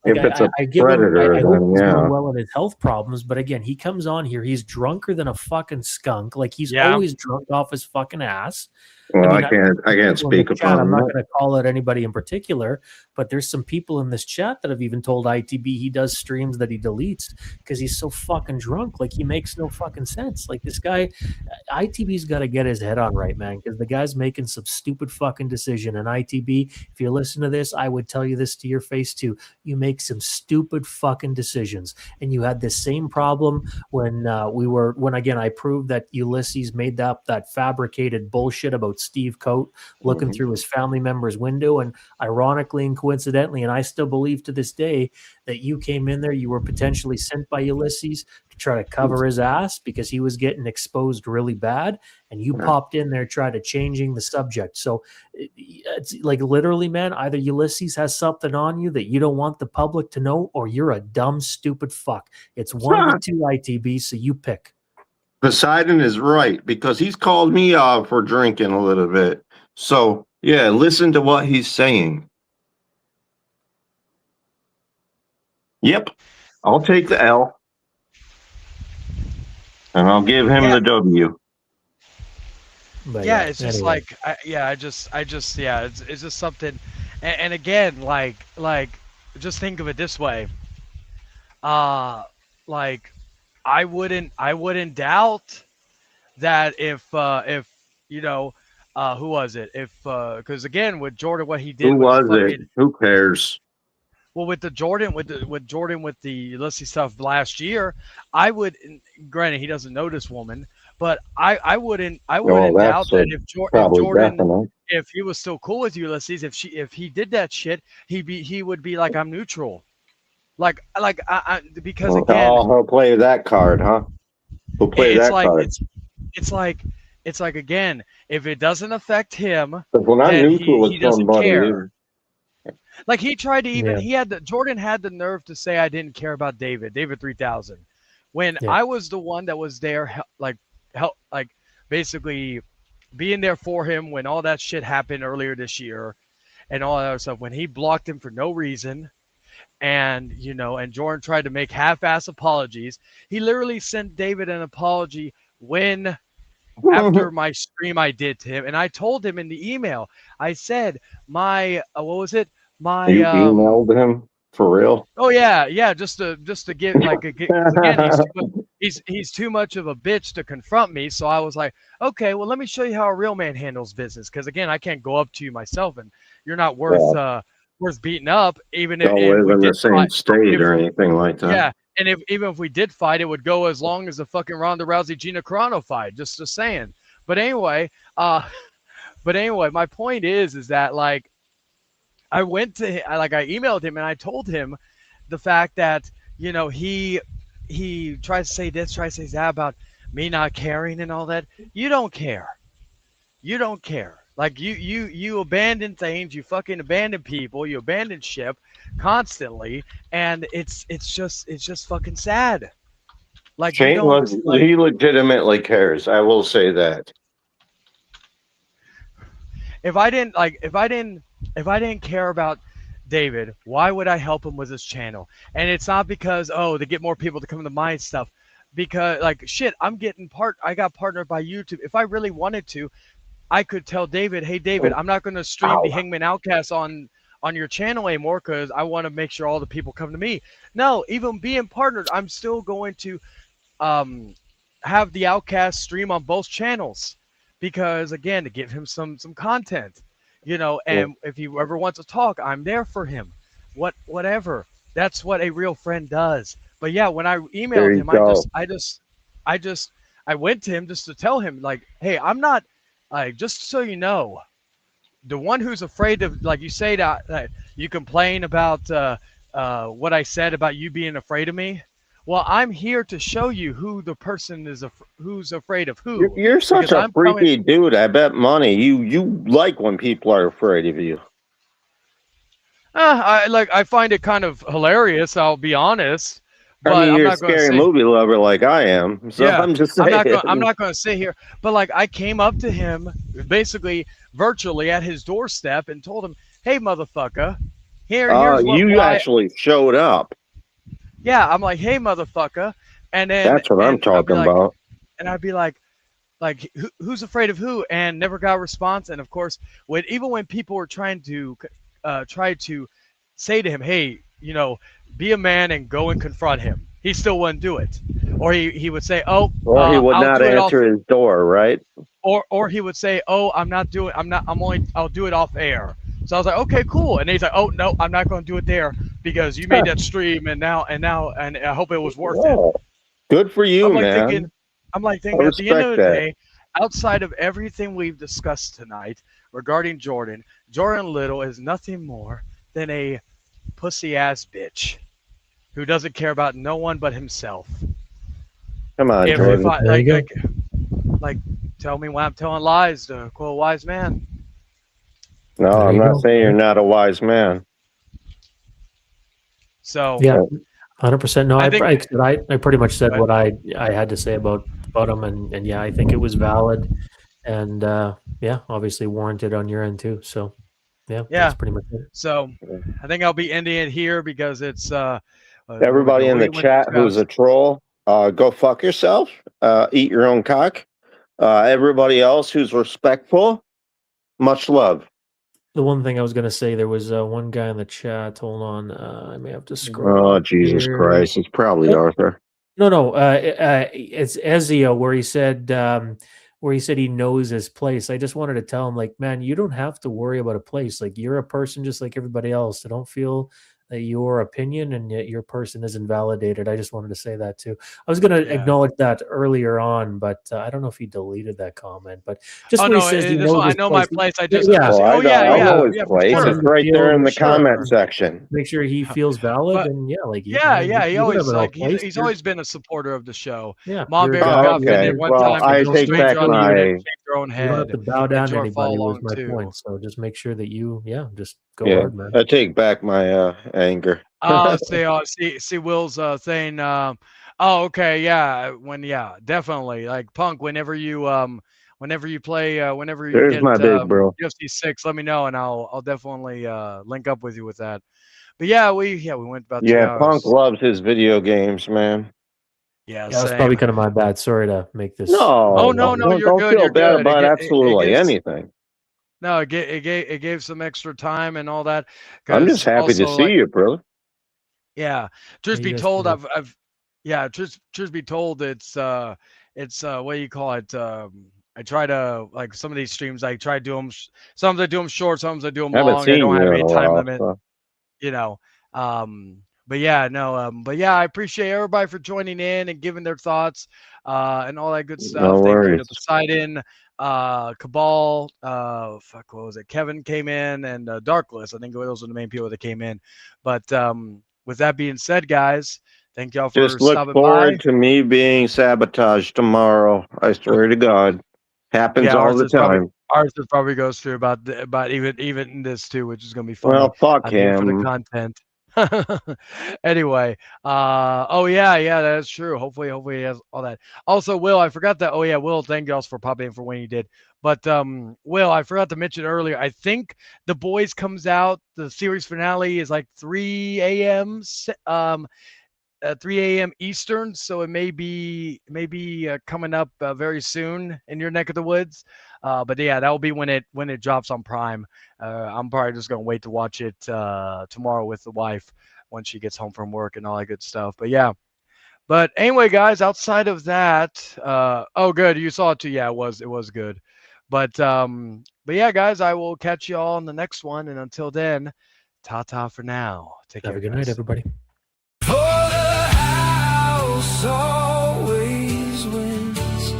if it's a I give him. predator, I hope then he's yeah. doing well in his health problems. But again, he comes on here. He's drunker than a fucking skunk. Like, he's Yeah. always drunk off his fucking ass. Well, I I can't speak upon I'm not that. going to call out anybody in particular, but there's some people in this chat that have even told ITB he does streams that he deletes because he's so fucking drunk. Like, he makes no fucking sense. Like, this guy, ITB's got to get his head on right, man, because the guy's making some stupid fucking decision. And ITB, if you listen to this, I would tell you this to your face too. You make some stupid fucking decisions. And you had this same problem when again, I proved that Ulysses made up that fabricated bullshit about Steve Coate looking through his family member's window. And ironically and coincidentally, and I still believe to this day, that you came in there, you were potentially sent by Ulysses to try to cover his ass because he was getting exposed really bad. And you popped in there, trying to changing the subject. So it's like, literally, man, either Ulysses has something on you that you don't want the public to know, or you're a dumb, stupid fuck. It's one of the two, ITB, so you pick. Poseidon is right because he's called me out for drinking a little bit. So yeah, listen to what he's saying. Yep, I'll take the L, and I'll give him the W. But yeah, it's just anyway. it's just something. And again, like just think of it this way. Like I wouldn't doubt that if who was it? If because again with Jordan, what he did Who with was the it? Who cares? well, with the Ulysses stuff last year, I would. Granted, he doesn't know this woman, but I wouldn't doubt that if Jordan, definite. if he was still cool with Ulysses, if he did that shit, he would be like, I'm neutral, because again, He'll play that card, huh? He'll play that card. It's like again, if it doesn't affect him, Because when I'm then neutral with he doesn't somebody, care. Like he tried to Yeah. Jordan had the nerve to say I didn't care about David 3000, when Yeah. I was the one that was there, basically being there for him when all that shit happened earlier this year, and all that other stuff. When he blocked him for no reason, and and Jordan tried to make half-ass apologies. He literally sent David an apology when after my stream I did to him, and I told him in the email, I said my what was it? My you emailed him for real? Oh yeah, just to get because again he's too much of a bitch to confront me. So I was like, okay, well let me show you how a real man handles business. Because again, I can't go up to you myself, and you're not worth beating up. Even Don't if live we in the did same fight, state or anything like that. yeah, and even if we did fight, it would go as long as the fucking Ronda Rousey Gina Carano fight. Just saying. But anyway, my point is that like. I went to him, I emailed him and I told him the fact that he tries to say this, tries to say that about me not caring and all that. You don't care. Like you abandon things, you fucking abandon people, you abandon ship constantly, and it's just fucking sad. Like Shane he legitimately cares. I will say that. If I didn't care about David, why would I help him with his channel? And it's not because to get more people to come to my stuff, because like shit, I got partnered by YouTube. If I really wanted to, I could tell David, hey David, I'm not going to stream the Hangman Outcast on on your channel anymore because I want to make sure all the people come to me. No, even being partnered, I'm still going to um, have the Outcast stream on both channels because again to give him some content, Well, and if he ever wants to talk, I'm there for him. Whatever. That's what a real friend does. But yeah, when I there emailed you him, go. I went to him just to tell him like, hey, I'm not like just so you know, the one who's afraid of like you say that you complain about what I said about you being afraid of me. Well, I'm here to show you who the person is who's afraid of You're, who you're such because a I'm coming. freaky dude. I bet money. You like when people are afraid of you. I find it kind of hilarious. I'll be honest, I but mean, I'm you're a not going to scary say. movie lover like I am, so Yeah, I'm just I'm not saying. going. I'm not going to sit here. But like, I came up to him basically virtually at his doorstep and told him, "Hey, motherfucker, here's what You why." actually showed up. Yeah, I'm like, "Hey, motherfucker," and then That's what I'm and I'll be talking like, about. I'd be like who's afraid of who, and never got a response. And of course, even when people were trying to try to say to him, hey, be a man and go and confront him, he still wouldn't do it. Or he would say, oh, Or he would I'll not do it off. answer his door, right? Or he would say, oh, I'll do it off air. So I was like, okay, cool. And he's like, oh no, I'm not going to do it there because you made that stream, and I hope it was worth it. Oh, good for I'm you, like thinking, man. I at the end respect of the that. day, outside of everything we've discussed tonight regarding Jordan, Jordan Little is nothing more than a pussy ass bitch who doesn't care about no one but himself. Come on, If Jordan. I There you go. like tell me when I'm telling lies, to quote a wise man. No, There I'm you not go. saying you're not a wise man. So Yeah, Uh, 100%. No, I I, think I I pretty much said but what I had to say about him, and yeah, I think it was valid, and yeah, obviously warranted on your end too. So yeah, yeah. that's pretty much it. So I think I'll be ending it here because it's where we Everybody go. in the We went chat to who's a troll, go fuck yourself. Eat your own cock. Everybody else who's respectful, much love. The one thing I was gonna say, there was one guy in the chat. Hold on, I may have to scroll Oh, up Jesus here. Christ. It's probably Oh, Arthur. no, it's Ezio where he said he knows his place. I just wanted to tell him, like, man, you don't have to worry about a place. Like, you're a person just like everybody else. So don't feel that your opinion and yet your person is invalidated. I just wanted to say that too. I was going to yeah. acknowledge that earlier on, but I don't know if he deleted that comment. But just Oh where he no, says he this knows one I his know my place. place. Yeah, Well, Oh yeah, I wanted know him, his yeah, for place. wanted It's sure. him to right there feel in the sure. comment section. Make sure he feels valid, But and yeah, like yeah, man, yeah, he you don't have always an like old place. he's You're always been a supporter of the show. yeah, Mom you're a Bear guy. Oh, got You're offended okay. you're one Well, time professional. because I no Just take make stranger back sure on the internet you my. shaved their own you don't have head, to bow and down to Jor anybody. followed Was along my too. point. So just make sure that you yeah, just go Yeah, hard, man. I take back my anger. See Will's saying oh okay, yeah, definitely. Like Punk, whenever you play whenever you There's get my big bro. UFC 6, let me know and I'll definitely link up with you with that. But we went about two Yeah, Punk hours. loves his video games, man. Yeah, Yeah, it's probably same. kind of my bad. Sorry to make this Oh No, no, no, long. no, don't you're don't good. feel You're bad good. about It absolutely gives anything. no, it gave some extra time and all that I'm just because happy to also see like you, brother. yeah, Yeah, truth you be guys can told, go. truth be told, it's what do you call it? I try to like some of these streams. I try to do them. Sometimes I do them short. Sometimes I do them I haven't long. I seen don't you have in any a time while, limit. so You know. But yeah, no. But yeah, I appreciate everybody for joining in and giving their thoughts and all that good no stuff. Thank you to worries. Poseidon, Cabal. Fuck, what was it? Kevin came in and Darkless. I think those are the main people that came in. But with that being said, guys, thank y'all for Just look stopping by. forward to me being sabotaged tomorrow. I swear to God, happens Yeah, all the time. ours is probably goes through about even this too, which is gonna be funny. Well, fuck I think for the him. content. Anyway, oh yeah, that's true. Hopefully he has all that. Also, Will, I forgot that. Oh yeah, Will, thank y'all for popping in for when you did. But Will, I forgot to mention earlier. I think The Boys comes out. The series finale is like 3 a.m. 3 a.m. Eastern, so it may be coming up very soon in your neck of the woods. But yeah, that will be when it drops on Prime. I'm probably just gonna wait to watch it tomorrow with the wife once she gets home from work and all that good stuff. But yeah. But anyway, guys, outside of that, oh, good, you saw it too. Yeah, it was good. But yeah, guys, I will catch you all in the next one, and until then, ta-ta for now. Take Have care, a good night, guys. everybody. For the house always wins.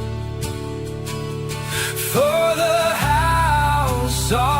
For the house always